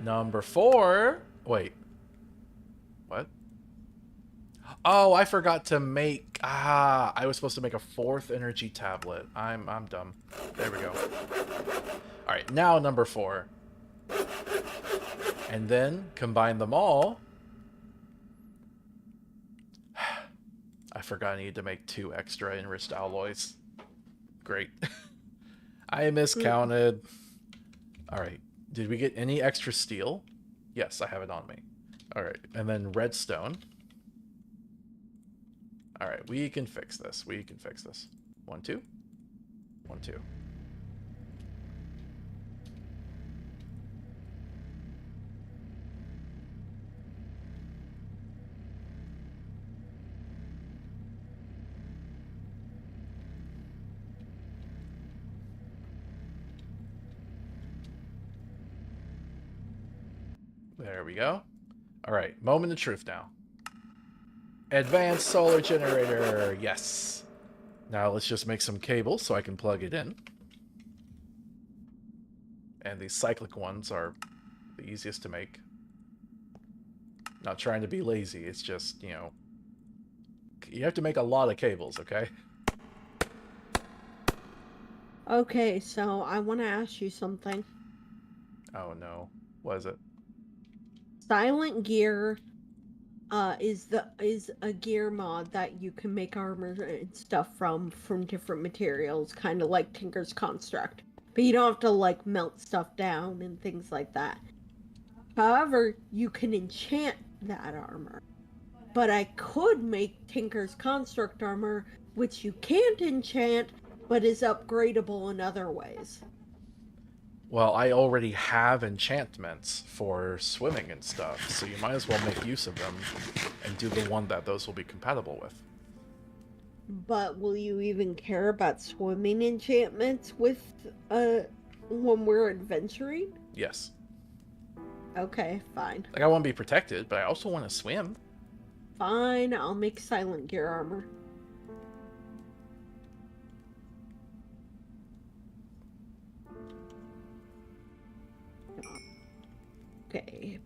Number 4. Wait. What? Oh, I forgot to make... I was supposed to make a 4th energy tablet. I'm dumb. There we go. All right, now number 4. And then combine them all. I forgot I needed to make 2 extra enriched alloys. Great. I miscounted. All right. Did we get any extra steel? Yes, I have it on me. All right. And then redstone. All right. We can fix this. We can fix this. 1, 2. 1, 2. There we go. All right, moment of truth now. Advanced solar generator, yes. Now let's just make some cables so I can plug it in. And these cyclic ones are the easiest to make. Not trying to be lazy, it's just, you know, you have to make a lot of cables, okay? Okay, so I want to ask you something. Oh no, what is it? Silent Gear is a gear mod that you can make armor and stuff from different materials, kind of like Tinker's Construct. But you don't have to like melt stuff down and things like that. However, you can enchant that armor. But I could make Tinker's Construct armor, which you can't enchant, but is upgradable in other ways. Well, I already have enchantments for swimming and stuff, so you might as well make use of them and do the one that those will be compatible with. But will you even care about swimming enchantments with when we're adventuring? Yes. Okay, fine. Like, I want to be protected, but I also want to swim. Fine, I'll make Silent Gear armor. Okay.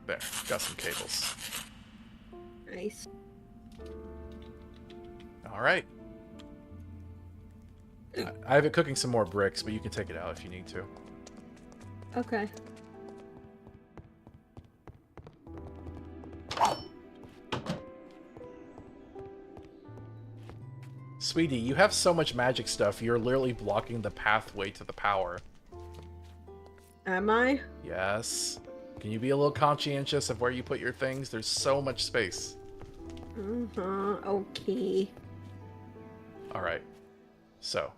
There, got some cables. Nice. Alright. I have it cooking some more bricks, but you can take it out if you need to. Okay. Sweetie, you have so much magic stuff, you're literally blocking the pathway to the power. Am I? Yes. Can you be a little conscientious of where you put your things? There's so much space. Okay. Alright. So,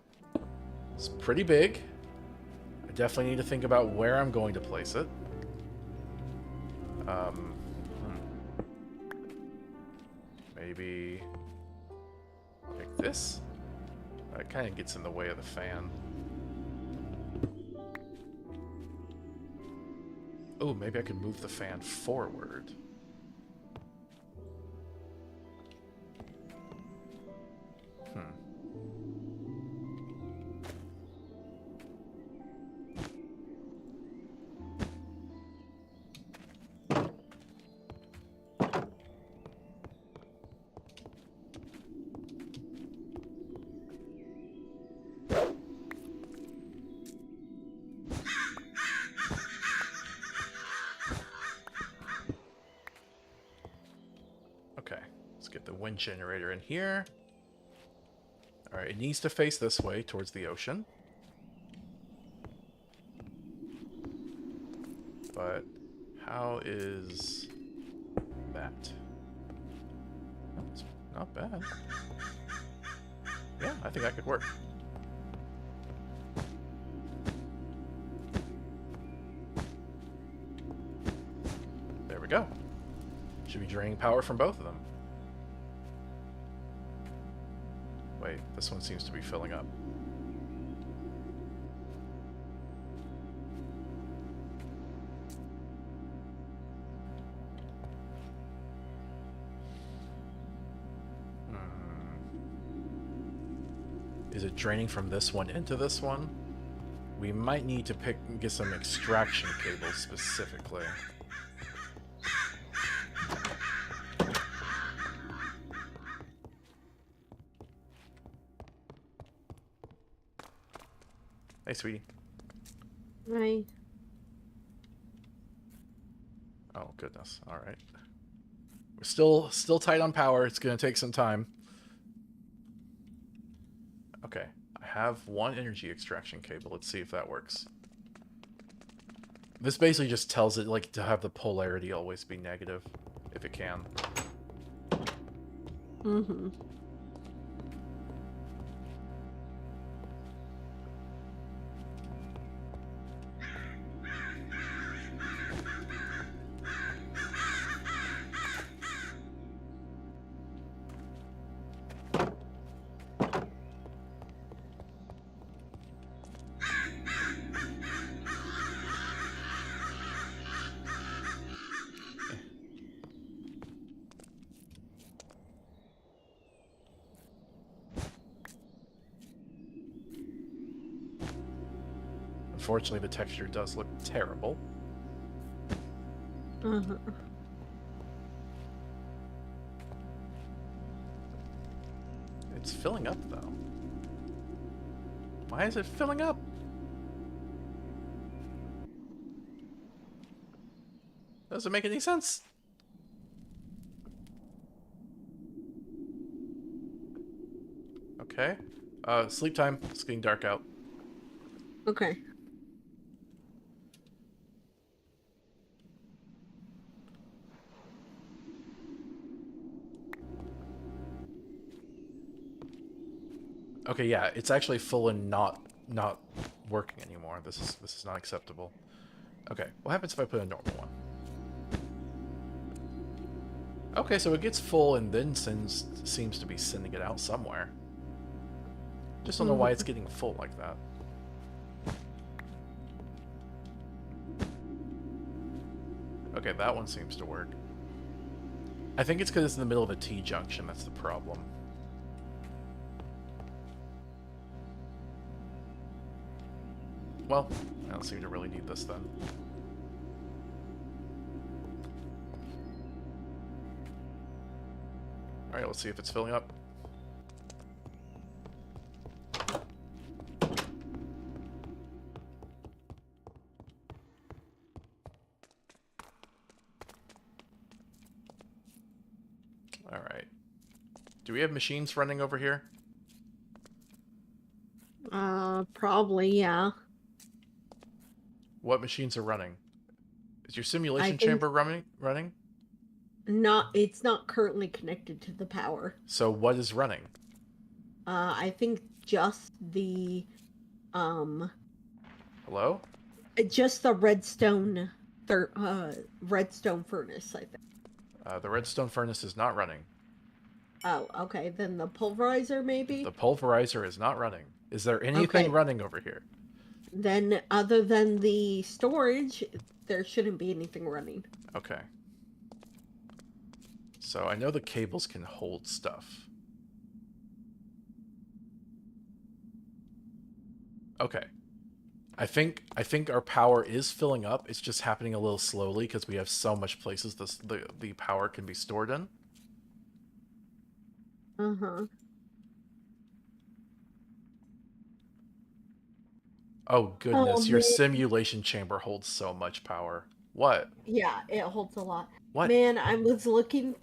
it's pretty big. I definitely need to think about where I'm going to place it. Maybe like this? That kind of gets in the way of the fan. Oh, maybe I could move the fan forward. Okay, let's get the wind generator in here. Alright, it needs to face this way, towards the ocean. But how is that? It's not bad. Yeah, I think that could work. There we go. Should be draining power from both of them. Wait, this one seems to be filling up. Is it draining from this one into this one? We might need to get some extraction cables specifically. Hey, sweetie. Right. Oh, goodness. All right. We're still tight on power. It's going to take some time. Okay. I have one energy extraction cable. Let's see if that works. This basically just tells it, like, to have the polarity always be negative, if it can. Mm-hmm. Unfortunately, the texture does look terrible. Uh-huh. It's filling up, though. Why is it filling up? Doesn't make any sense. Okay. Sleep time. It's getting dark out. Okay. Okay, yeah, it's actually full and not working anymore. This is not acceptable. Okay, what happens if I put a normal one? Okay, so it gets full and then seems to be sending it out somewhere. Just don't know why it's getting full like that. Okay, that one seems to work. I think it's because it's in the middle of a T-junction, that's the problem. Well, I don't seem to really need this then. Alright, let's see if it's filling up. Alright. Do we have machines running over here? Probably, yeah. What machines are running? Is your I simulation think chamber running? it's not currently connected to the power. So what is running? I think um Hello? just the redstone furnace, I think. The redstone furnace is not running. Oh, okay. Then the pulverizer, The maybe? pulverizer is not running. Is there anything Okay. running over here? Then, other than the storage, there shouldn't be anything running. Okay. So I know the cables can hold stuff. Okay. I think our power is filling up. It's just happening a little slowly because we have so much places the power can be stored in. Uh huh. Oh Oh goodness, your man. simulation chamber holds so much power. What? Yeah, it holds a lot. What? Man, I'm looking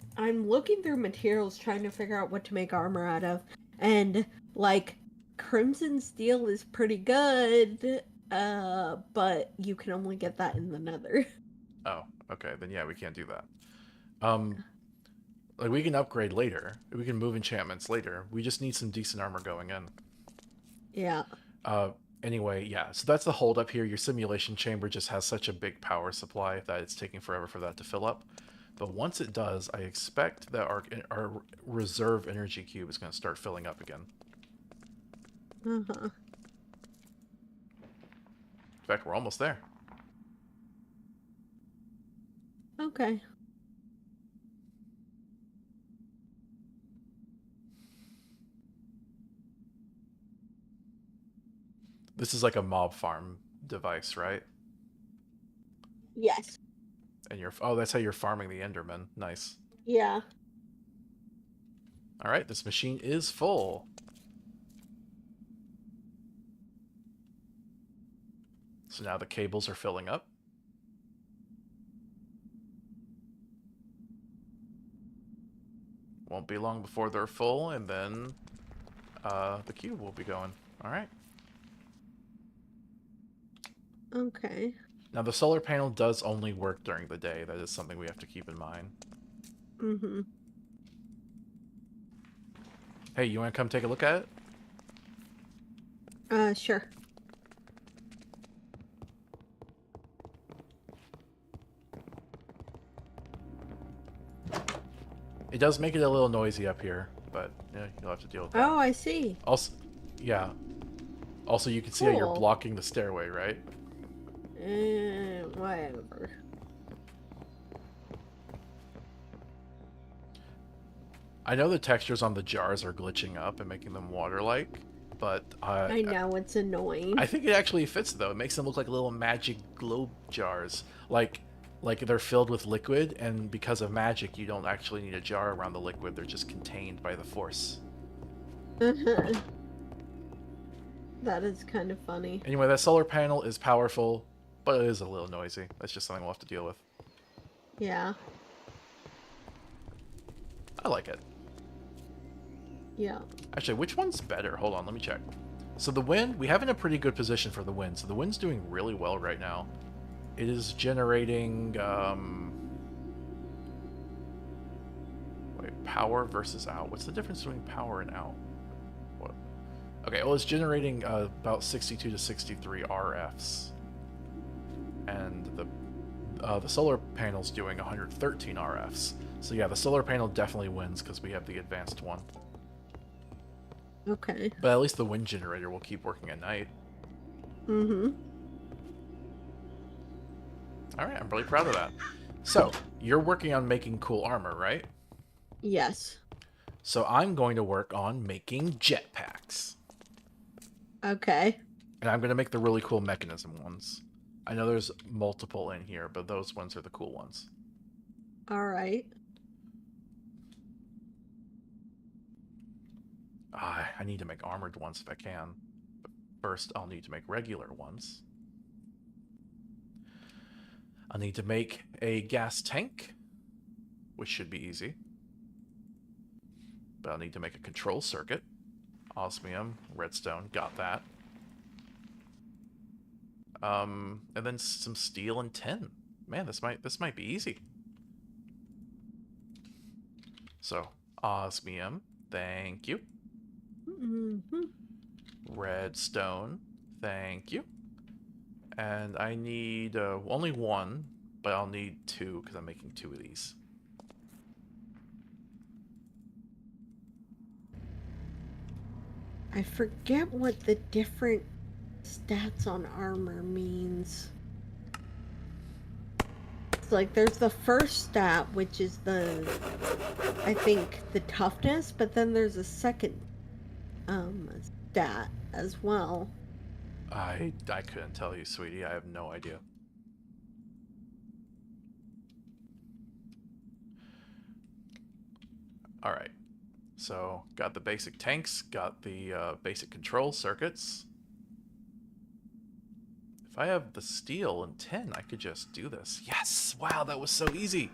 through materials trying to figure out what to make armor out of. And like crimson steel is pretty good, but you can only get that in the Nether. Oh, okay. Then yeah, we can't do that. Um, like we can upgrade later. We can move enchantments later. We just need some decent armor going in. Yeah. Uh, anyway, yeah. So that's the hold up here. Your simulation chamber just has such a big power supply that it's taking forever for that to fill up. But once it does, I expect that our reserve energy cube is going to start filling up again. Uh-huh. In fact, we're almost there. Okay. This is like a mob farm device, right? Yes. And oh, that's how you're farming the Enderman. Nice. Yeah. All right, this machine is full. So now the cables are filling up. Won't be long before they're full, and then the cube will be going. All right. Okay. Now the solar panel does only work during the day. That is something we have to keep in mind. Mm-hmm. Hey, you want to come take a look at it? Sure. It does make it a little noisy up here, but yeah, you'll have to deal with that. Oh, I see. Also, yeah. Also, you can see how you're Cool. blocking the stairway, right? Whatever. I know the textures on the jars are glitching up and making them water-like, but I know it's annoying. I think it actually fits though. It makes them look like little magic globe jars, like they're filled with liquid, and because of magic, you don't actually need a jar around the liquid. They're just contained by the force. That is kind of funny. Anyway, that solar panel is powerful, but it is a little noisy. That's just something we'll have to deal with. Yeah. I like it. Yeah. Actually, which one's better? Hold on, let me check. So the wind, we have in a pretty good position for the wind. So the wind's doing really well right now. It is generating, wait, power versus out. What's the difference between power and out? What? Okay, well, it's generating about 62 to 63 RFs. And the solar panel's doing 113 RFs. So yeah, the solar panel definitely wins because we have the advanced one. Okay. But at least the wind generator will keep working at night. Mm-hmm. Alright, I'm really proud of that. So, you're working on making cool armor, right? Yes. So I'm going to work on making jetpacks. Okay. And I'm going to make the really cool mechanism ones. I know there's multiple in here, but those ones are the cool ones. All right. I need to make armored ones if I can. But first, I'll need to make regular ones. I'll need to make a gas tank, which should be easy. But I'll need to make a control circuit. Osmium, redstone, got that. And then some steel and tin. Man, this might be easy. So, osmium, thank you. Mm-hmm. Redstone, thank you. And I need only one, but I'll need two because I'm making two of these. I forget what the different stats on armor means. It's like there's the first stat, which is I think the toughness, but then there's a second stat as well. I couldn't tell you, sweetie. I have no idea. All right. So, got the basic tanks, got the basic control circuits. If I have the steel and tin, I could just do this. Yes! Wow, that was so easy.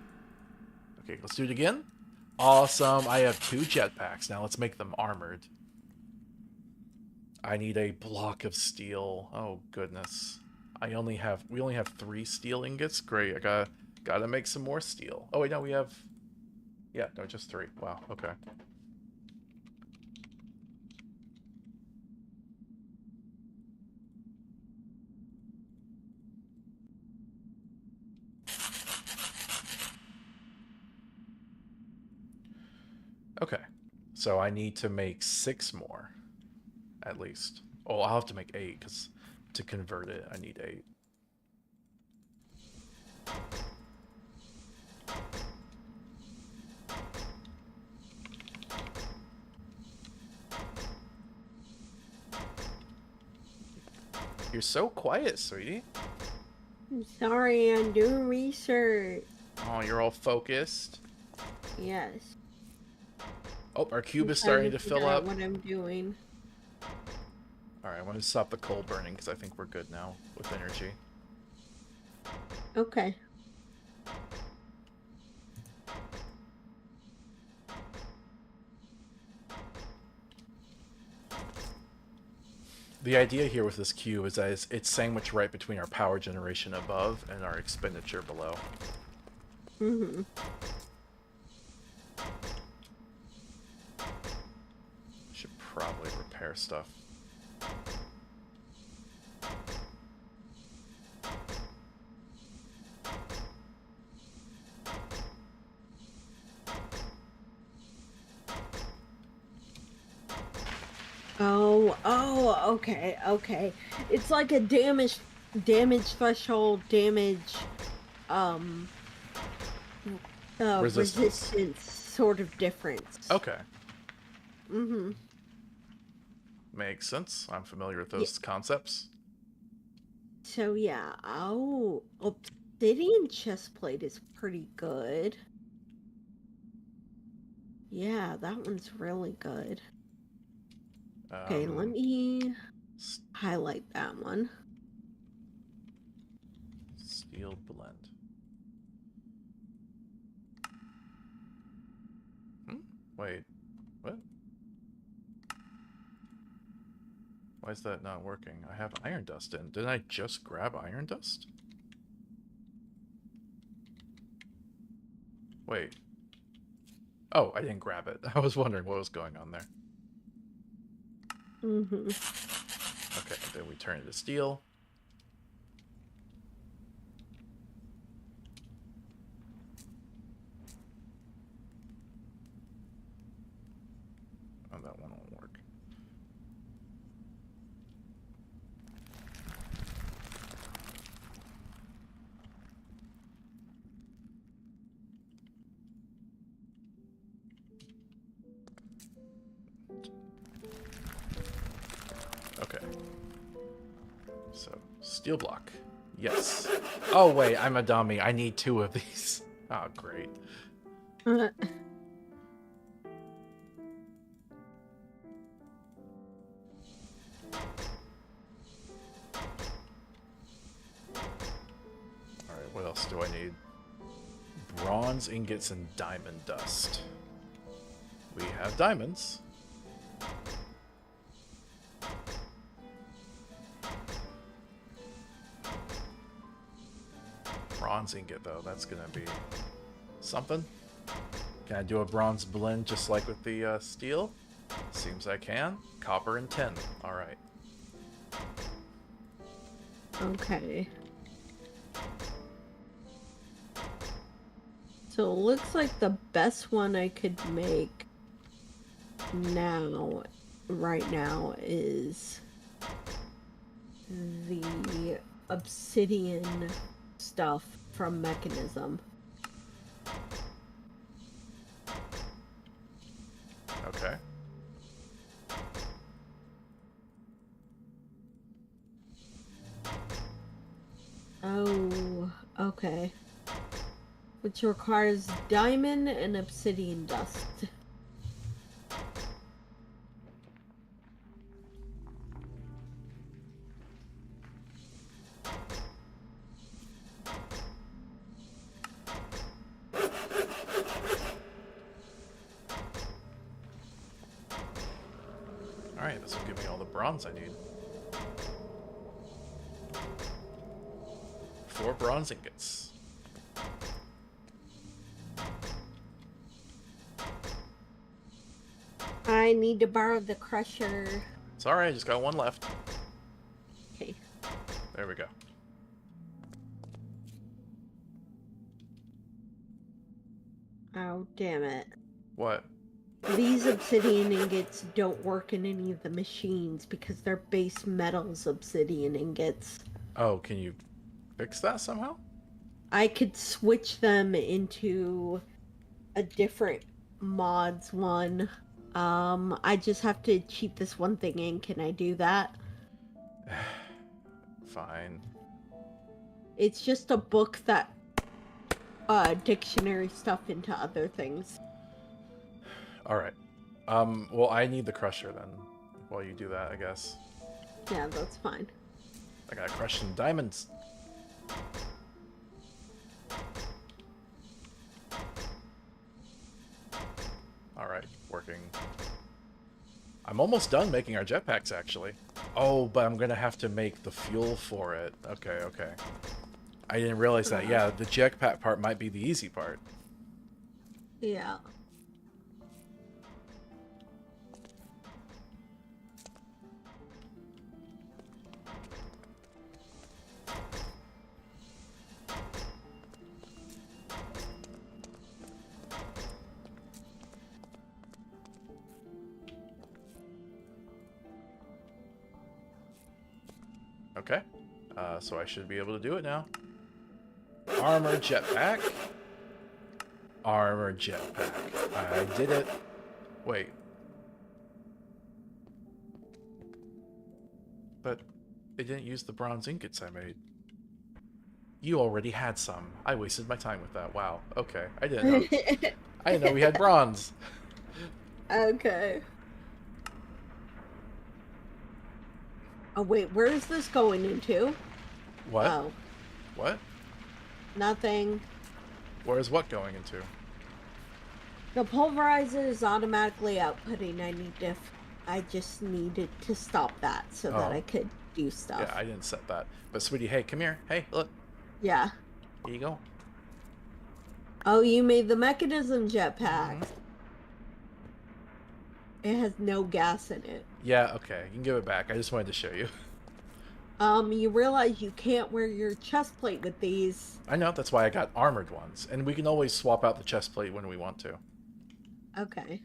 Okay, let's do it again. Awesome. I have two jetpacks. Now let's make them armored. I need a block of steel. Oh goodness. We only have 3 steel ingots. Great. I gotta make some more steel. Oh wait, no, we have yeah, no, just 3. Wow, okay. Okay. So I need to make 6 more, at least. Oh, I'll have to make 8, because to convert it, I need 8. You're so quiet, sweetie. I'm sorry, I'm doing research. Oh, you're all focused. Yes. Oh, our cube I'm is trying starting to to fill figure out up. what I'm doing. Alright, I want to stop the coal burning because I think we're good now with energy. Okay. The idea here with this cube is that it's sandwiched right between our power generation above and our expenditure below. Mm-hmm. Should probably repair stuff. Okay. It's like a damage threshold, um, Resistance. resistance sort of difference. Okay. Mm-hmm. Makes sense. I'm familiar with Yeah. those concepts. So yeah. Oh, obsidian chestplate is pretty good. Yeah, that one's really good. Okay, let me highlight that one. Steel blend. Wait, what? Why is that not working? I have iron dust in. Didn't I just grab iron dust? Wait. Oh, I didn't grab it. I was wondering what was going on there. Mm-hmm. Okay, then we turn it to steel. Oh, that one won't work. Okay. So, steel block. Yes. Oh, wait, I'm a dummy. I need 2 of these. Oh, great. Alright, what else do I need? Bronze ingots and diamond dust. We have diamonds. bronze ingot, though. That's gonna be something. Can I do a bronze blend just like with the steel? Seems I can. Copper and tin. Alright. Okay. So it looks like the best one I could make right now, is the obsidian stuff from Mechanism. Okay. Oh, okay. Which requires diamond and obsidian dust. Alright, this will give me all the bronze I need. 4 bronze ingots. I need to borrow the crusher. It's alright, I just got 1 left. Okay. There we go. Oh, damn it. What? These obsidian ingots don't work in any of the machines because they're base metals obsidian ingots. Oh, can you fix that somehow? I could switch them into a different mods one. I just have to cheat this one thing in. Can I do that? Fine. It's just a book that dictionary stuff into other things. Alright. Well, I need the crusher then, while you do that, I guess. Yeah, that's fine. I gotta crush some diamonds. Alright, working. I'm almost done making our jetpacks, actually. Oh, but I'm gonna have to make the fuel for it. Okay, okay. I didn't realize that. Yeah, the jetpack part might be the easy part. Yeah. Okay. So I should be able to do it now. Armor jetpack. Armor jetpack. I did it. Wait. But it didn't use the bronze ingots I made. You already had some. I wasted my time with that. Wow. Okay. I didn't know. I didn't know we had bronze. Okay. Oh, wait, where is this going into? What? Oh, What? nothing. Where is what going into? The pulverizer is automatically outputting. I just needed to stop that so that Oh. I could do stuff. Yeah, I didn't set that. But sweetie, hey, come here. Hey, look. Yeah. Here you go. Oh, you made the mechanism jetpack. Mhm. It has no gas in it. Yeah, okay. You can give it back. I just wanted to show you. You realize you can't wear your chest plate with these. I know, that's why I got armored ones. And we can always swap out the chest plate when we want to. Okay.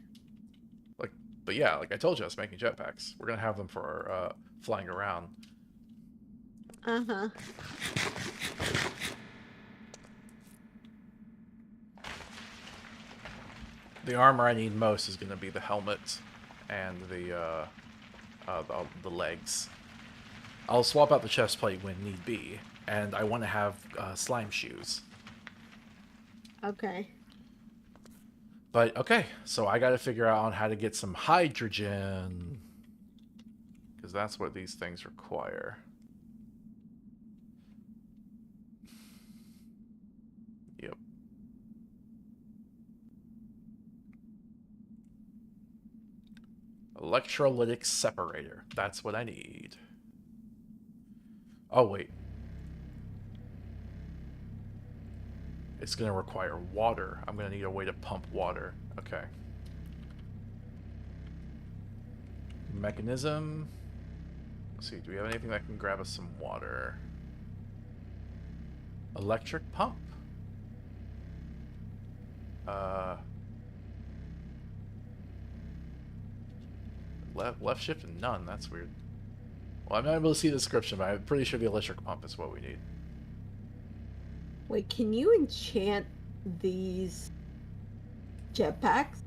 But yeah, like I told you, I was making jetpacks. We're gonna have them for flying around. Uh-huh. The armor I need most is gonna be the helmet and the legs. I'll swap out the chest plate when need be, and I want to have slime shoes. Okay. But okay, so I got to figure out on how to get some hydrogen, because that's what these things require. Yep. Electrolytic separator. That's what I need. Oh, wait. It's going to require water. I'm going to need a way to pump water. Okay. Mechanism. Let's see, do we have anything that can grab us some water? Electric pump. Left shift and none. That's weird. Well, I'm not able to see the description, but I'm pretty sure the electric pump is what we need. Wait, can you enchant these jetpacks?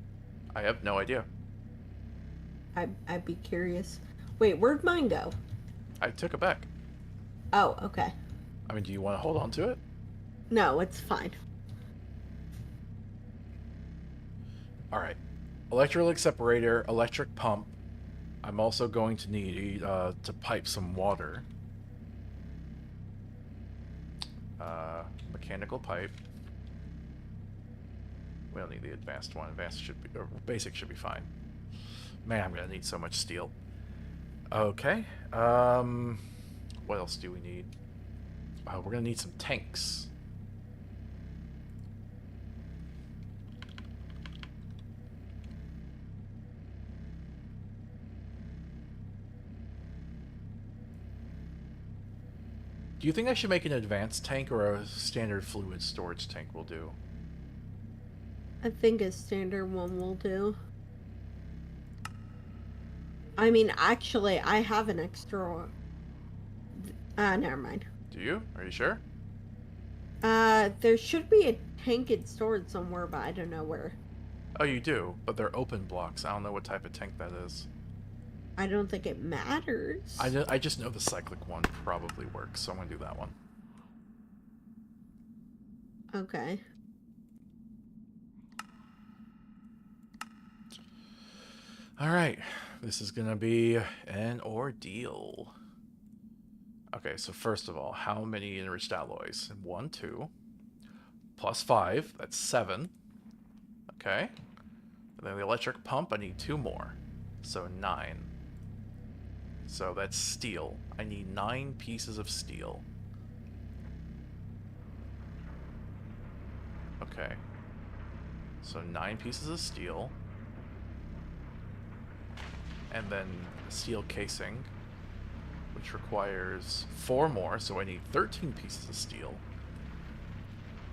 I have no idea. I'd be curious. Wait, where'd mine go? I took it back. Oh, okay. I mean, do you want to hold on to it? No, it's fine. Alright. Electrolytic separator, electric pump. I'm also going to need to pipe some water. Mechanical pipe. We don't need the advanced one. Advanced should be, or basic should be fine. Man, I'm gonna need so much steel. Okay. What else do we need? We're gonna need some tanks. Do you think I should make an advanced tank or a standard fluid storage tank will do? I think a standard one will do. I mean, actually, I have an extra... never mind. Do you? Are you sure? There should be a tank in storage somewhere, but I don't know where. Oh, you do, but they're open blocks. I don't know what type of tank that is. I don't think it matters. I just know the cyclic one probably works, so I'm gonna do that one. Okay. Alright, this is gonna be an ordeal. Okay, so first of all, how many enriched alloys? 1, 2. Plus 5, that's 7. Okay. And then the electric pump, I need 2 more. So 9. So that's steel. I need 9 pieces of steel. Okay. So 9 pieces of steel. And then steel casing, which requires 4 more, so I need 13 pieces of steel.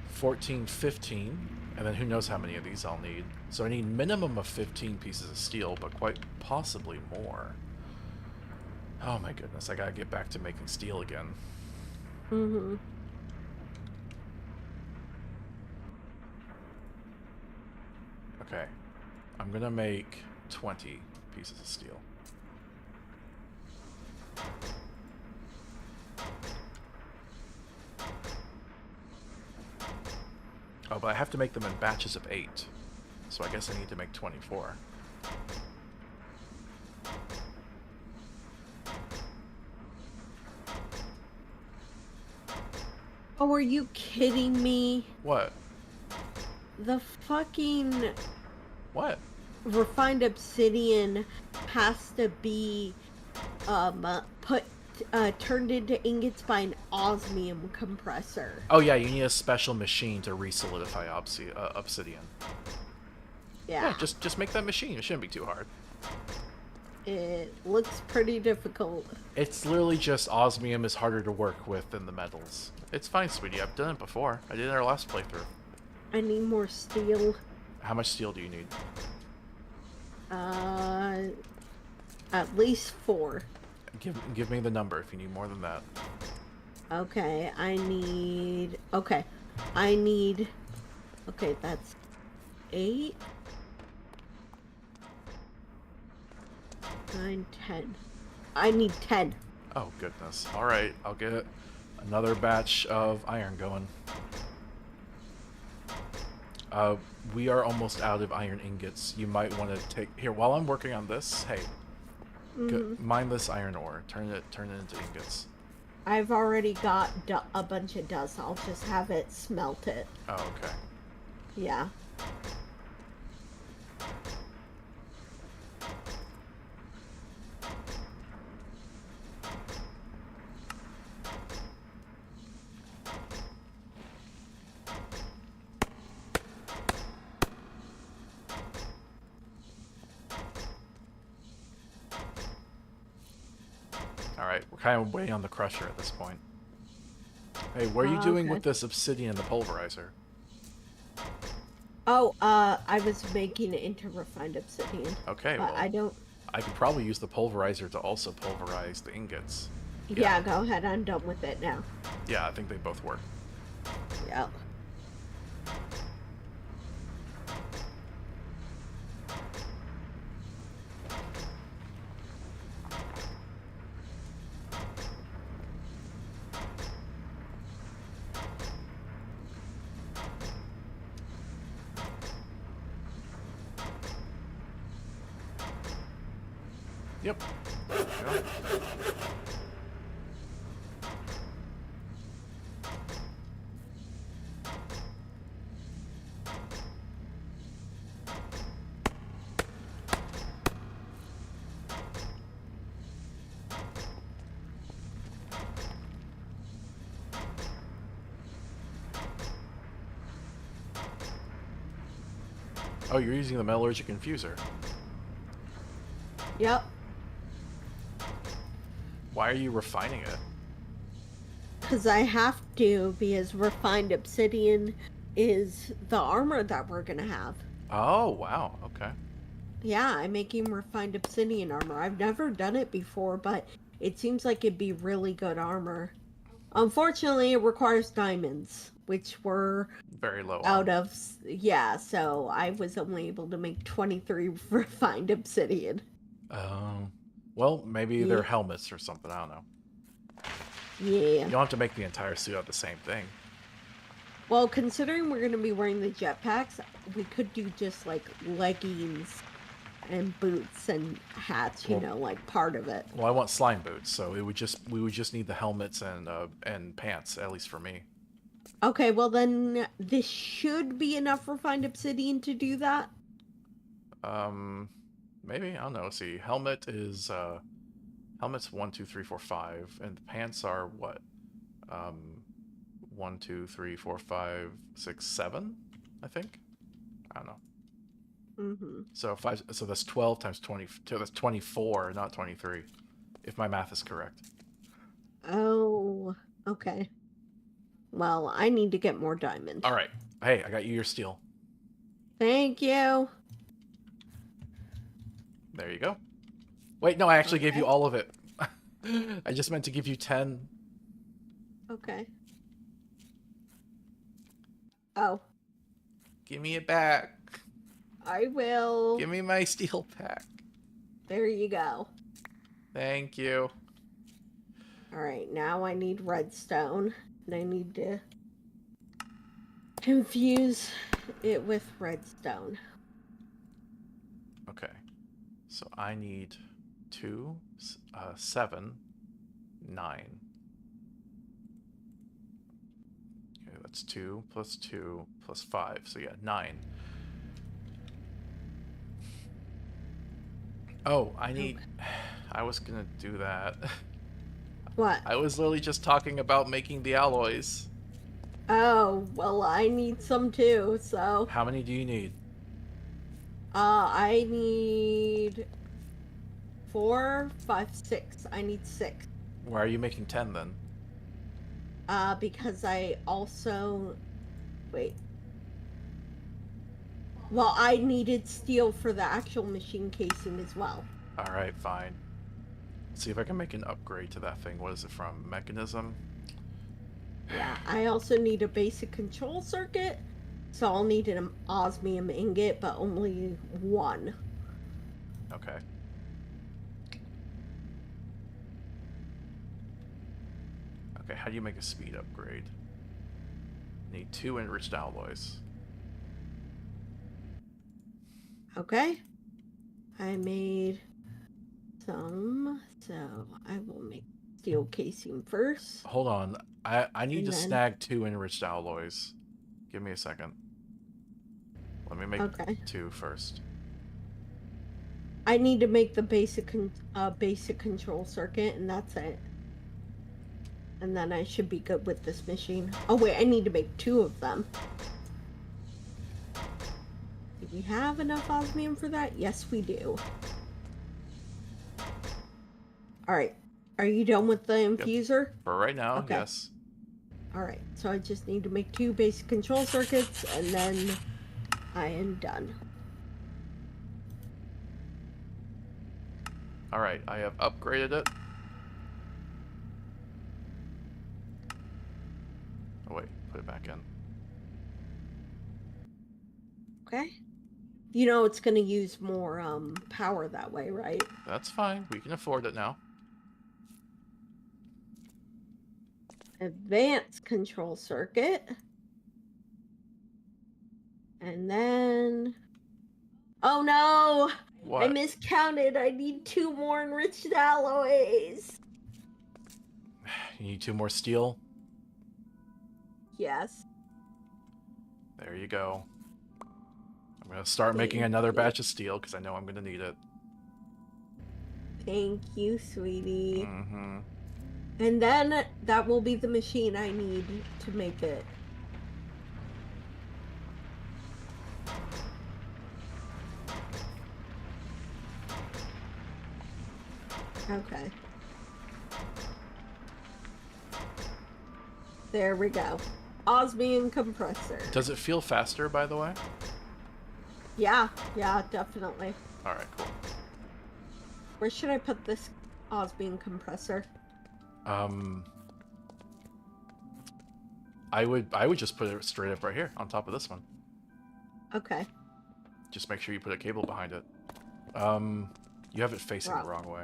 14, 15, and then who knows how many of these I'll need. So I need minimum of 15 pieces of steel, but quite possibly more. Oh my goodness, I gotta get back to making steel again. Mm-hmm. Okay, I'm gonna make 20 pieces of steel. Oh, but I have to make them in batches of 8. So I guess I need to make 24. Oh, are you kidding me? What? The fucking What? refined obsidian has to be turned into ingots by an osmium compressor. Oh yeah, you need a special machine to re-solidify obsidian. Yeah. Yeah, just make that machine. It shouldn't be too hard. It looks pretty difficult. It's literally just osmium is harder to work with than the metals. It's fine, sweetie. I've done it before. I did it in our last playthrough. I need more steel. How much steel do you need? At least 4. Give me the number if you need more than that. Okay, okay, that's 8, 9, 10. I need 10. Oh goodness. All right, I'll get another batch of iron going. We are almost out of iron ingots. You might want to take here while I'm working on this. Hey, mine this iron ore. Turn it into ingots. I've already got a bunch of dust. I'll just have it smelt it. Oh, okay. Yeah. We're kind of waiting on the crusher at this point. Hey, what are you doing Okay. with this obsidian and the pulverizer? Oh, I was making it into refined obsidian, Okay, but well, I don't. I could probably use the pulverizer to also pulverize the ingots. Yeah, Yeah, go ahead. I'm done with it now. yeah, I think they both work. Yep. Yep. There we go. Oh, you're using the metallurgic infuser. Yep. Why are you refining it? Because I have to, because refined obsidian is the armor that we're gonna have. Oh, wow. Okay. Yeah, I'm making refined obsidian armor. I've never done it before, but it seems like it'd be really good armor. Unfortunately, it requires diamonds, which were Very low out on. of. Yeah, so I was only able to make 23 refined obsidian. Um, well, maybe they're Yeah. helmets or something. I don't know. Yeah. You don't have to make the entire suit out the same thing. Well, considering we're going to be wearing the jetpacks, we could do just like leggings and boots and hats, Well, like part of it. I want slime boots, so we would just need the helmets and pants, at least for me. Okay, well then this should be enough refined obsidian to do that. Um, maybe I don't know. Let's see, helmet's 1, 2, 3, 4, 5, and the pants are what? Um, 1, 2, 3, 4, 5, 6, 7. I think. I don't know. Mm-hmm. So five. So that's 12 times 20. So that's 24, not 23, if my math is correct. Oh, okay. Well, I need to get more diamond. All right. Hey, I got you your steel. Thank you. There you go. Wait, no, I actually gave you Okay. all of it. I just meant to give you 10. Okay. Oh, Give me it back. I will. Give me my steel pack. There you go. Thank you. All right, now I need redstone. And I need to infuse it with redstone. Okay. So I need 2, 7, 9. Okay, that's 2 plus 2 plus 5. So yeah, 9. Oh, I need. Okay. I was gonna do that. What? I was literally just talking about making the alloys. Oh, well, I need some too, so. How many do you need? I need 4, 5, 6. I need 6. Why are you making 10 then? Because I also. Wait. Well, I needed steel for the actual machine casing as well. Alright, fine. Let's see if I can make an upgrade to that thing. What is it from? Mechanism? Yeah, I also need a basic control circuit, so I'll need an osmium ingot, but only one. Okay. Okay, how do you make a speed upgrade? Need 2 enriched alloys. Okay. I made some, so I will make steel casing first, Hold on. I need and to then. snag 2 enriched alloys. Give me a second. Let me make Okay. 2 first. I need to make the basic control circuit, and that's it. And then I should be good with this machine. Oh wait, I need to make 2 of them. Do we have enough osmium for that? Yes, we do. All right. Are you done with the Yep. infuser? For right now, Okay. yes. Alright, so I just need to make 2 basic control circuits, and then I am done. Alright, I have upgraded it. Oh wait, put it back in. Okay. You know it's gonna use more power that way, right? That's fine. We can afford it now. Advanced control circuit. And then... Oh no! I What? miscounted. I need 2 more enriched alloys. You need 2 more steel? Yes. There you go. I'm gonna start making Thank another you. batch of steel, because I know I'm gonna need it. Thank you, sweetie. Mm-hmm. And then that will be the machine I need to make it. Okay. There we go. Osmium compressor. Does it feel faster, by the way? Yeah, definitely. Alright, cool. Where should I put this osmium compressor? I would just put it straight up right here, on top of this one. Okay. Just make sure you put a cable behind it. You have it facing the wrong way.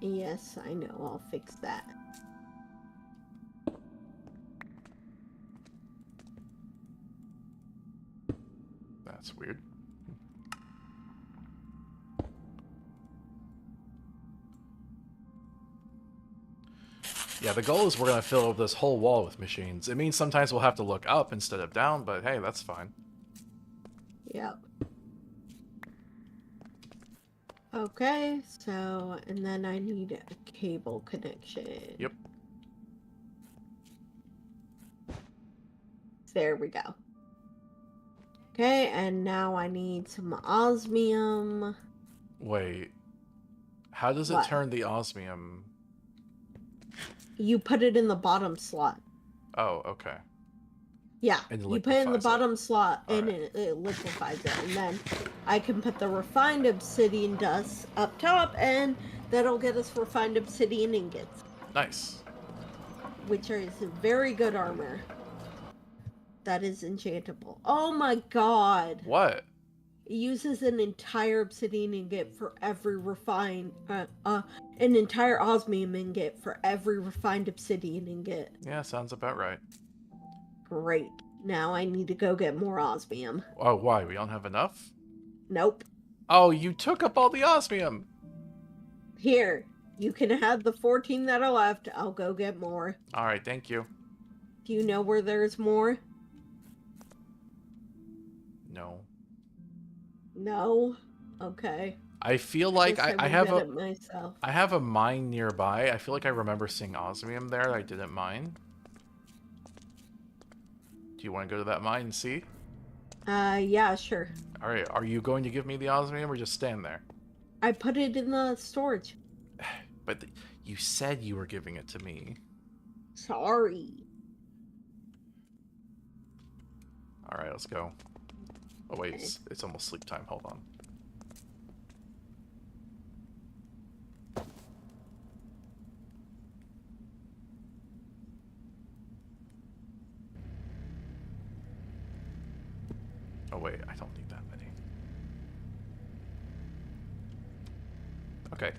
Yes, I know. I'll fix that. That's weird. Yeah, the goal is we're going to fill this whole wall with machines. It means sometimes we'll have to look up instead of down, but hey, that's fine. Yep. Okay, so, and then I need a cable connection. Yep. There we go. Okay, and now I need some osmium. Wait. How does it turn the osmium? You put it in the bottom slot. Oh, okay. Yeah, And you put it in the bottom slot, and right. it liquefies it. And then I can put the refined obsidian dust up top, and that'll get us refined obsidian ingots. Nice. Which is very good armor. That is enchantable. Oh my god. What? It uses an entire obsidian ingot for every refined... an entire osmium ingot for every refined obsidian ingot. Yeah, sounds about right. Great. Now I need to go get more osmium. Oh, why? We don't have enough? Nope. Oh, you took up all the osmium! Here, you can have the 14 that are left. I'll go get more. Alright, thank you. Do you know where there's more? No. No? Okay. I feel like I have a mine nearby. I feel like I remember seeing osmium there that I didn't mine. Do you want to go to that mine and see? Yeah, sure. Alright, are you going to give me the osmium or just stand there? I put it in the storage. But you said you were giving it to me. Sorry. Alright, let's go. Oh wait, it's almost sleep time. Hold on. Oh wait, I don't need that many. Okay.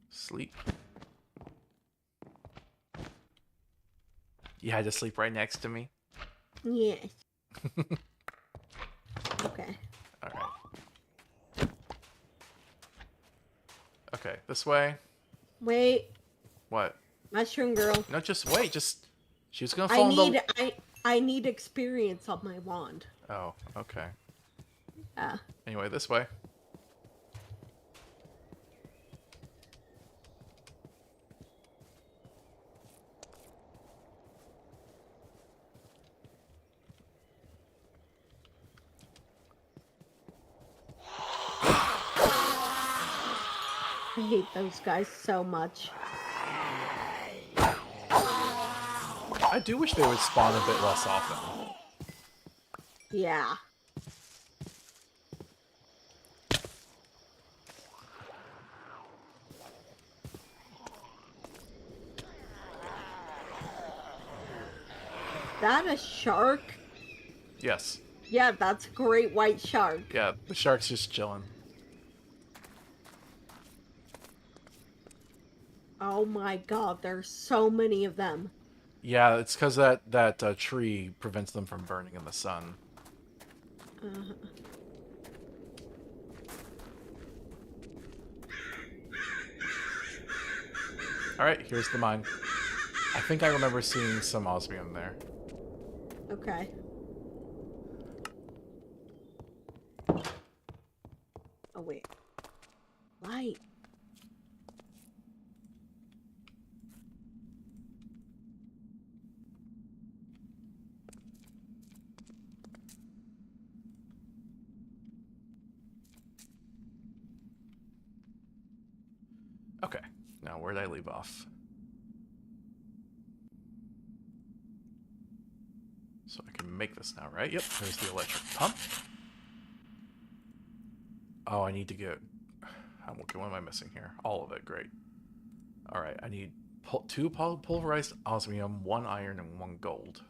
Sleep. You had to sleep right next to me? Yes. Okay. Alright. Okay, this way. Wait. What? Mushroom girl. No, just wait. Just she was gonna fall in the. I need experience on my wand. Oh, okay. Yeah. Anyway, this way. I hate those guys so much. I do wish they would spawn a bit less often. Yeah. That a shark? Yes. Yeah, that's a great white shark. Yeah, the shark's just chilling. Oh my god, there's so many of them. Yeah, it's because that tree prevents them from burning in the sun. Uh, Alright, here's the mine. I think I remember seeing some osmium there. okay. Oh wait. Light. Okay, now where did I leave off? So I can make this now, right? Yep, there's the electric pump. Oh, I need to get... Okay, what am I missing here? All of it, great. Alright, I need two pulverized osmium, 1 iron, and 1 gold.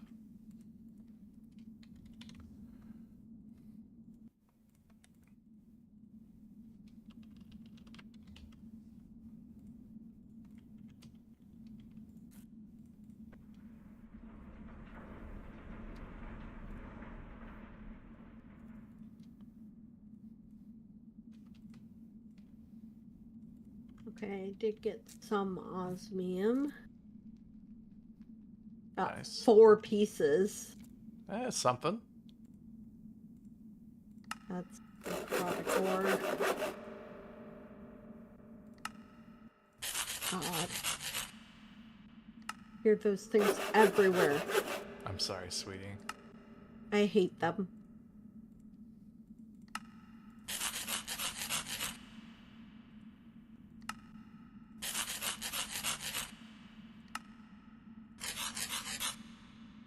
Okay, I did get some osmium. Got Nice. 4 pieces. Something. That's the product ore. God. Hear those things everywhere. I'm sorry, sweetie. I hate them.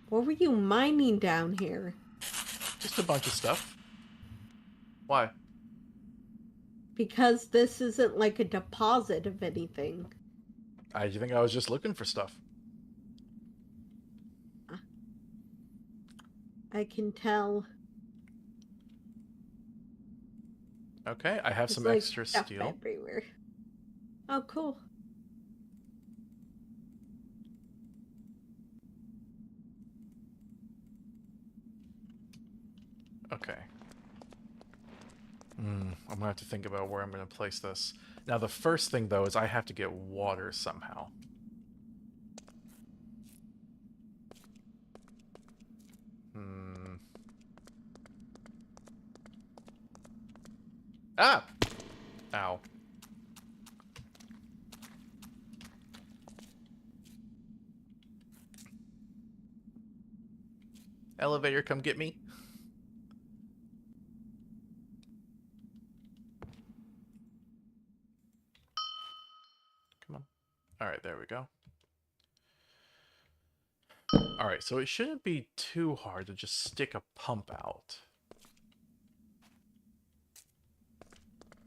What were you mining down here? Just a bunch of stuff. Why? Because this isn't like a deposit of anything. I think I was just looking for stuff. I can tell. Okay, I have There's some like extra stuff steel. everywhere. Oh, cool. Okay. I'm gonna have to think about where I'm gonna place this. Now, the first thing, though, is I have to get water somehow. Hmm. Ah! Ow. Elevator, come get me. Come on. Alright, there we go. Alright, so it shouldn't be too hard to just stick a pump out.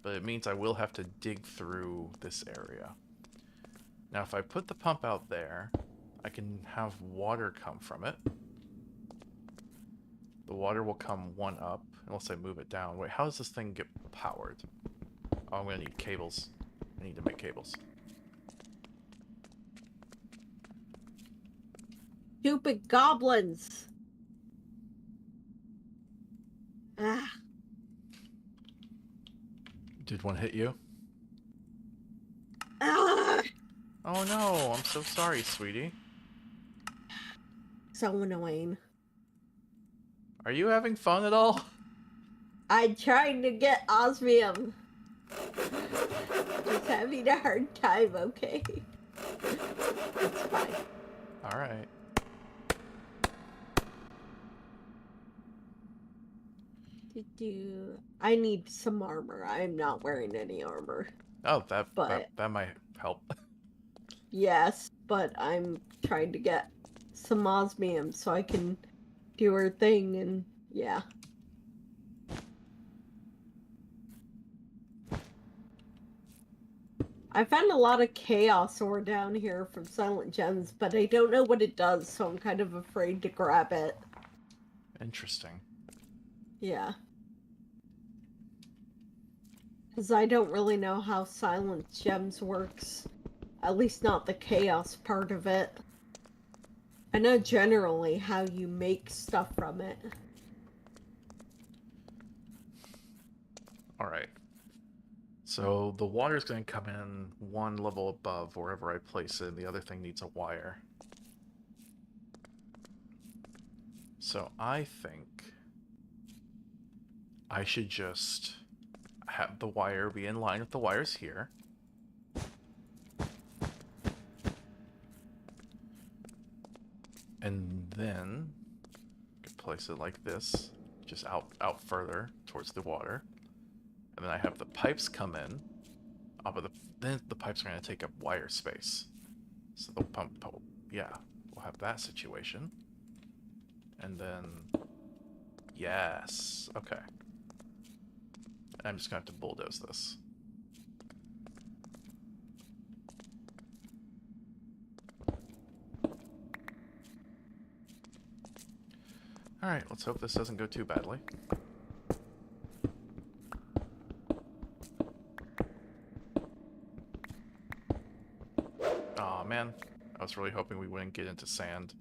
But it means I will have to dig through this area. Now, if I put the pump out there, I can have water come from it. The water will come 1 up, unless I move it down. Wait, how does this thing get powered? Oh, I'm gonna need cables. I need to make cables. Stupid goblins. Ah. Did one hit you? Ah. Oh no, I'm so sorry, sweetie. So annoying. Are you having fun at all? I'm trying to get osmium. Just having a hard time, okay? It's fine. Alright. I need some armor. I'm not wearing any armor. Oh, that that But that might help. yes, but I'm trying to get some osmium so I can do her thing, and yeah. I found a lot of chaos ore down here from Silent Gems, but I don't know what it does, so I'm kind of afraid to grab it. Interesting. Yeah. Because I don't really know how Silent Gems works. At least not the chaos part of it. I know generally how you make stuff from it. All right. So the water's going to come in one level above wherever I place it, and the other thing needs a wire. So I think I should just have the wire be in line with the wires here. And then place it like this, just out further towards the water. And then I have the pipes come in. But then the pipes are going to take up wire space. So the pump, yeah, we'll have that situation. And then, yes, okay. I'm just going to have to bulldoze this. Alright, let's hope this doesn't go too badly. Aw, man. I was really hoping we wouldn't get into sand.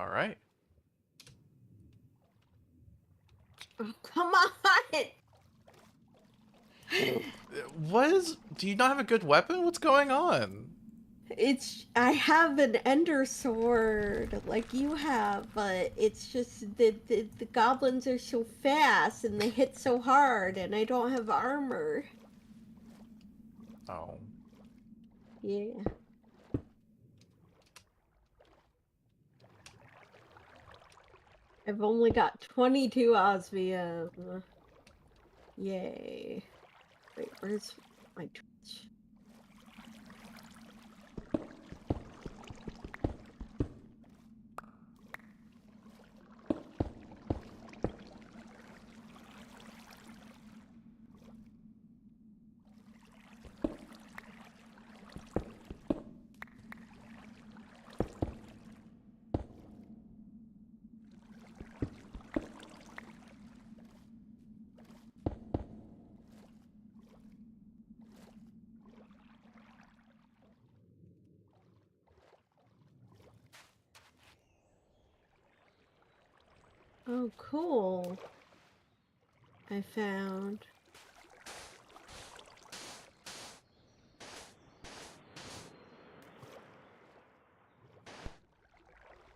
Alright. Oh, come on! What is... Do you not have a good weapon? What's going on? I have an ender sword like you have, but it's just the goblins are so fast and they hit so hard, and I don't have armor. Oh. Yeah. I've only got 22 osmium. Yay. Wait, where's my torch? Oh, cool. I found.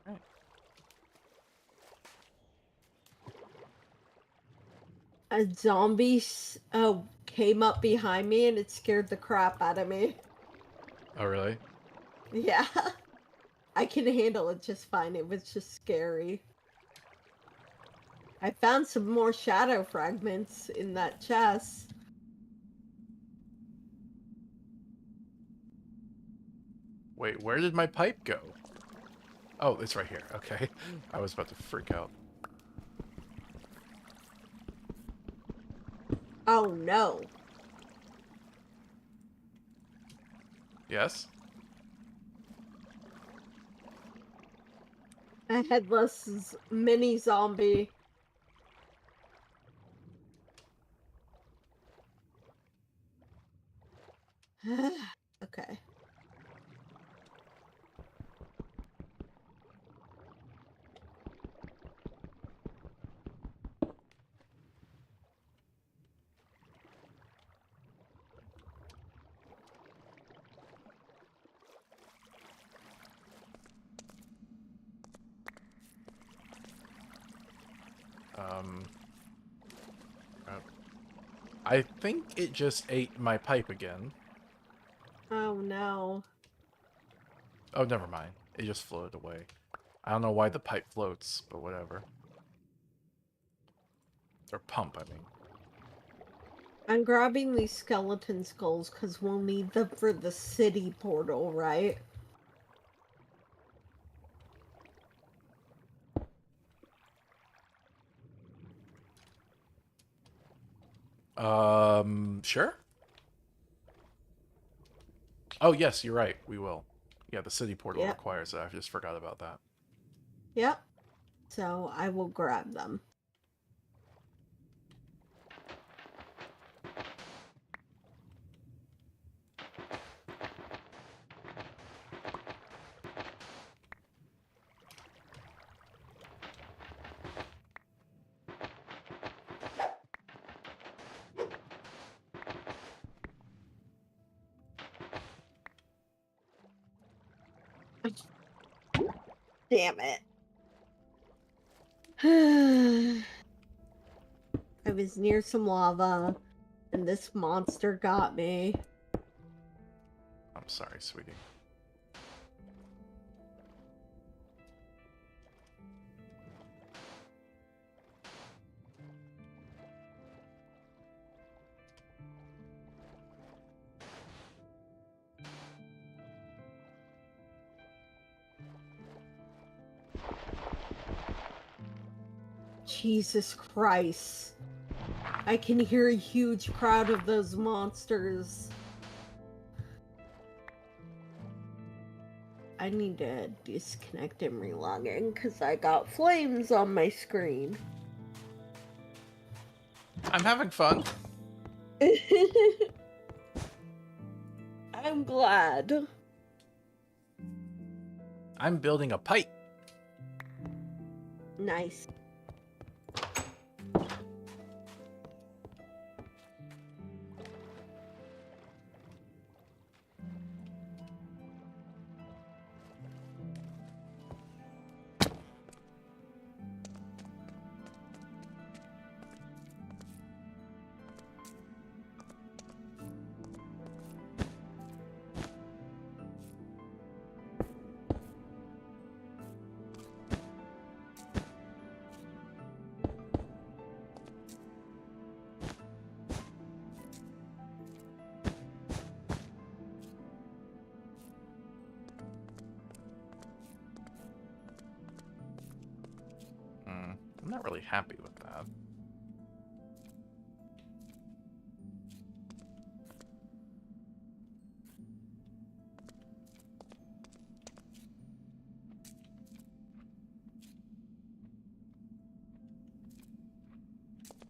Right. A zombie came up behind me and it scared the crap out of me. Oh, really? Yeah. I can handle it just fine. It was just scary. I found some more shadow fragments in that chest. Wait, where did my pipe go? Oh, it's right here. Okay. I was about to freak out. Oh no. Yes? A headless mini zombie. Okay. uh, I think it just ate my pipe again. Oh no. Oh, never mind. It just floated away. I don't know why the pipe floats, but whatever. Or pump, I mean. I'm grabbing these skeleton skulls because we'll need them for the city portal, right? Sure? Oh, yes, you're right. We will. Yeah, the city portal Yep. requires it. I just forgot about that. Yep. So I will grab them. Damn it. I was near some lava, and this monster got me. I'm sorry, sweetie. Jesus Christ. I can hear a huge crowd of those monsters. I need to disconnect and relog in because I got flames on my screen. I'm having fun. I'm glad. I'm building a pipe. Nice. I'm not really happy with that.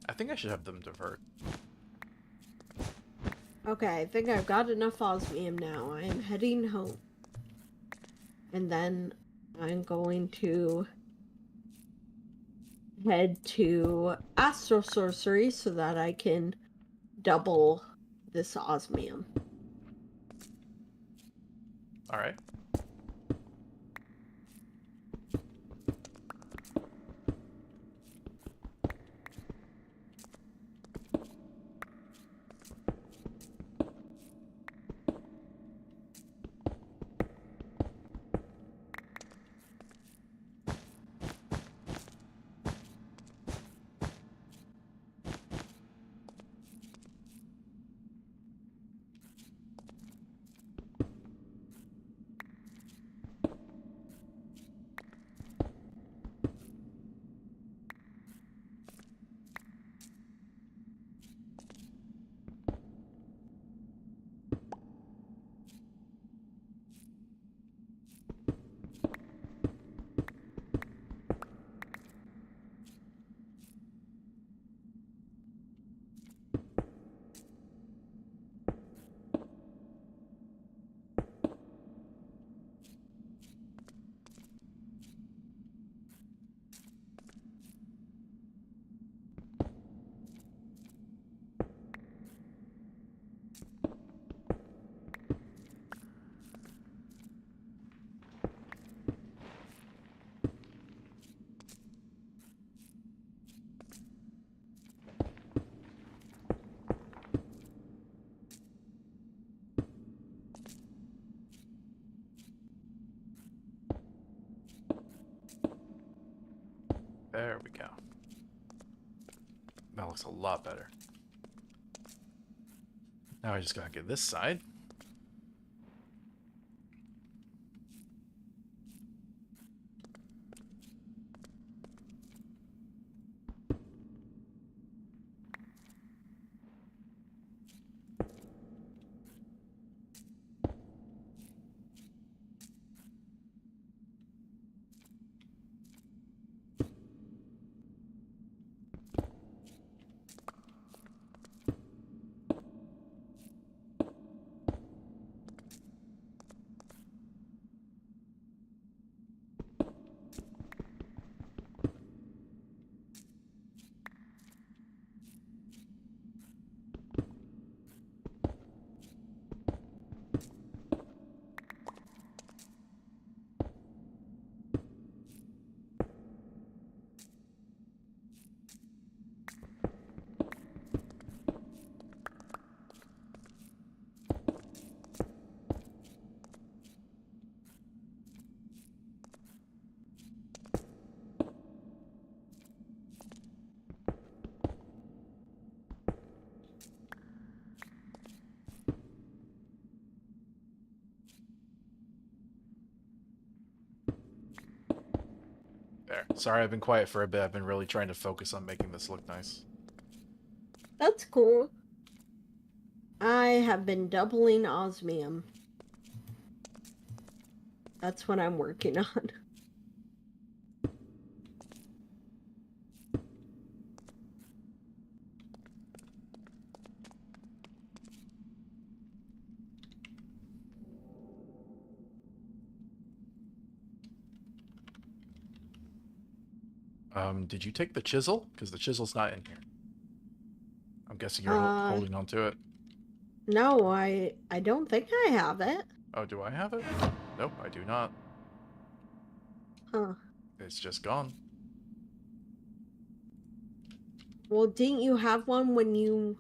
I think I should have them divert. Okay, I think I've got enough osmium now. I am heading home. And then I'm going to head to Astral Sorcery so that I can double this osmium. Alright. There we go. That looks a lot better. Now I just gotta get this side. There. Sorry I've been quiet for a bit. I've been really trying to focus on making this look nice. That's cool. I have been doubling osmium. That's what I'm working on. Did you take the chisel? Because the chisel's not in here. I'm guessing you're Uh, holding on to it. no, I don't think I have it. Oh, do I have it? Nope, I do not. Huh. It's just gone. Well, didn't you have one when you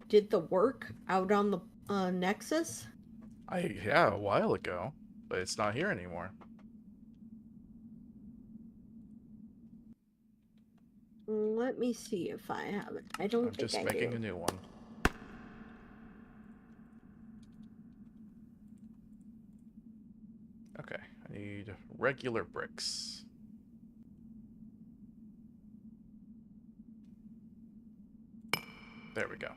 did the work out on the Nexus? Yeah, a while ago, but it's not here anymore. Let me see if I have it. I don't I'm think just I making do. a new one. Okay, I need regular bricks. There we go.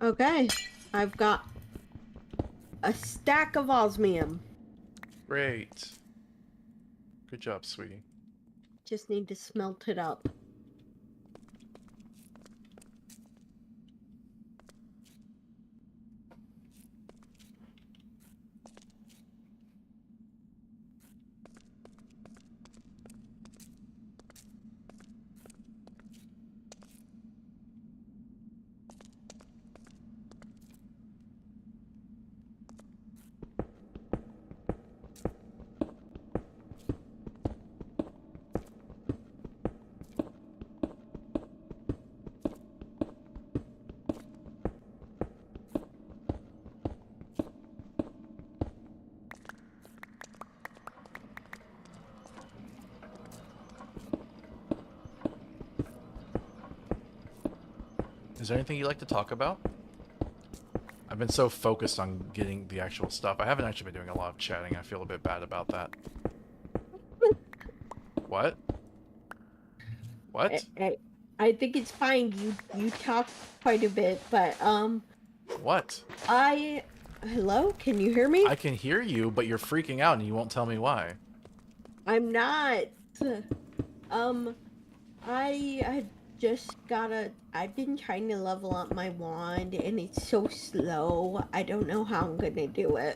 Okay, I've got a stack of osmium. Great. Good job, sweetie. Just need to smelt it up. Is there anything you'd like to talk about? I've been so focused on getting the actual stuff. I haven't actually been doing a lot of chatting. I feel a bit bad about that. What? What? I think it's fine. You talk quite a bit, but What? hello, can you hear me? I can hear you, but you're freaking out and you won't tell me why. I'm not. Um, I just gotta. I've been trying to level up my wand, and it's so slow. I don't know how I'm gonna do it.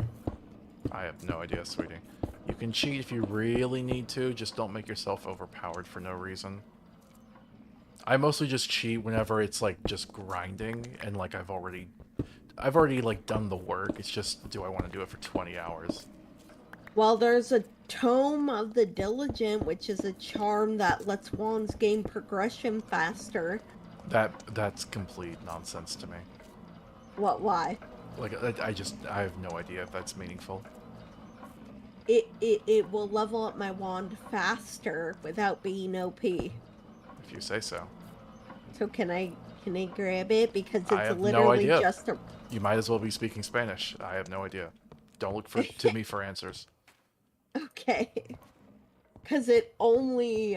I have no idea, sweetie. You can cheat if you really need to, just don't make yourself overpowered for no reason. I mostly just cheat whenever it's like just grinding and like I've already like done the work. It's just, do I want to do it for 20 hours? Well, there's a Tome of the Diligent, which is a charm that lets wands gain progression faster. That's complete nonsense to me. What, why? Like, I have no idea if that's meaningful. It will level up my wand faster without being OP. If you say so. So can I grab it? Because I it's have no literally idea. just a You might as well be speaking Spanish. I have no idea. Don't look to me for answers. okay. Because it only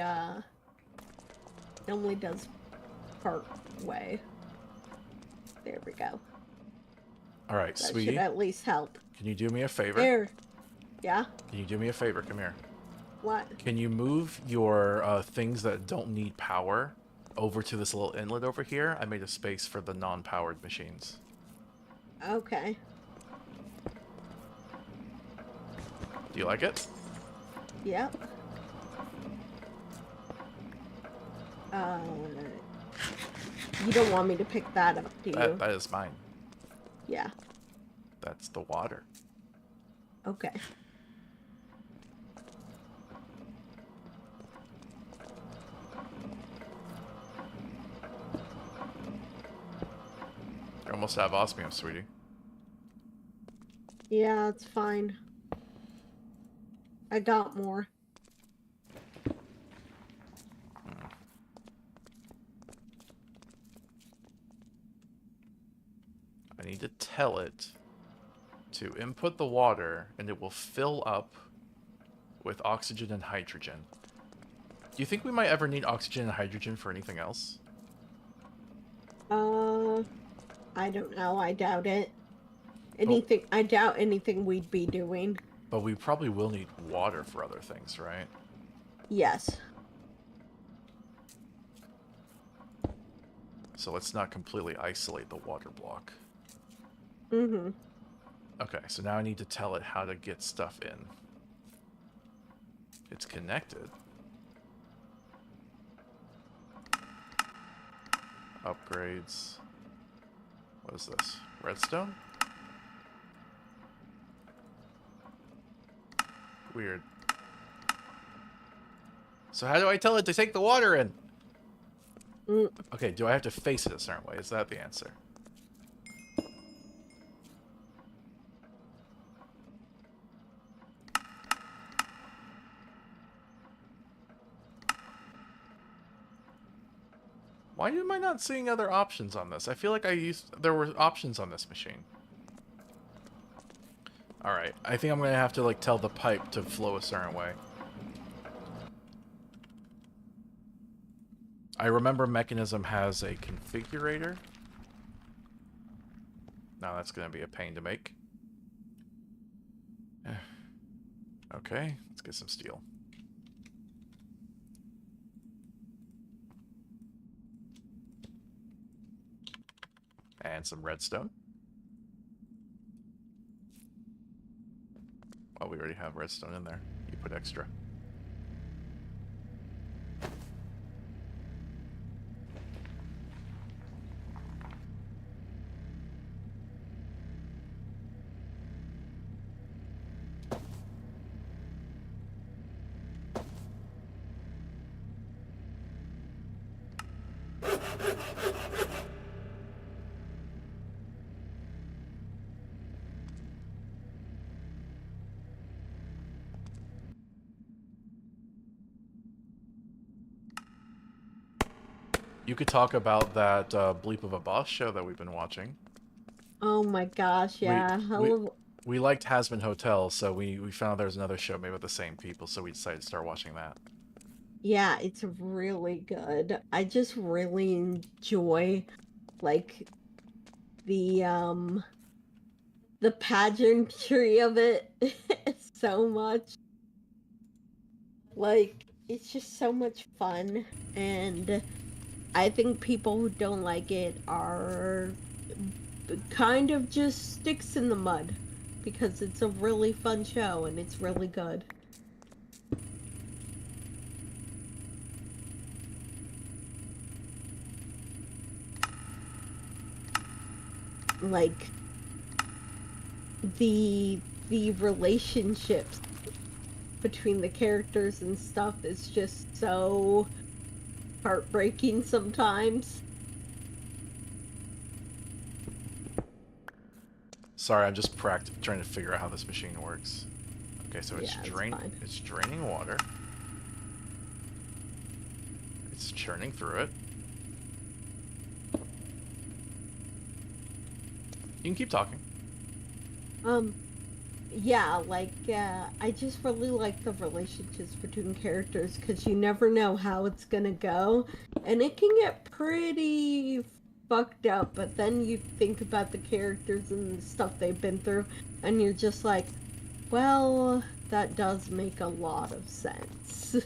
does part way. There we go. All right, That should sweetie. at least help. Can you do me a favor? There. Yeah? Can you do me a favor? Come here. What? Can you move your things that don't need power over to this little inlet over here? I made a space for the non-powered machines. Okay. Do you like it? Yep. You don't want me to pick that up, do you? That is mine. Yeah. That's the water. Okay. You almost have osmium, sweetie. Yeah, it's fine. I got more. I need to tell it to input the water, and it will fill up with oxygen and hydrogen. Do you think we might ever need oxygen and hydrogen for anything else? I don't know. I doubt it. But, I doubt anything we'd be doing. but we probably will need water for other things, right? Yes. So let's not completely isolate the water block. Mm-hmm. Okay, so now I need to tell it how to get stuff in. It's connected. Upgrades. What is this? Redstone? Weird. So how do I tell it to take the water in? Okay, do I have to face it a certain way? Is that the answer? Why am I not seeing other options on this? I feel like there were options on this machine. Alright, I think I'm gonna have to like tell the pipe to flow a certain way. I remember Mechanism has a configurator. Now that's gonna be a pain to make. Okay, let's get some steel. And some redstone. Oh, we already have redstone in there. You put extra. You could talk about that Bleep of a Boss show that we've been watching. Oh my gosh, We yeah. we we liked Hasman Hotel, so we found there was another show made with the same people, so we decided to start watching that. Yeah, it's really good. I just really enjoy like the the pageantry of it so much. Like it's just so much fun, and I think people who don't like it are kind of just sticks in the mud because it's a really fun show and it's really good. Like the relationships between the characters and stuff is just so heartbreaking sometimes. Sorry, I'm just trying to figure out how this machine works. Okay, so Yeah, it's fine. it's draining water. It's churning through it. You can keep talking. Um, yeah, like, I just really like the relationships between characters because you never know how it's gonna go, and it can get pretty fucked up, but then you think about the characters and the stuff they've been through, and you're just like, well, that does make a lot of sense.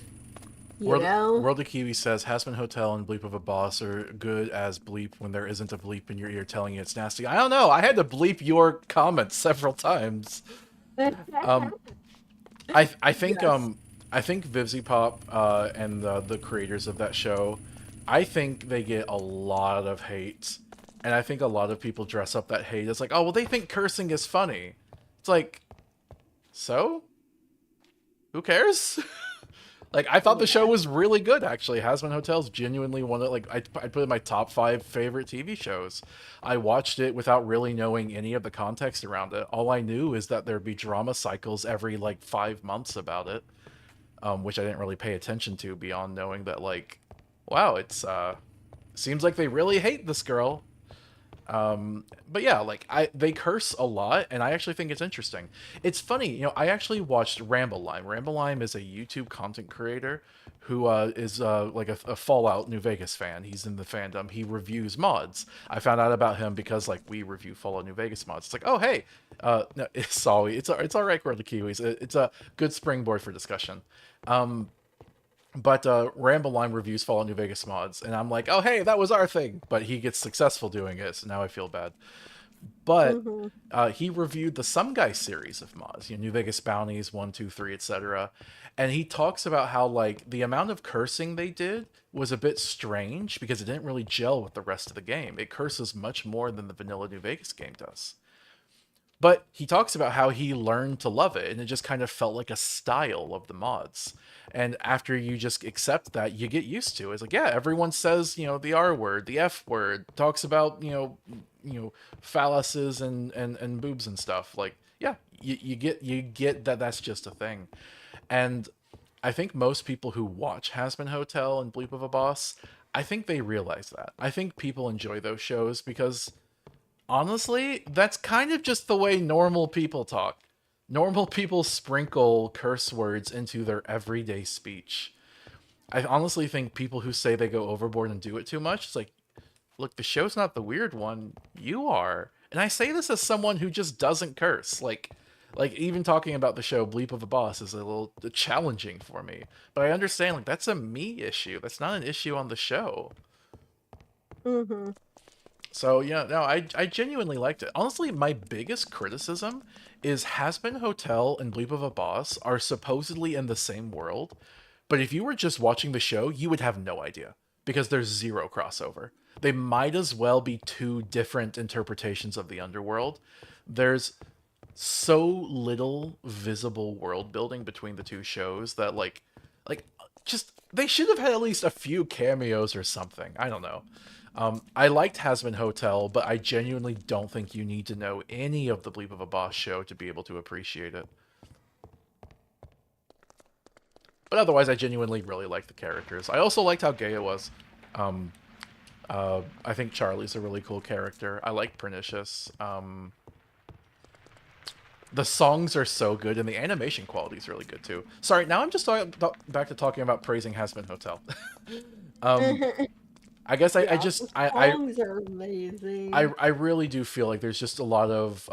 You know? World of Kiwi says Hasman Hotel and Bleep of a Boss are good as bleep when there isn't a bleep in your ear telling you it's nasty. I don't know. I had to bleep your comments several times. Um, I think Yes. I think Vivzy Pop and the creators of that show, I think they get a lot of hate, and I think a lot of people dress up that hate as like, oh well, they think cursing is funny. It's like, so who cares? Like I thought the show Yeah. was really good actually. Hasman Hotel's genuinely one of like I put it in my top 5 favorite TV shows. I watched it without really knowing any of the context around it. All I knew is that there'd be drama cycles every like 5 months about it, which I didn't really pay attention to beyond knowing that like, wow, it's seems like they really hate this girl. But yeah, like they curse a lot, and I actually think it's interesting. It's funny, you know. I actually watched Ramble Lime. Ramble Lime is a YouTube content creator who is like a Fallout New Vegas fan. He's in the fandom. He reviews mods. I found out about him because like we review Fallout New Vegas mods. It's like, oh hey, no, sorry, it's all right, World of Kiwis. It's a good springboard for discussion. Um, but Ramble Line reviews Fallout New Vegas mods, and I'm like, oh hey, that was our thing. But he gets successful doing it, so now I feel bad. But Mm-hmm. he reviewed the Some Guy series of mods, you know, New Vegas Bounties, 1, 2, 3, etc. And he talks about how like the amount of cursing they did was a bit strange because it didn't really gel with the rest of the game. It curses much more than the vanilla New Vegas game does. But he talks about how he learned to love it, and it just kind of felt like a style of the mods. And after you just accept that, you get used to it. It's like, yeah, everyone says, you know, the R word, the F word, talks about, you know, phalluses and boobs and stuff. Like, yeah, you get that that's just a thing. And I think most people who watch Hasbin Hotel and Bleep of a Boss, I think they realize that. I think people enjoy those shows because honestly, that's kind of just the way normal people talk. Normal people sprinkle curse words into their everyday speech. I honestly think people who say they go overboard and do it too much, it's like, look, the show's not the weird one. You are. And I say this as someone who just doesn't curse. Like even talking about the show Bleep of a Boss is a little challenging for me. But I understand like that's a me issue. That's not an issue on the show. Mm-hmm. So yeah, no, I genuinely liked it. Honestly, my biggest criticism is Hasbin Hotel and Bleep of a Boss are supposedly in the same world, but if you were just watching the show, you would have no idea because there's zero crossover. They might as well be two different interpretations of the underworld. There's so little visible world building between the two shows that like just they should have had at least a few cameos or something. I don't know. I liked Hasman Hotel, but I genuinely don't think you need to know any of the Bleep of a Boss show to be able to appreciate it. But otherwise, I genuinely really liked the characters. I also liked how gay it was. Um, I think Charlie's a really cool character. I like Pernicious. The songs are so good, and the animation quality is really good too. Sorry, now I'm just back to talking about praising Hasman Hotel. um, I guess I Yeah, just the songs are amazing. I really do feel like there's just a lot of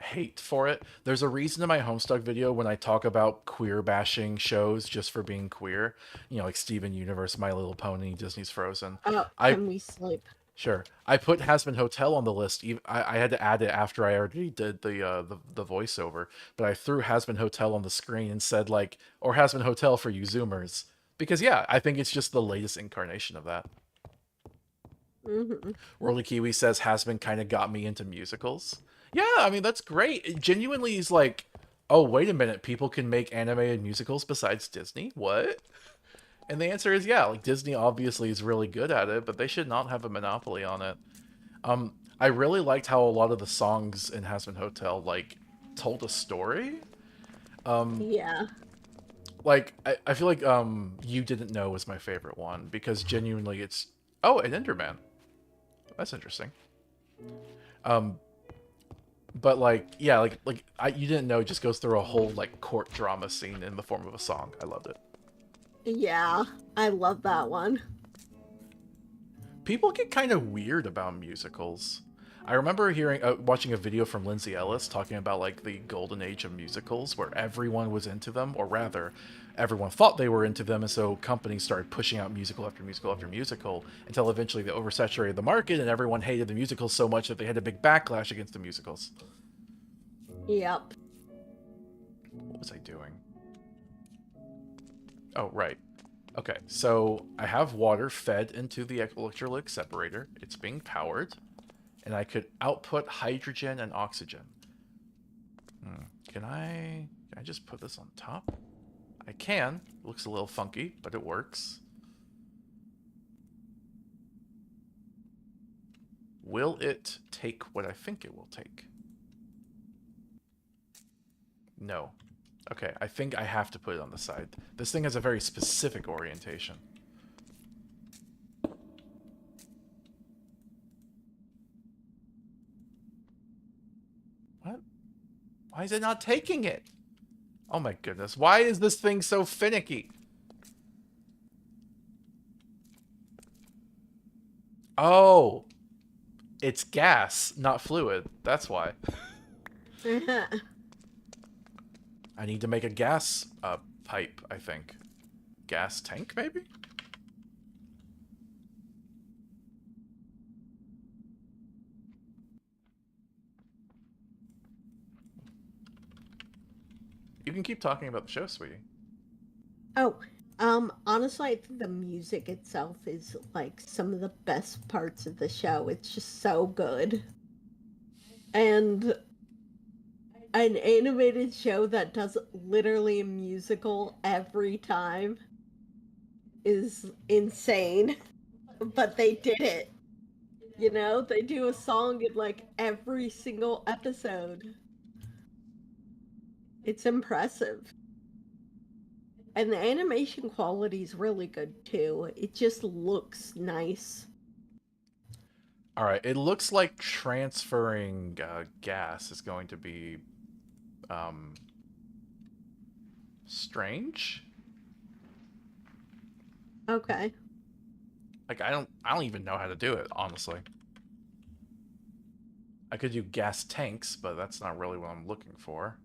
hate for it. There's a reason in my Homestuck video when I talk about queer bashing shows just for being queer, you know, like Steven Universe, My Little Pony, Disney's Frozen. Oh, I can we sleep? Sure. I put Hasman Hotel on the list. I had to add it after I already did the voiceover, but I threw Hasman Hotel on the screen and said like, or Hasman Hotel for you Zoomers, because yeah, I think it's just the latest incarnation of that. Mm-hmm. Rolly Kiwi says Hasman kind of got me into musicals. Yeah, I mean that's great. It genuinely is like oh, wait a minute, people can make animated musicals besides Disney? What? And the answer is yeah, like Disney obviously is really good at it, but they should not have a monopoly on it. I really liked how a lot of the songs in Hazbin Hotel like told a story. Um, Yeah. like I feel like You Didn't Know was my favorite one because genuinely it's oh an Enderman. That's interesting. Um, but like yeah, You Didn't Know just goes through a whole like court drama scene in the form of a song. I loved it. Yeah. I love that one. People get kind of weird about musicals. I remember watching a video from Lindsay Ellis talking about like the golden age of musicals where everyone was into them, or rather, everyone thought they were into them, and so companies started pushing out musical after musical after musical until eventually they oversaturated the market and everyone hated the musicals so much that they had a big backlash against the musicals. Yep. What was I doing? Oh, right. Okay, so I have water fed into the electrolytic separator. It's being powered, and I could output hydrogen and oxygen. Can I just put this on top? I can. It looks a little funky, but it works. Will it take what I think it will take? No. Okay, I think I have to put it on the side. This thing has a very specific orientation. What? Why is it not taking it? Oh my goodness. Why is this thing so finicky? Oh, it's gas, not fluid. That's why. I need to make a gas pipe, I think. Gas tank, maybe? You can keep talking about the show, sweetie. Oh, honestly, I think the music itself is like some of the best parts of the show. It's just so good. And an animated show that does literally a musical every time is insane. But they did it. You know, they do a song in like every single episode. It's impressive. And the animation quality is really good too. It just looks nice. Alright, it looks like transferring gas is going to be um, strange. Okay. Like I don't even know how to do it, honestly. I could do gas tanks, but that's not really what I'm looking for.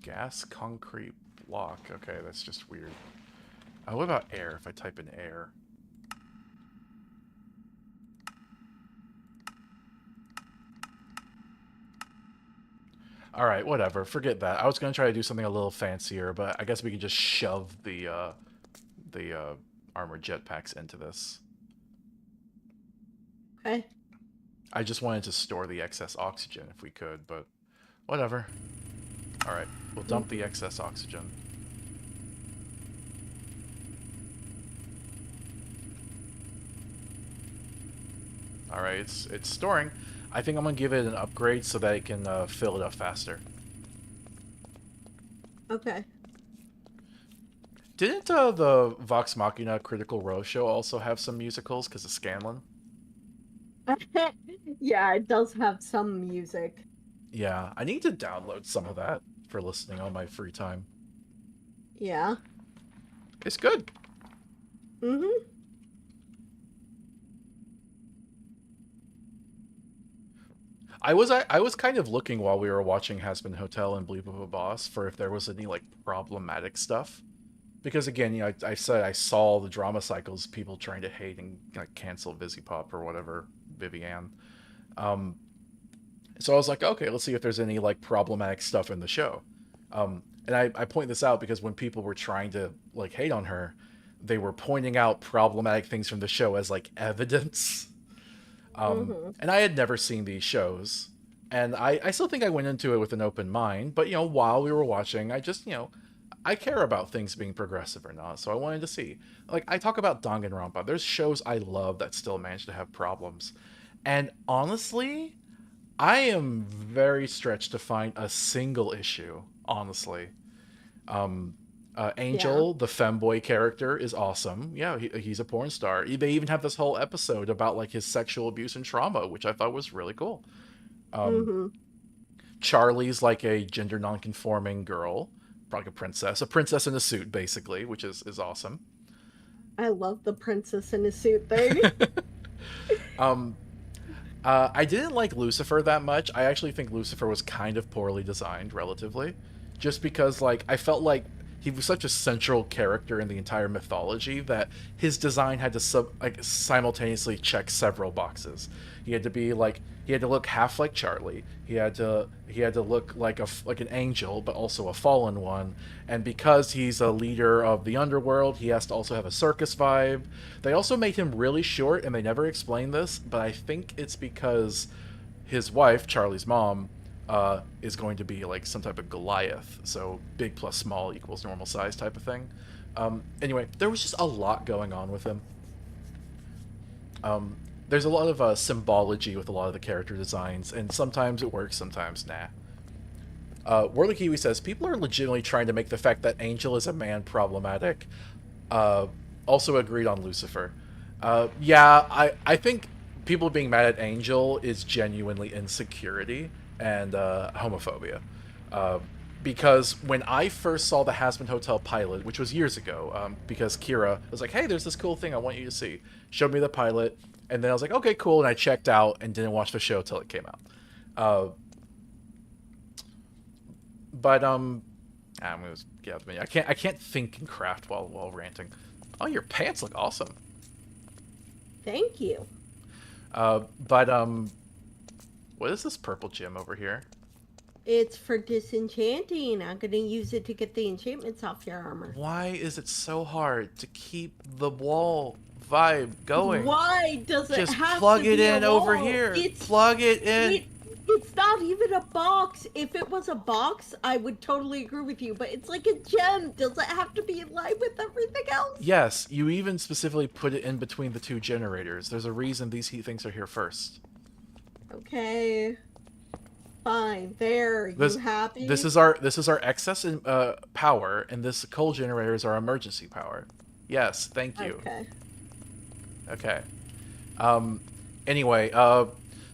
Gas concrete block. Okay, that's just weird. What about air if I type in air? Alright, whatever. Forget that. I was going to try to do something a little fancier, but I guess we can just shove the armored jetpacks into this. Okay. I just wanted to store the excess oxygen if we could, but whatever. Alright, we'll dump the excess oxygen. Alright, it's storing. I think I'm going to give it an upgrade so that it can fill it up faster. Okay. Didn't the Vox Machina Critical Role show also have some musicals because of Scanlan? Yeah, it does have some music. Yeah, I need to download some of that for listening on my free time. Yeah. It's good. Mm-hmm. I was kind of looking while we were watching Hazbin Hotel and Bleep of a Boss for if there was any like problematic stuff. Because again, I said I saw the drama cycles, people trying to hate and like cancel Visipop or whatever, Vivian. Um, so I was like, okay, let's see if there's any like problematic stuff in the show. And I point this out because when people were trying to like hate on her, they were pointing out problematic things from the show as like evidence. Mhm. And I had never seen these shows. And I still think I went into it with an open mind, but while we were watching, I just, I care about things being progressive or not, so I wanted to see. Like, I talk about Danganronpa. There's shows I love that still manage to have problems. And honestly, I am very stretched to find a single issue, honestly. Yeah. Angel, the femboy character, is awesome. Yeah, he's a porn star. They even have this whole episode about like his sexual abuse and trauma, which I thought was really cool. Mhm. Charlie's like a gender nonconforming girl, like a princess in a suit, basically, which is awesome. I love the princess in a suit thing. um, I didn't like Lucifer that much. I actually think Lucifer was kind of poorly designed, relatively, just because like I felt like he was such a central character in the entire mythology that his design had to simultaneously check several boxes. He had to be like he had to look half like Charlie. He had to look like like an angel, but also a fallen one. And because he's a leader of the underworld, he has to also have a circus vibe. They also made him really short, and they never explained this, but I think it's because his wife, Charlie's mom, is going to be like some type of Goliath. So big plus small equals normal size type of thing. Anyway, there was just a lot going on with him. There's a lot of symbology with a lot of the character designs, and sometimes it works, sometimes nah. Worley Kiwi says people are legitimately trying to make the fact that Angel is a man problematic. Uh, Also agreed on Lucifer. Yeah, I think people being mad at Angel is genuinely insecurity and homophobia. Uh, because when I first saw the Hazbin Hotel pilot, which was years ago, because Kira was like, "Hey, there's this cool thing I want you to see," showed me the pilot, and then I was like, "Okay, cool," and I checked out and didn't watch the show till it came out. Uh, but I'm gonna get out the menu. I can't think and craft while ranting. Oh, your pants look awesome. Thank you. But what is this purple gem over here? It's for disenchanting. I'm gonna use it to get the enchantments off your armor. Why is it so hard to keep the wall vibe going? Why does it Just have plug to it be a in over wall? here. Plug it in. It it's not even a box. If it was a box, I would totally agree with you, but it's like a gem. Does it have to be in line with everything else? Yes, you even specifically put it in between the two generators. There's a reason these heat things are here first. Okay. Fine. There. You This happy? this is our excess in, power, and this coal generator is our emergency power. Yes, thank you. Okay. Okay. Um, anyway,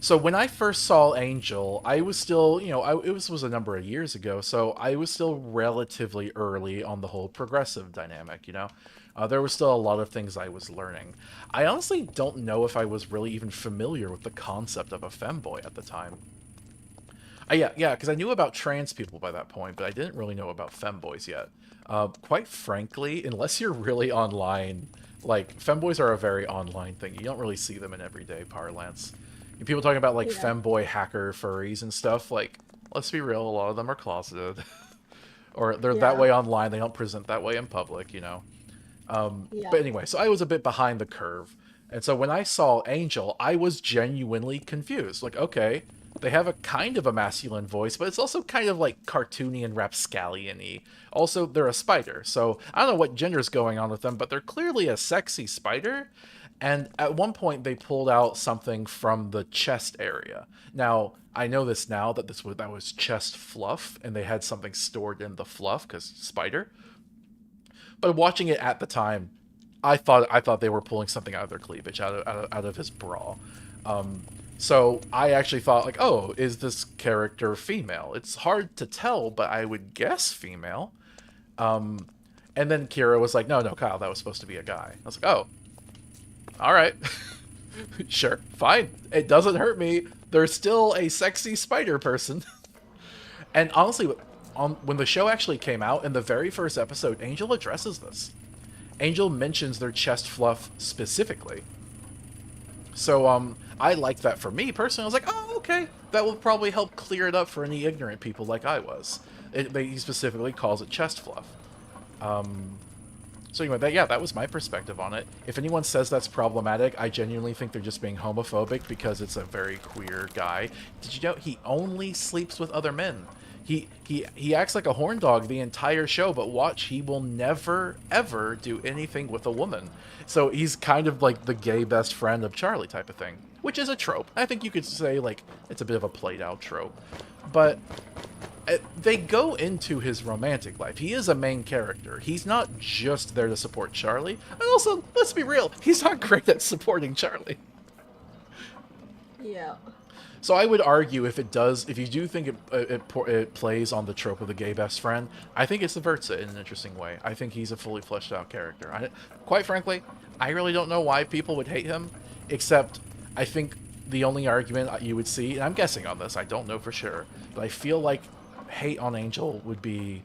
so when I first saw Angel, I was still, it was a number of years ago, so I was still relatively early on the whole progressive dynamic. There was still a lot of things I was learning. I honestly don't know if I was really even familiar with the concept of a femboy at the time. Yeah, because I knew about trans people by that point, but I didn't really know about femboys yet. Quite frankly, unless you're really online, like femboys are a very online thing. You don't really see them in everyday parlance. People talking about like Yeah. femboy hacker furries and stuff. Like, let's be real, a lot of them are closeted, or they're that Yeah. way online. They don't present that way in public. Yeah. But anyway, so I was a bit behind the curve. And so when I saw Angel, I was genuinely confused. Like, okay, they have a kind of a masculine voice, but it's also kind of like cartoony and rapscallion-y. Also, they're a spider, so I don't know what gender's going on with them, but they're clearly a sexy spider. And at one point, they pulled out something from the chest area. Now, I know this now that was chest fluff, and they had something stored in the fluff because spider. But watching it at the time, I thought they were pulling something out of their cleavage, out of his bra. So I actually thought like, oh, is this character female? It's hard to tell, but I would guess female. And then Kira was like, no, no, Kyle, that was supposed to be a guy. I was like, oh, all right, sure, fine. It doesn't hurt me. There's still a sexy spider person. And honestly, when the show actually came out in the very first episode, Angel addresses this. Angel mentions their chest fluff specifically. So I liked that for me personally. I was like, oh, okay, that will probably help clear it up for any ignorant people like I was. He specifically calls it chest fluff. So anyway, that was my perspective on it. If anyone says that's problematic, I genuinely think they're just being homophobic because it's a very queer guy. Did you know he only sleeps with other men? He acts like a horn dog the entire show, but watch, he will never ever do anything with a woman. So he's kind of like the gay best friend of Charlie type of thing, which is a trope. I think you could say like it's a bit of a played out trope, but they go into his romantic life. He is a main character. He's not just there to support Charlie. And also, let's be real, he's not great at supporting Charlie. Yeah. So I would argue if you do think it plays on the trope of the gay best friend, I think it subverts it in an interesting way. I think he's a fully fleshed out character. Quite frankly, I really don't know why people would hate him, except I think the only argument you would see, and I'm guessing on this, I don't know for sure, but I feel like hate on Angel would be,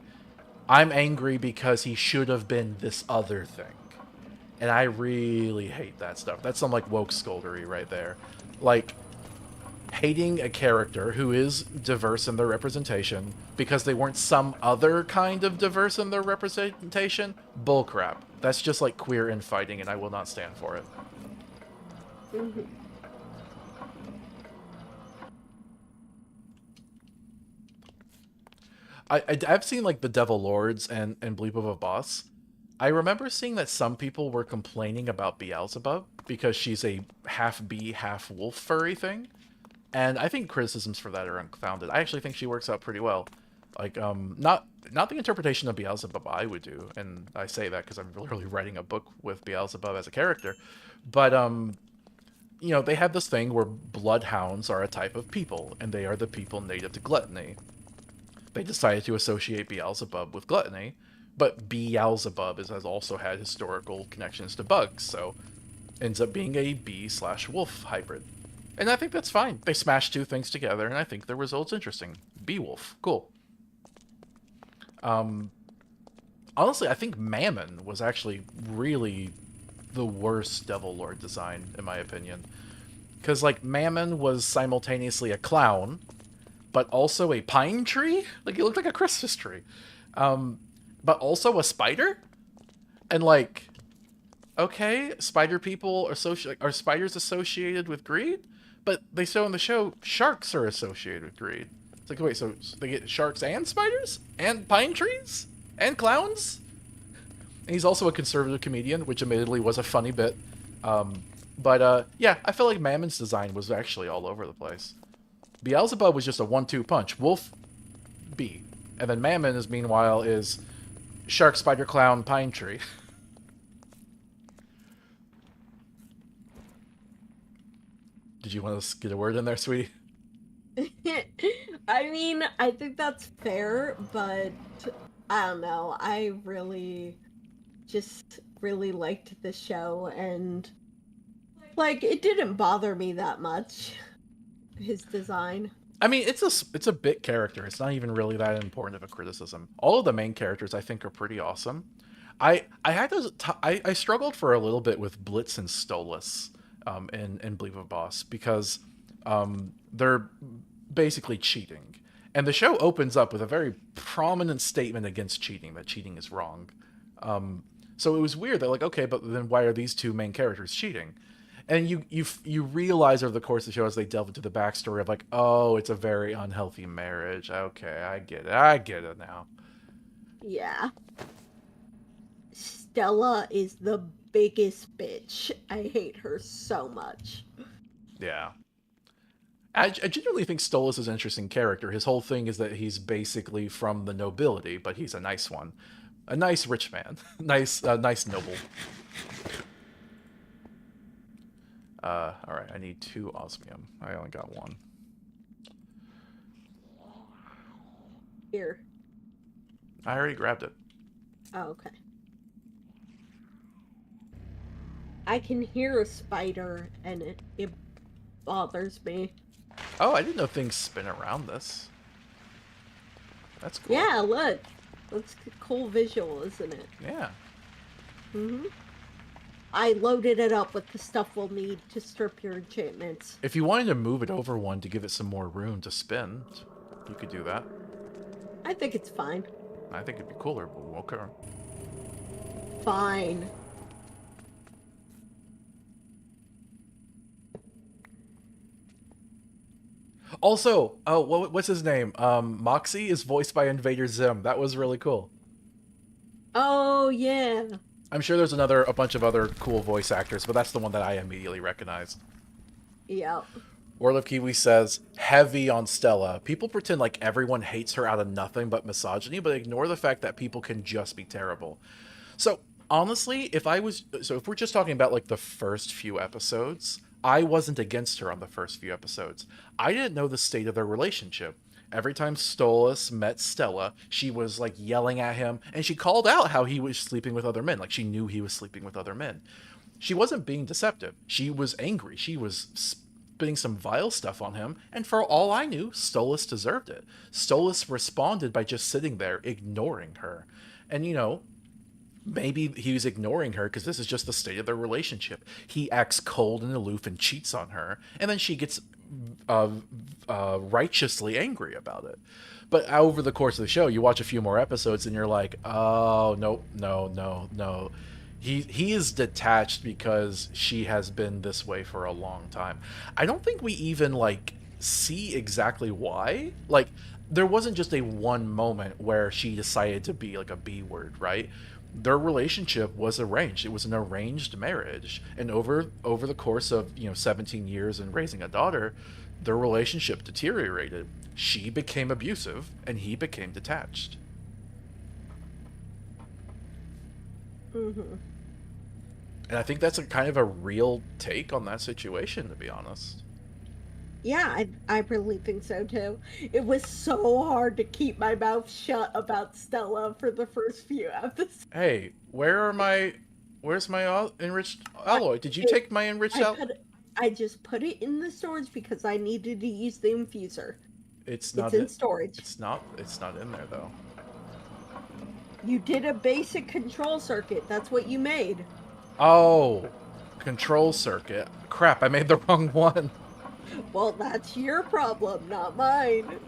I'm angry because he should have been this other thing. And I really hate that stuff. That's some like woke scoldery right there. Like, hating a character who is diverse in their representation because they weren't some other kind of diverse in their representation, bullcrap. That's just like queer infighting, and I will not stand for it. Mm-hmm. I've seen like the Devil Lords and Bleep of a Boss. I remember seeing that some people were complaining about Beelzebub because she's a half bee, half wolf furry thing. And I think criticisms for that are unfounded. I actually think she works out pretty well. Like, not the interpretation of Beelzebub I would do, and I say that because I'm literally writing a book with Beelzebub as a character. But, you know, they have this thing where bloodhounds are a type of people, and they are the people native to gluttony. They decided to associate Beelzebub with gluttony, but Beelzebub has also had historical connections to bugs, so ends up being a bee/wolf hybrid. And I think that's fine. They smash two things together, and I think the result's interesting. Beewolf. Cool. Honestly, I think Mammon was actually really the worst Devil Lord design, in my opinion. Because, like, Mammon was simultaneously a clown, but also a pine tree? Like, he looked like a Christmas tree. But also a spider? And, like, okay, spider people are spiders associated with greed? But they show in the show sharks are associated with greed. It's like, wait, so they get sharks and spiders? And pine trees? And clowns? And he's also a conservative comedian, which admittedly was a funny bit. Yeah, I feel like Mammon's design was actually all over the place. Beelzebub was just a 1-2 punch. Wolf, bee. And then Mammon is, meanwhile, is shark, spider, clown, pine tree. Did you want to get a word in there, sweetie? I mean, I think that's fair, but I don't know. I just really liked the show, and like it didn't bother me that much. His design. I mean, it's a bit character. It's not even really that important of a criticism. All of the main characters I think are pretty awesome. I had to I struggled for a little bit with Blitz and Stolas in Believe a Boss because they're basically cheating. And the show opens up with a very prominent statement against cheating, that cheating is wrong. So it was weird that, like, okay, but then why are these two main characters cheating? And you realize over the course of the show as they delve into the backstory of, like, oh, it's a very unhealthy marriage. Okay, I get it now. Yeah. Stella is the biggest bitch. I hate her so much. Yeah. I genuinely think Stolas is an interesting character. His whole thing is that he's basically from the nobility, but he's a nice one. A nice rich man. nice noble. Alright, I need 2 osmium. I only got 1. Here. I already grabbed it. Oh, okay. I can hear a spider, and it bothers me. Oh, I didn't know things spin around this. That's cool. Yeah, look. That's a cool visual, isn't it? Yeah. Mm-hmm. I loaded it up with the stuff we'll need to strip your enchantments. If you wanted to move it over one to give it some more room to spin, you could do that. I think it's fine. I think it'd be cooler, but okay. fine. Also, oh, what's his name? Moxie is voiced by Invader Zim. That was really cool. Oh, yeah. I'm sure there's a bunch of other cool voice actors, but that's the one that I immediately recognized. Yep. World of Kiwi says, heavy on Stella. People pretend like everyone hates her out of nothing but misogyny, but ignore the fact that people can just be terrible. So, honestly, if we're just talking about like the first few episodes, I wasn't against her on the first few episodes. I didn't know the state of their relationship. Every time Stolas met Stella, she was like yelling at him, and she called out how he was sleeping with other men. Like she knew he was sleeping with other men. She wasn't being deceptive. She was angry. She was spitting some vile stuff on him, and for all I knew, Stolas deserved it. Stolas responded by just sitting there, ignoring her. And maybe he was ignoring her because this is just the state of their relationship. He acts cold and aloof and cheats on her, and then she gets uh, righteously angry about it. But over the course of the show, you watch a few more episodes and you're like, oh, nope, no, no, no. He is detached because she has been this way for a long time. I don't think we even like see exactly why. Like there wasn't just a one moment where she decided to be like a B word, right? Their relationship was arranged. It was an arranged marriage, and over the course of 17 years and raising a daughter, their relationship deteriorated. She became abusive, and he became detached. Hmm. And I think that's a kind of a real take on that situation, to be honest. Yeah, I really think so too. It was so hard to keep my mouth shut about Stella for the first few episodes. Hey, where's my enriched I alloy? Did you it, take my enriched I alloy? put I just put it in the storage because I needed to use the infuser. It's It's not in it. storage. It's not in there though. You did a basic control circuit. That's what you made. Oh, control circuit. Crap, I made the wrong one. Well, that's your problem, not mine.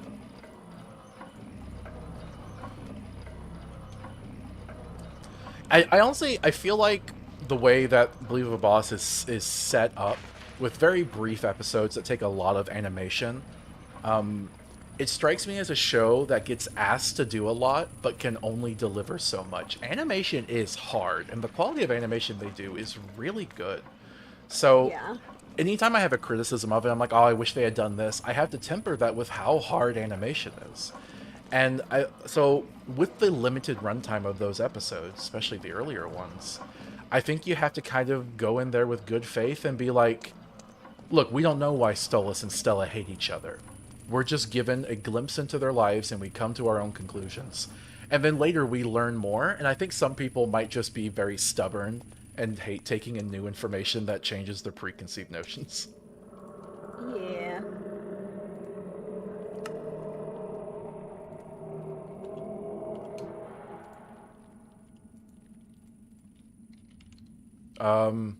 I honestly I feel like the way that Believe of a Boss is set up with very brief episodes that take a lot of animation. It strikes me as a show that gets asked to do a lot but can only deliver so much. Animation is hard, and the quality of animation they do is really good. So Yeah. anytime I have a criticism of it, I'm like, oh, I wish they had done this. I have to temper that with how hard animation is. And so with the limited runtime of those episodes, especially the earlier ones, I think you have to kind of go in there with good faith and be like, look, we don't know why Stolas and Stella hate each other. We're just given a glimpse into their lives and we come to our own conclusions. And then later we learn more, and I think some people might just be very stubborn and hate taking in new information that changes their preconceived notions. Yeah. Um,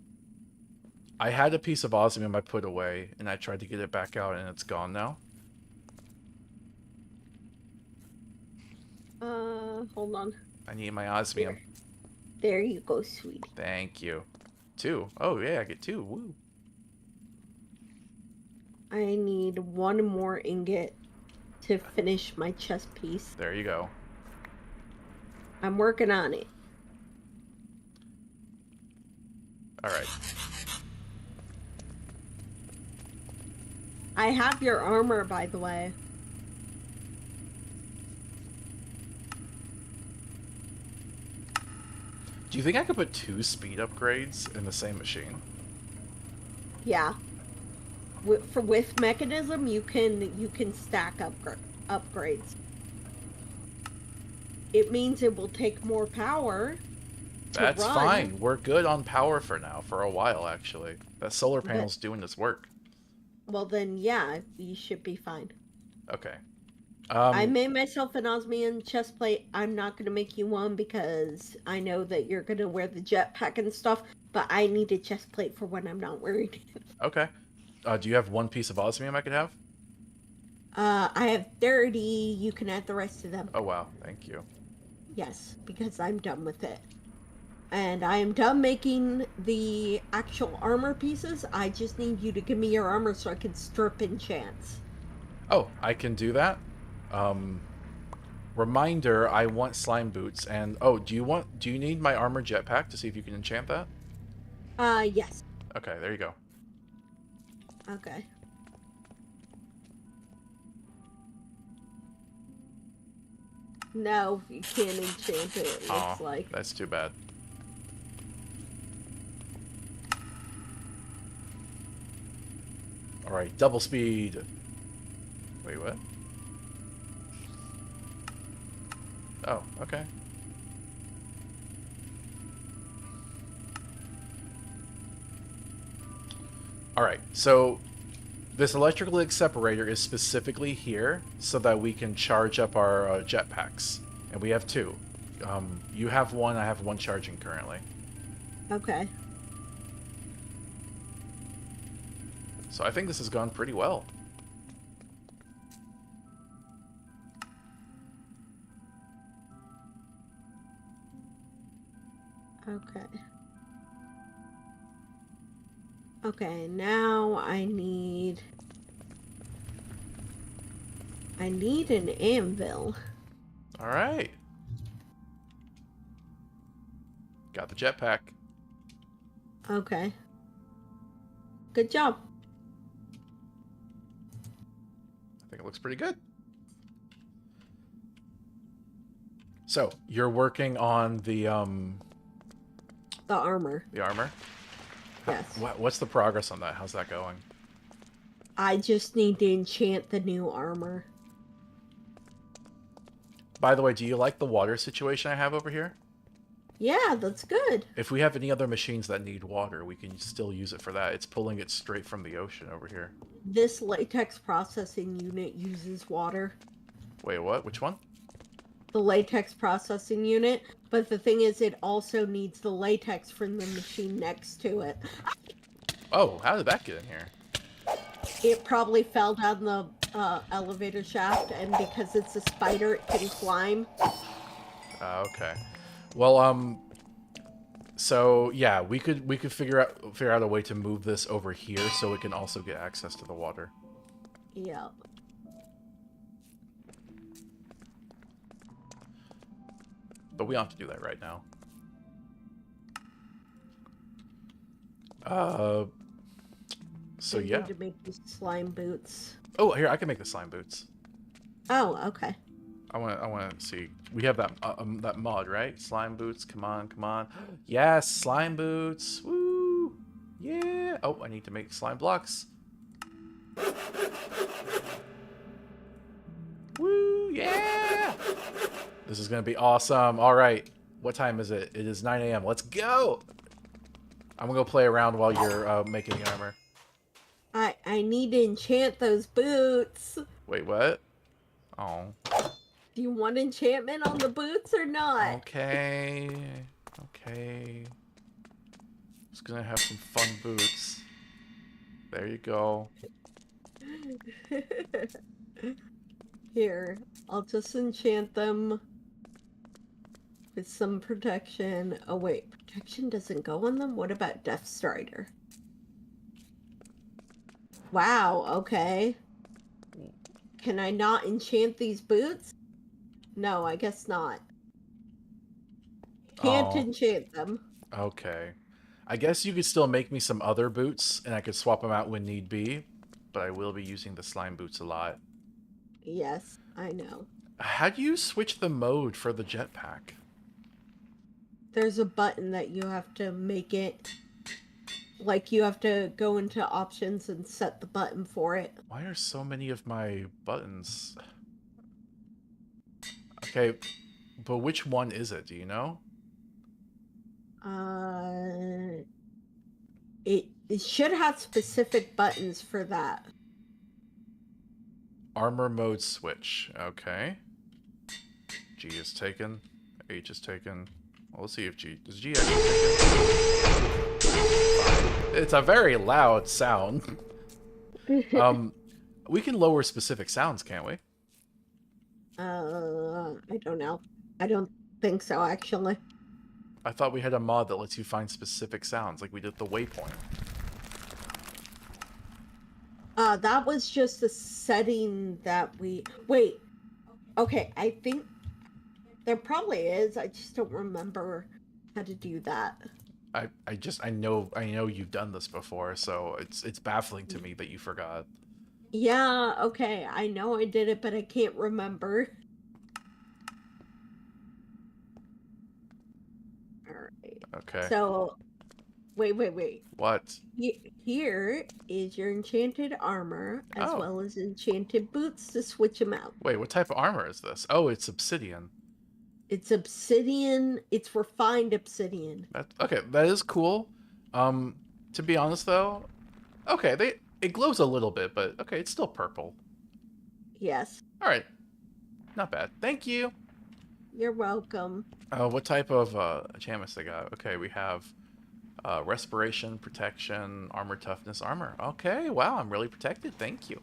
I had a piece of osmium I put away, and I tried to get it back out, and it's gone now. Hold on. I need my osmium. There. There you go, sweetie. Thank you. Two. Oh, yeah, I get two. Woo. I need one more ingot to finish my chest piece. There you go. I'm working on it. All right. I have your armor, by the way. Do you think I could put two speed upgrades in the same machine? Yeah. With mechanism, you can stack upgrades. It means it will take more power to That's run, fine. We're good on power for now, for a while, actually. That solar but panel's doing its work. well then yeah, you should be fine. Okay. I Um, made myself an osmium chest plate. I'm not gonna make you one because I know that you're gonna wear the jetpack and stuff, but I need a chest plate for when I'm not wearing it. okay. Do you have one piece of osmium I could have? I have 30. You can add the rest of them. Oh, wow. Thank you. Yes, because I'm done with it. And I am done making the actual armor pieces. I just need you to give me your armor so I can strip enchants. Oh, I can do that. Um, Reminder, I want slime boots. And oh, do you need my armor jetpack to see if you can enchant that? Yes. Okay, there you go. Okay. No, you can't enchant it, it Aw, looks like. that's too bad. Alright, double speed. Wait, what? Oh, okay. Alright, so this electrical link separator is specifically here so that we can charge up our jetpacks. And we have two. You have one, I have one charging currently. Okay. So I think this has gone pretty well. Okay. Okay, now I need an anvil. Alright. Got the jetpack. Okay. Good job. I think it looks pretty good. So, you're working on the armor. the armor? Yes. What's the progress on that? How's that going? I just need to enchant the new armor. By the way, do you like the water situation I have over here? Yeah, that's good. If we have any other machines that need water, we can still use it for that. It's pulling it straight from the ocean over here. This latex processing unit uses water. Wait, what? Which one? The latex processing unit, but the thing is it also needs the latex from the machine next to it. Oh, how did that get in here? It probably fell down the elevator shaft, and because it's a spider, it can climb. Okay. Well, so yeah, we could figure out a way to move this over here so it can also get access to the water. Yeah. But we don't have to do that right now. So I yeah. need to make these slime boots. Oh, here I can make the slime boots. Oh, okay. I want to see. We have that mod, right? Slime boots. Come on, come on. Yes, slime boots. Woo! Yeah. Oh, I need to make slime blocks. Woo! Yeah! This is gonna be awesome. All right. What time is it? It is 9 a.m. Let's go. I'm gonna go play around while you're making the armor. I need to enchant those boots. Wait, what? Oh. Do you want enchantment on the boots or not? Okay. Okay. Just gonna have some fun boots. There you go. Here, I'll just enchant them with some protection. Oh wait, protection doesn't go on them? What about Death Strider? Wow, okay. Can I not enchant these boots? No, I guess not. Can't enchant them. Okay. I guess you could still make me some other boots, and I could swap them out when need be, but I will be using the slime boots a lot. Yes, I know. How do you switch the mode for the jetpack? There's a button that you have to make it. Like, you have to go into options and set the button for it. Why are so many of my buttons? Okay, but which one is it? Do you know? It should have specific buttons for that. Armor mode switch. Okay. G is taken. H is taken. Well, let's see if G... Does G actually take it? It's a very loud sound. We can lower specific sounds, can't we? I don't know. I don't think so, actually. I thought we had a mod that lets you find specific sounds, like we did the waypoint. That was just a setting that we... Wait, okay, I think there probably is. I just don't remember how to do that. I know you've done this before, so it's baffling to me that you forgot. Yeah, okay, I know I did it, but I can't remember. Alright. Okay. So, wait. What? Here is your enchanted armor, as Oh. well as enchanted boots to switch them out. Wait, what type of armor is this? Oh, it's obsidian. It's obsidian. It's refined obsidian. Okay, that is cool. Um, to be honest though, okay, it glows a little bit, but okay, it's still purple. Yes, All right, not bad. Thank you. you're welcome. What type of enchantments they got? Okay, we have respiration, protection, armor, toughness, armor. Okay, wow, I'm really protected. Thank you.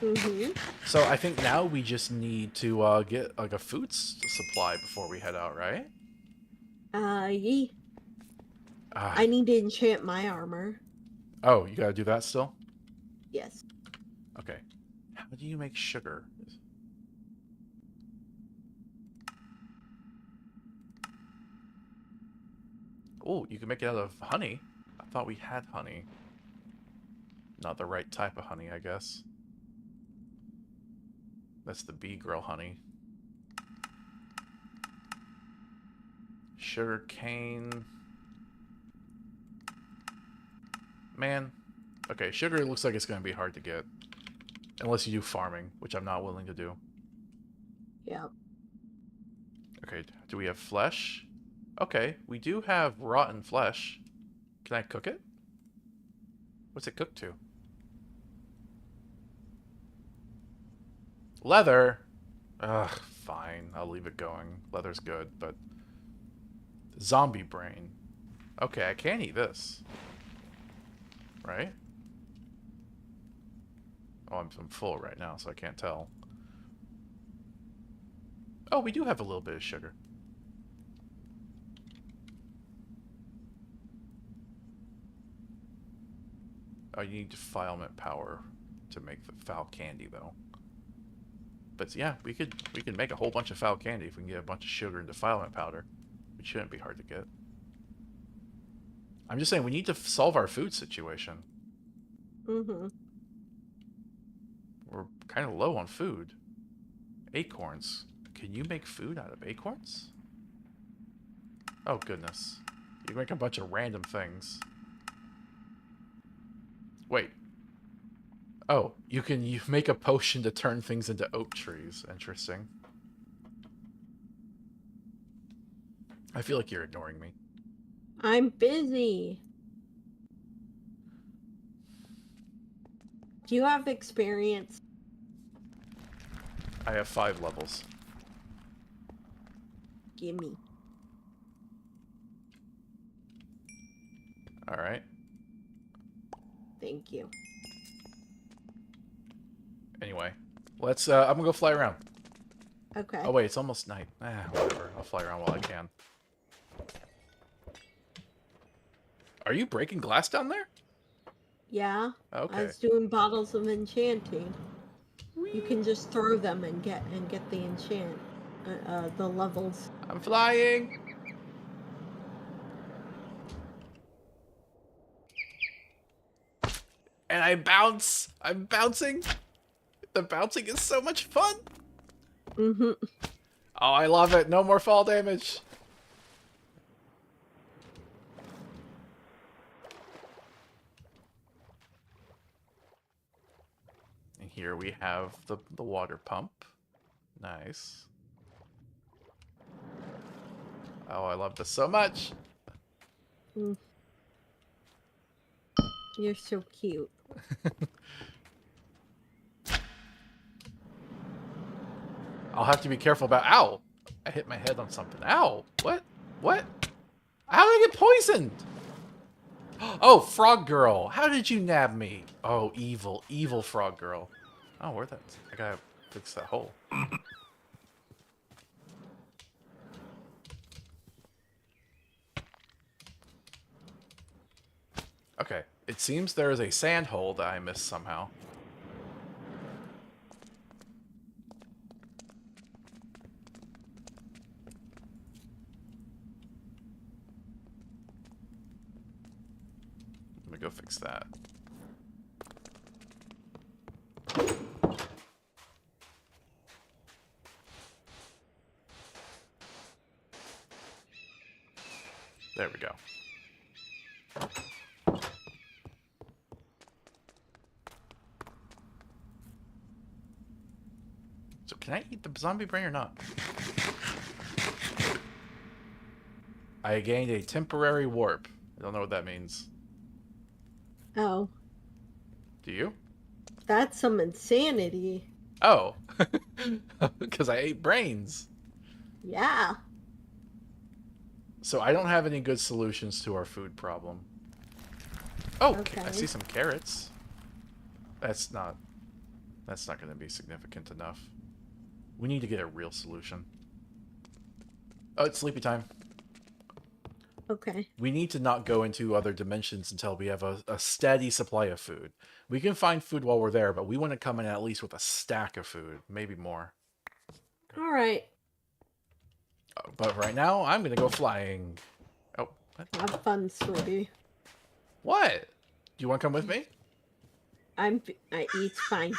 Mm-hmm. So I think now we just need to get like a food supply before we head out, right? Ye. Ah, I need to enchant my armor. oh, you gotta do that still? Yes. Okay. How do you make sugar? Oh, you can make it out of honey. I thought we had honey. Not the right type of honey, I guess. That's the bee girl honey. Sugar cane. Man. Okay, sugar looks like it's going to be hard to get. Unless you do farming, which I'm not willing to do. Yep. Okay, do we have flesh? Okay, we do have rotten flesh. Can I cook it? What's it cooked to? Leather! Ugh, fine. I'll leave it going. Leather's good, but... Zombie brain. Okay, I can't eat this. Right? Oh, I'm full right now, so I can't tell. Oh, we do have a little bit of sugar. Oh, you need defilement power to make the foul candy, though. But yeah, we could make a whole bunch of foul candy if we can get a bunch of sugar and defilement powder. It shouldn't be hard to get. I'm just saying we need to solve our food situation. Mm-hmm. We're kind of low on food. Acorns. Can you make food out of acorns? Oh, goodness. You can make a bunch of random things. Wait. Oh, you make a potion to turn things into oak trees. Interesting. I feel like you're ignoring me. I'm busy. Do you have experience? I have 5 levels. Gimme. Alright. Thank you. Anyway. I'm gonna go fly around. Okay. Oh wait, it's almost night. Whatever. I'll fly around while I can. Are you breaking glass down there? Yeah. I Okay. was doing bottles of enchanting. Whee! You can just throw them and get the enchant, the levels. I'm flying! And I bounce! I'm bouncing! The bouncing is so much fun! Mm-hmm. Oh, I love it! No more fall damage! And here we have the water pump. Nice. Oh, I love this so much! Mm. You're so cute. I'll have to be careful about... Ow! I hit my head on something. Ow! What? What? How did I get poisoned? Oh, frog girl! How did you nab me? Oh, evil, evil frog girl. Oh, where that? I gotta fix that hole. Okay. It seems there is a sand hole that I missed somehow. Let me go fix that. There we go. So can I eat the zombie brain or not? I gained a temporary warp. I don't know what that means. Oh, Do you? that's some insanity. Oh. Because I ate brains. Yeah. So I don't have any good solutions to our food problem. Oh, I see Okay. some carrots. That's not... That's not going to be significant enough. We need to get a real solution. Oh, it's sleepy time. Okay. We need to not go into other dimensions until we have a steady supply of food. We can find food while we're there, but we want to come in at least with a stack of food, maybe more. All right. But right now, I'm going to go flying. Oh, what? Have fun, sweetie. What? Do you want to come with me? I eat fine.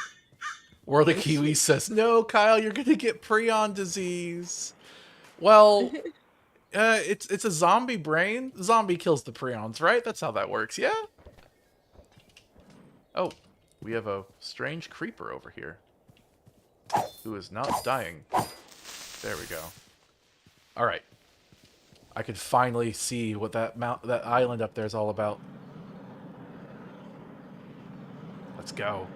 Whirly I'm Kiwi sweet. says, no, Kyle, you're going to get prion disease. Well, it's a zombie brain. Zombie kills the prions, right? That's how that works, yeah? Oh, we have a strange creeper over here who is not dying. There we go. All right. I could finally see what that island up there is all about. Let's go.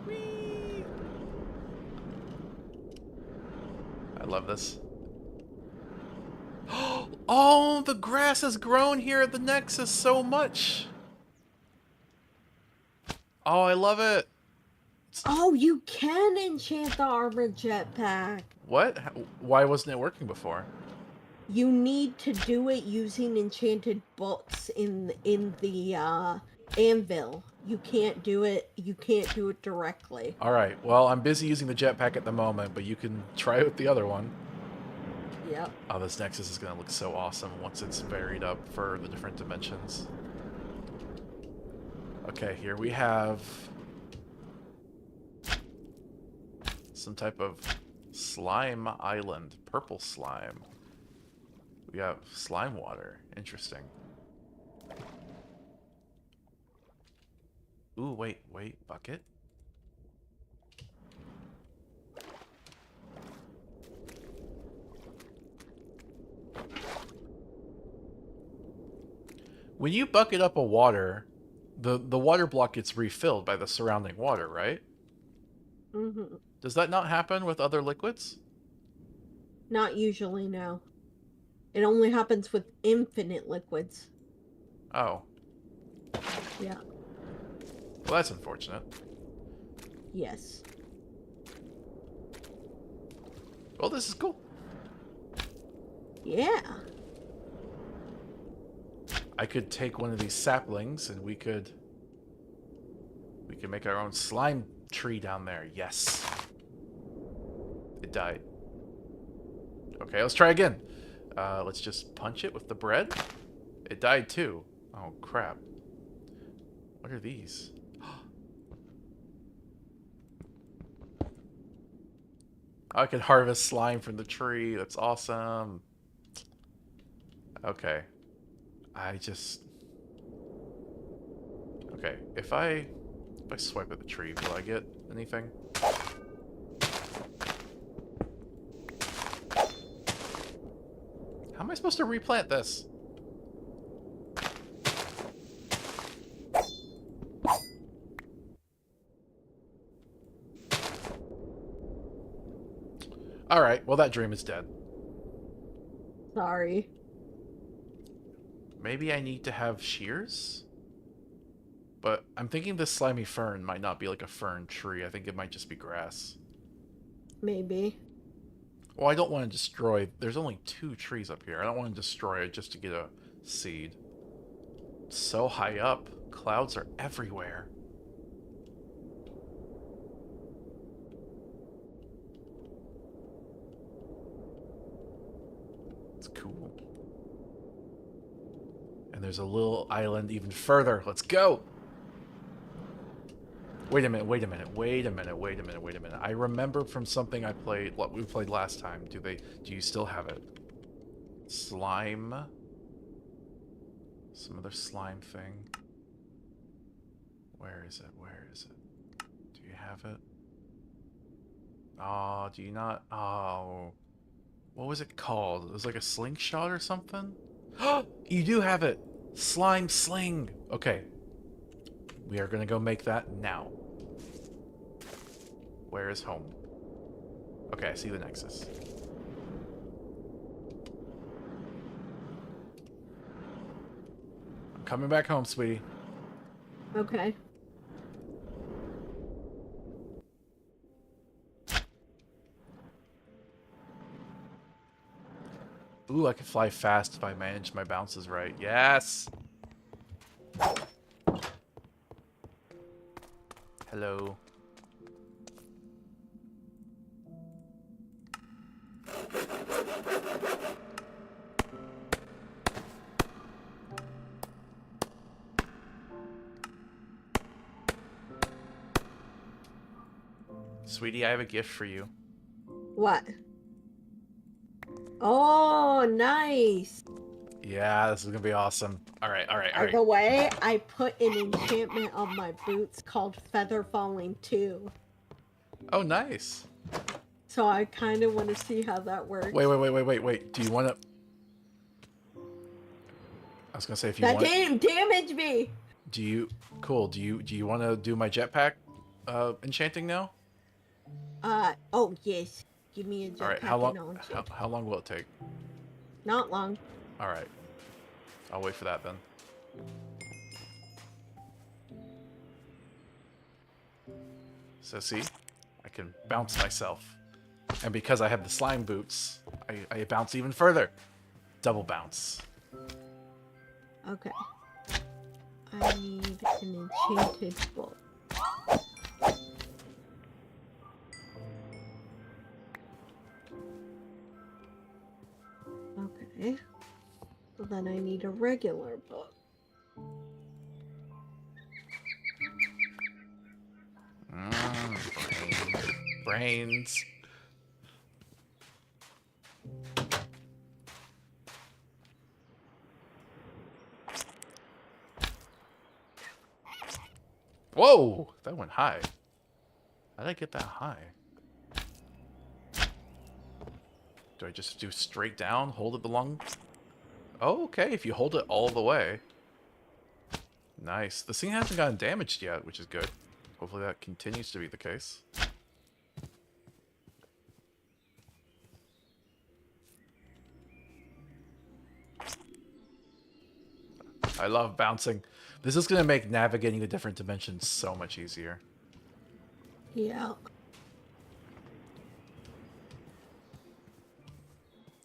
Whee! I love this. Oh, the grass has grown here at the Nexus so much. Oh, I love it. Oh, you can enchant the armored jetpack. What? Why wasn't it working before? You need to do it using enchanted books in the anvil. You can't do it. You can't do it directly. All right. Well, I'm busy using the jetpack at the moment, but you can try it with the other one. Yep. Oh, this Nexus is going to look so awesome once it's varied up for the different dimensions. Okay, here we have some type of slime island. Purple slime. We have slime water. Interesting. Ooh, wait, bucket? When you bucket up a water, the water block gets refilled by the surrounding water, right? Mm-hmm. Does that not happen with other liquids? Not usually, no. It only happens with infinite liquids. Oh, Yeah. well that's unfortunate. Yes. Well, this is cool. Yeah. I could take one of these saplings and we could make our own slime tree down there. Yes. It died. Okay, let's try again. Let's just punch it with the bread. It died too. Oh, crap. What are these? I can harvest slime from the tree. That's awesome. Okay. I just... Okay, if I swipe at the tree, will I get anything? How am I supposed to replant this? Alright, well that dream is dead. Sorry. Maybe I need to have shears? But I'm thinking this slimy fern might not be like a fern tree. I think it might just be grass. Maybe. Well, I don't want to destroy... There's only 2 trees up here. I don't want to destroy it just to get a seed. It's so high up. Clouds are everywhere. It's cool. And there's a little island even further. Let's go! Wait a minute, wait a minute, wait a minute, wait a minute, wait a minute. I remember from something I played, what we played last time. Do you still have it? Slime? Some other slime thing. Where is it? Where is it? Do you have it? Oh, do you not? Oh. What was it called? It was like a slingshot or something? You do have it! Slime sling! Okay. We are gonna go make that now. Where is home? Okay, I see the Nexus. I'm coming back home, sweetie. Okay. Ooh, I can fly fast if I manage my bounces right. Yes! Hello. Sweetie, I have a gift for you. What? Oh, nice. Yeah, this is gonna be awesome. Alright, alright, By alright. the way, I put an enchantment on my boots called Feather Falling 2. Oh, nice. So I kind of want to see how that works. Wait. Do you want to... I was gonna say if you That want... game damaged me! Do you... Cool. Do you want to do my jetpack enchanting now? Oh, yes. Give me a jetpack. Alright, how long will it take? Not long. Alright. I'll wait for that then. So see? I can bounce myself. And because I have the slime boots, I bounce even further. Double bounce. Okay. I need an enchanted book. Okay. So then I need a regular book. Brains. Whoa! That went high. How did I get that high? Do I just do straight down? Hold it along? Oh, okay, if you hold it all the way. Nice. The thing hasn't gotten damaged yet, which is good. Hopefully that continues to be the case. I love bouncing. This is going to make navigating the different dimensions so much easier. Yeah.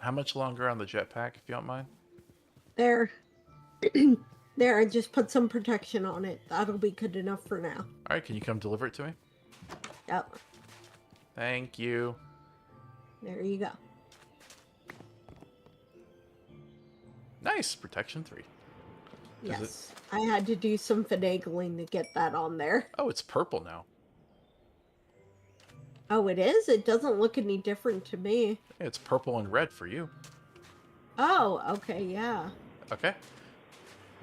How much longer on the jetpack, if you don't mind? There. There, I just put some protection on it. That'll be good enough for now. Alright, can you come deliver it to me? Yep. Thank you. There you go. Nice. Protection 3. Yes. I had to do some finagling to get that on there. Oh, it's purple now. Oh, it is? It doesn't look any different to me. It's purple and red for you. Oh, okay, yeah. Okay.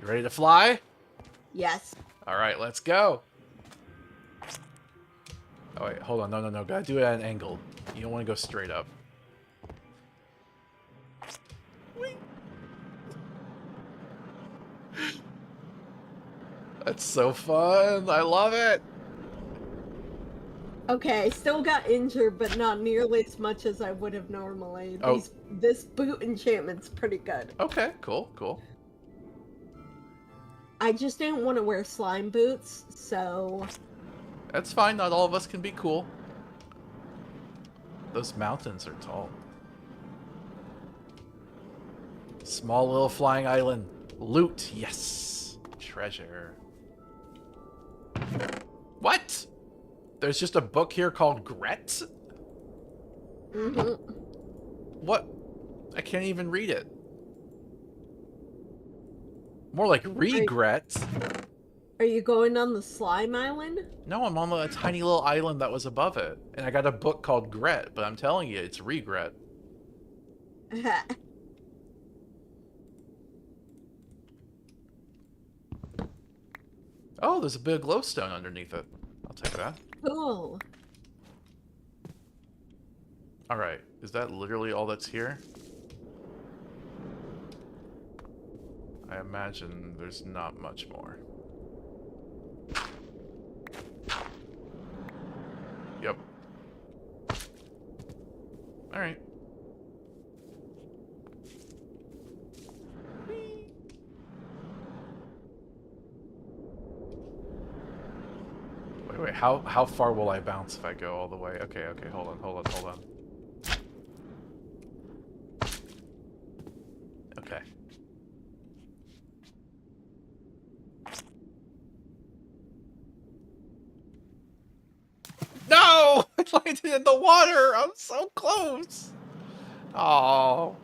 You ready to fly? Yes. Alright, let's go. Oh, wait, hold on. No. Gotta do it at an angle. You don't want to go straight up. Whee! That's so fun. I love it. Okay, I still got injured, but not nearly as much as I would have normally. Oh. This boot enchantment's pretty good. Okay, cool. I just didn't want to wear slime boots, so... That's fine. Not all of us can be cool. Those mountains are tall. Small little flying island. Loot, yes. Treasure. What? There's just a book here called Gret? Mm-hmm. What? I can't even read it. More like Are, regret. are you going on the slime island? No, I'm on a tiny little island that was above it. And I got a book called Gret, but I'm telling you, it's regret. Oh, there's a big glowstone underneath it. I'll take that. Cool. Alright, is that literally all that's here? I imagine there's not much more. Yep. Alright. Wait, how far will I bounce if I go all the way? Okay, hold on. Okay. No! I landed in the water! I'm so close! Oh.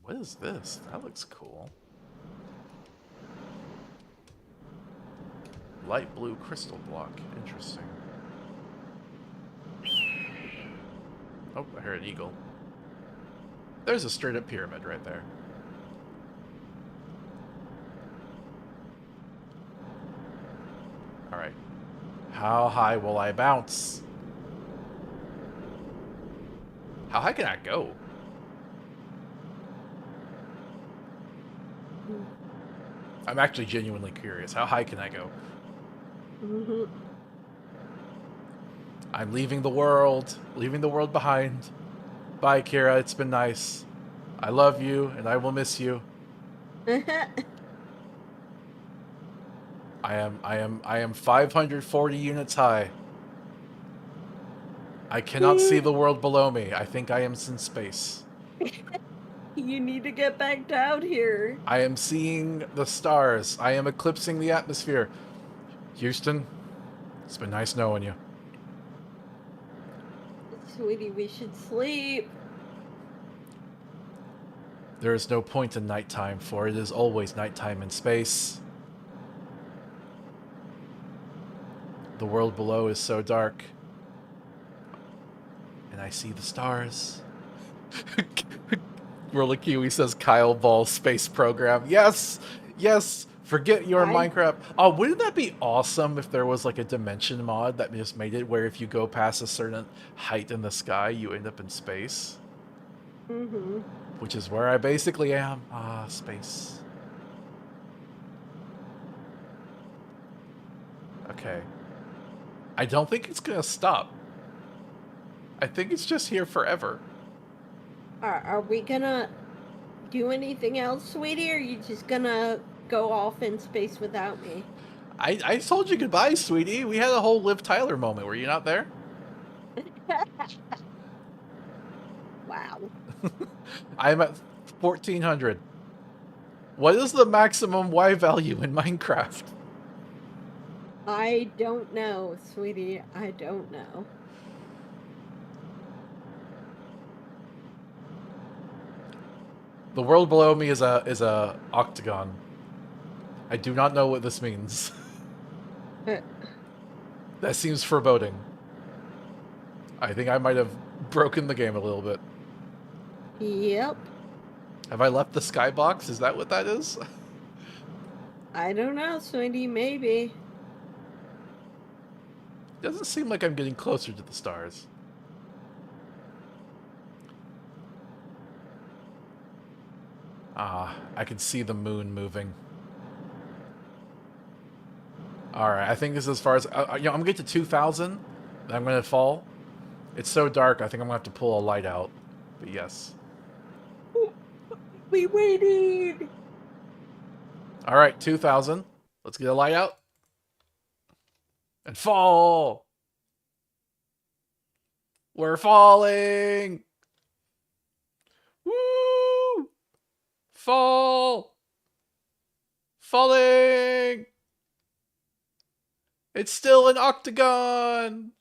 What is this? That looks cool. Light blue crystal block. Interesting. Oh, I heard an eagle. There's a straight up pyramid right there. Alright. How high will I bounce? How high can I go? I'm actually genuinely curious. How high can I go? Mm-hmm. I'm leaving the world behind. Bye, Kira. It's been nice. I love you, and I will miss you. I am 540 units high. I cannot see the world below me. I think I am in space. You need to get back down here. I am seeing the stars. I am eclipsing the atmosphere. Houston, it's been nice knowing you. Sweetie, we should sleep. There is no point in nighttime, for it is always nighttime in space. The world below is so dark. And I see the stars. Roller Kiwi says Kyle Ball space program. Yes! Yes! Forget your Minecraft. Oh, wouldn't that be awesome if there was like a dimension mod that just made it where if you go past a certain height in the sky, you end up in space? Mm-hmm. Which is where I basically am. Ah, space. Okay. I don't think it's gonna stop. I think it's just here forever. Are we gonna do anything else, sweetie, or are you just gonna go off in space without me? I told you goodbye, sweetie. We had a whole Liv Tyler moment. Were you not there? Wow. I'm at 1400. What is the maximum Y value in Minecraft? I don't know, sweetie. I don't know. The world below me is a octagon. I do not know what this means. That seems foreboding. I think I might have broken the game a little bit. Yep. Have I left the skybox? Is that what that is? I don't know, sweetie. Maybe. Doesn't seem like I'm getting closer to the stars. Ah, I can see the moon moving. Alright, I think this is as far as... I'm going to get to 2,000, then I'm going to fall. It's so dark, I think I'm going to have to pull a light out. But yes. We waited! Alright, 2,000. Let's get a light out. And fall! We're falling! Fall! Falling! It's still an octagon!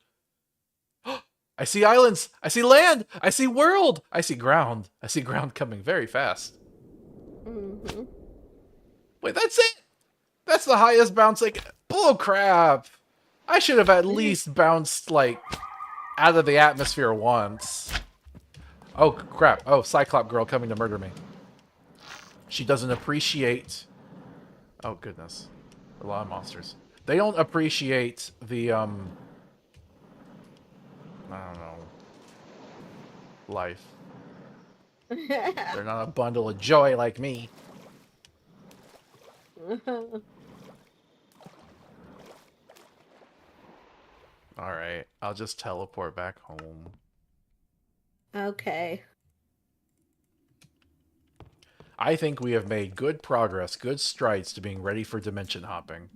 I see islands! I see land! I see world! I see ground! I see ground coming very fast. Mm-hmm. Wait, that's it? That's the highest bounce like bull crap. I should have at least bounced like out of the atmosphere once. Oh crap. Oh, Cyclop girl coming to murder me. She doesn't appreciate. Oh goodness. A lot of monsters. They don't appreciate the I don't know, life. They're not a bundle of joy like me. Alright, I'll just teleport back home. Okay. I think we have made good progress, good strides to being ready for dimension hopping.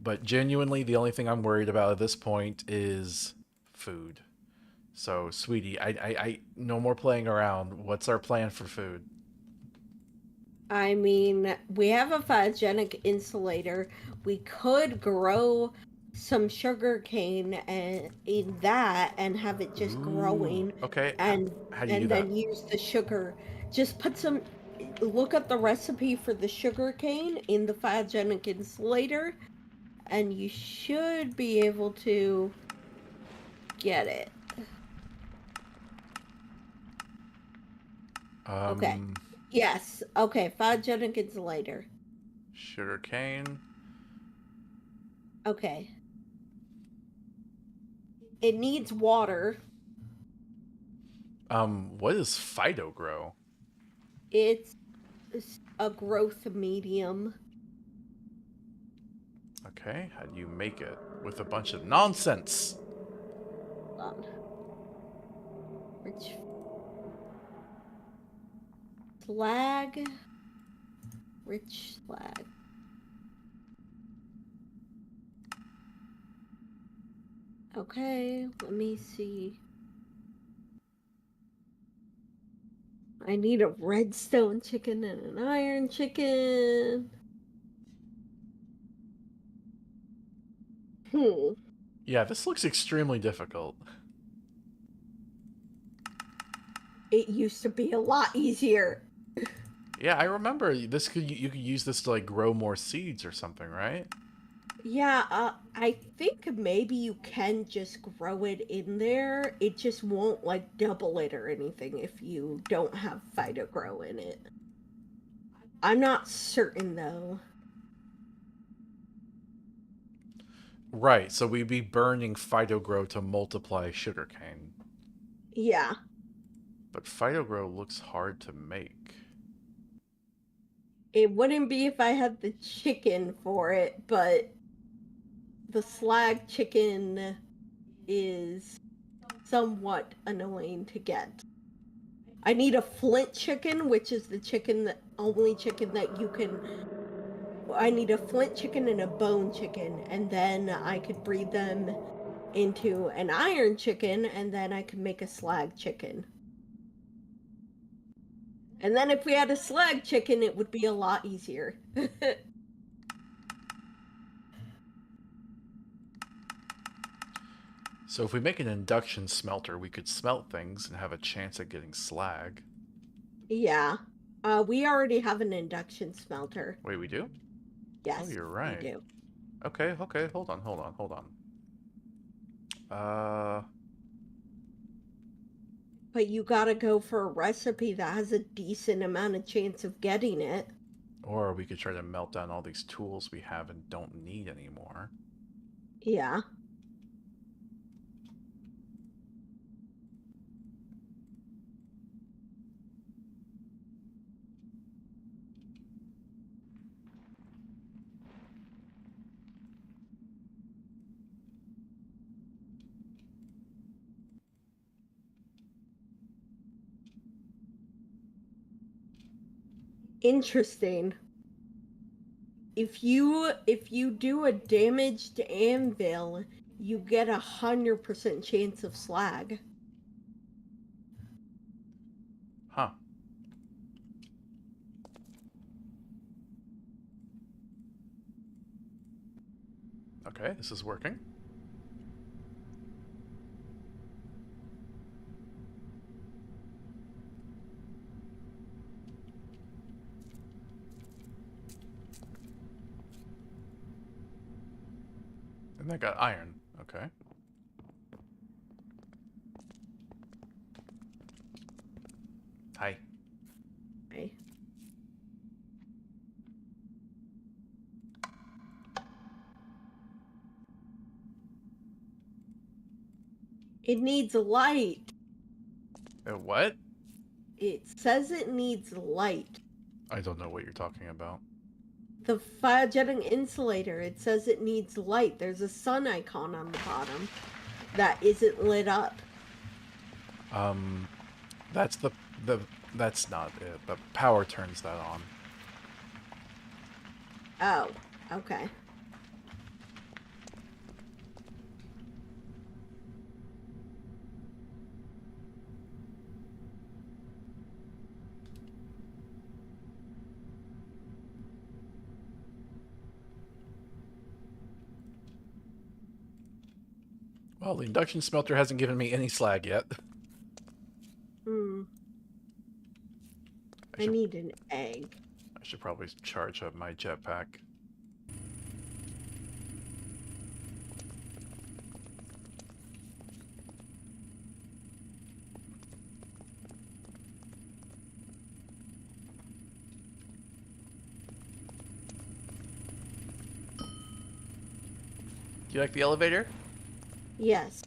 But genuinely, the only thing I'm worried about at this point is food. So, sweetie, no more playing around. What's our plan for food? I mean, we have a photogenic insulator. We could grow some sugar cane and in that and have it just Ooh, growing okay. and How do you do and that? then use the sugar. Just put some look up the recipe for the sugar cane in the photogenic insulator and you should be able to get it. Okay. Um, Yes. Okay, photogenic insulator. sugar cane. Okay. It needs water. What is Fido grow? It's a growth medium. Okay, how do you make it? With a bunch of nonsense. Hold on. Rich slag. Rich slag. Okay, let me see. I need a redstone chicken and an iron chicken. Hmm. Yeah, this looks extremely difficult. It used to be a lot easier. Yeah, I remember this could you could use this to like grow more seeds or something, right? Yeah, I think maybe you can just grow it in there. It just won't like double it or anything if you don't have Fido grow in it. I'm not certain though. Right, so we'd be burning Phytogrow to multiply sugarcane. Yeah, But Phytogrow looks hard to make. it wouldn't be if I had the chicken for it, but the slag chicken is somewhat annoying to get. I need a flint chicken, which is the chicken that only chicken that you can. I need a flint chicken and a bone chicken, and then I could breed them into an iron chicken, and then I could make a slag chicken. And then if we had a slag chicken, it would be a lot easier. So if we make an induction smelter, we could smelt things and have a chance at getting slag. Yeah. We already have an induction smelter. Wait, we do? Oh, Yes, you're we right. do. Okay, okay, hold on. Uh, But you gotta go for a recipe that has a decent amount of chance of getting it. or we could try to melt down all these tools we have and don't need anymore. Yeah. Interesting. If you do a damaged anvil, you get 100% chance of slag. Huh. Okay, this is working. And I got iron. Okay. Hi. Okay. It needs light. What? It says it needs light. I don't know what you're talking about. The fire-jetting insulator, it says it needs light. There's a sun icon on the bottom that isn't lit up. Um, that's the that's not it. The power turns that on. Oh, okay. Well, the induction smelter hasn't given me any slag yet. Hmm. I I should need an egg. I should probably charge up my jetpack. Do you like the elevator? Yes.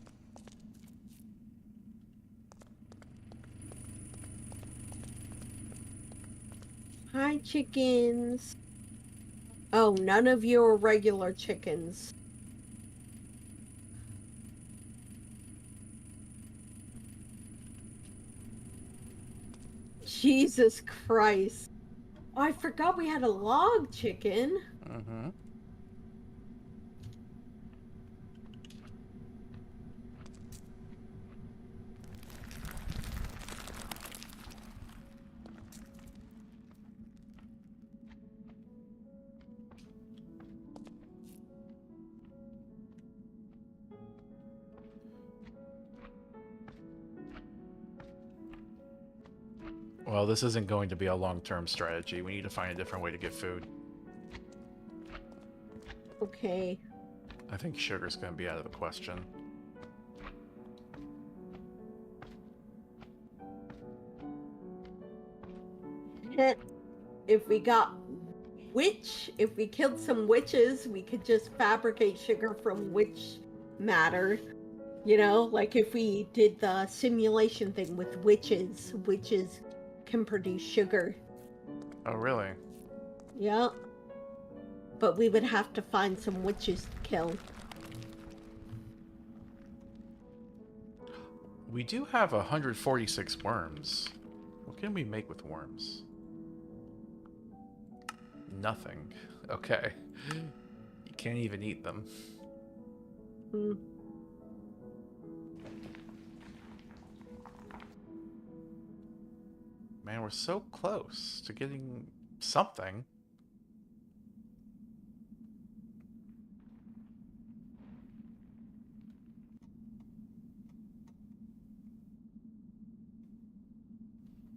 Hi, chickens. Oh, none of you are regular chickens. Jesus Christ. Oh, I forgot we had a log chicken. Mm-hmm. Well, this isn't going to be a long-term strategy. We need to find a different way to get food. Okay. I think sugar's going to be out of the question. If we got if we killed some witches, we could just fabricate sugar from witch matter. You know, like if we did the simulation thing with witches, witches can produce sugar. Oh, really? Yeah. But we would have to find some witches to kill. We do have 146 worms. What can we make with worms? Nothing. Okay. You can't even eat them. Hmm. Man, we're so close to getting something.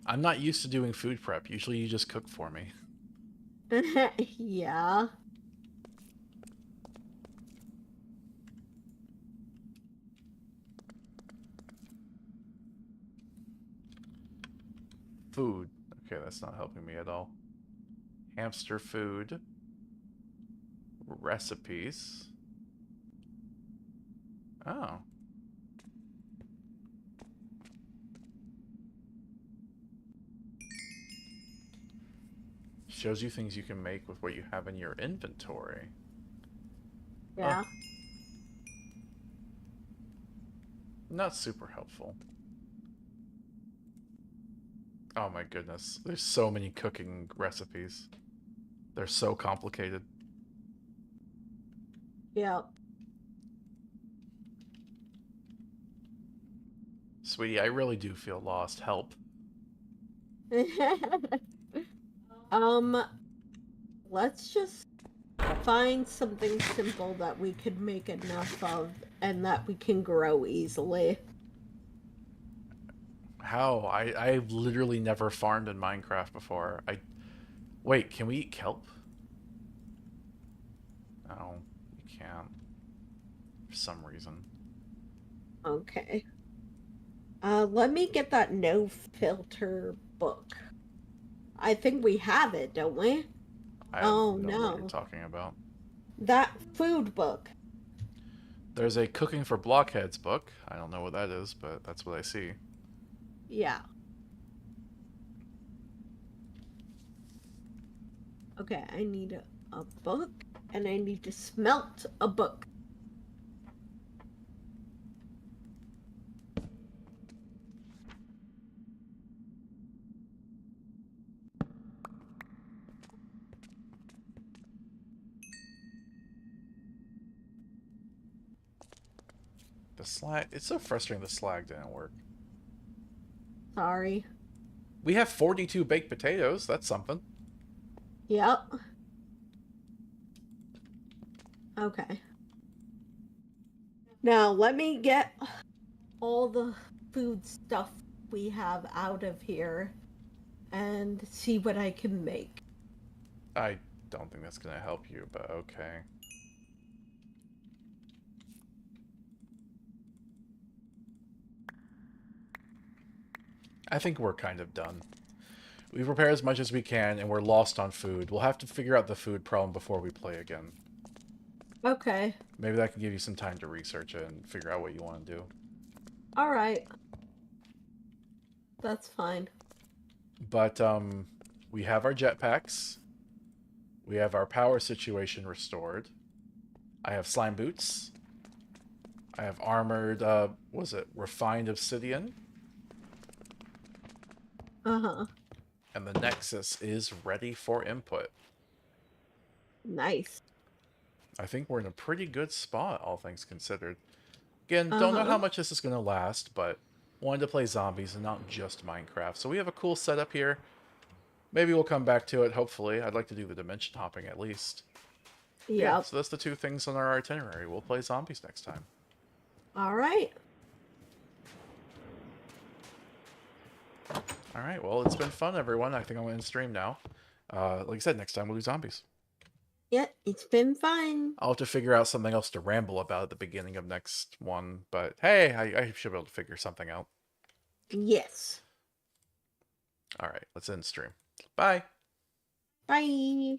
I'm not used to doing food prep. Usually you just cook for me. Yeah. Food. Okay, that's not helping me at all. Hamster food. Recipes. Oh. Shows you things you can make with what you have in your inventory. Oh, Yeah. not super helpful. Oh my goodness. There's so many cooking recipes. They're so complicated. Yeah. Sweetie, I really do feel lost. Help. um, let's just find something simple that we could make enough of and that we can grow easily. How? I've literally never farmed in Minecraft before. Wait, can we eat kelp? No, you can't. For some reason. Okay. Let me get that no filter book. I think we have it, don't we? I don't Oh know what you're no. talking about. That food book. There's a cooking for blockheads book. I don't know what that is, but that's what I see. Yeah. Okay, I need a book and I need to smelt a book. The slag. It's so frustrating the slag didn't work. Sorry. We have 42 baked potatoes. That's something. Yep. Okay. Now let me get all the food stuff we have out of here and see what I can make. I don't think that's going to help you, but okay. I think we're kind of done. We prepare as much as we can, and we're lost on food. We'll have to figure out the food problem before we play again. Okay. Maybe that can give you some time to research it and figure out what you want to do. All right. That's fine. But we have our jetpacks. We have our power situation restored. I have slime boots. I have armored, was it refined obsidian? Uh-huh. And the Nexus is ready for input. Nice. I think we're in a pretty good spot, all things considered. Again, don't know Uh-huh. how much this is going to last, but wanted to play zombies and not just Minecraft. So we have a cool setup here. Maybe we'll come back to it, hopefully. I'd like to do the dimension hopping at least. But yeah, Yep. so that's the two things on our itinerary. We'll play zombies next time. All right. All right, well, it's been fun, everyone. I think I'm going to stream now. Like I said, next time we'll do zombies. Yeah, it's been fun. I'll have to figure out something else to ramble about at the beginning of next one, but hey, I should be able to figure something out. Yes. All right, let's end stream. Bye. Bye.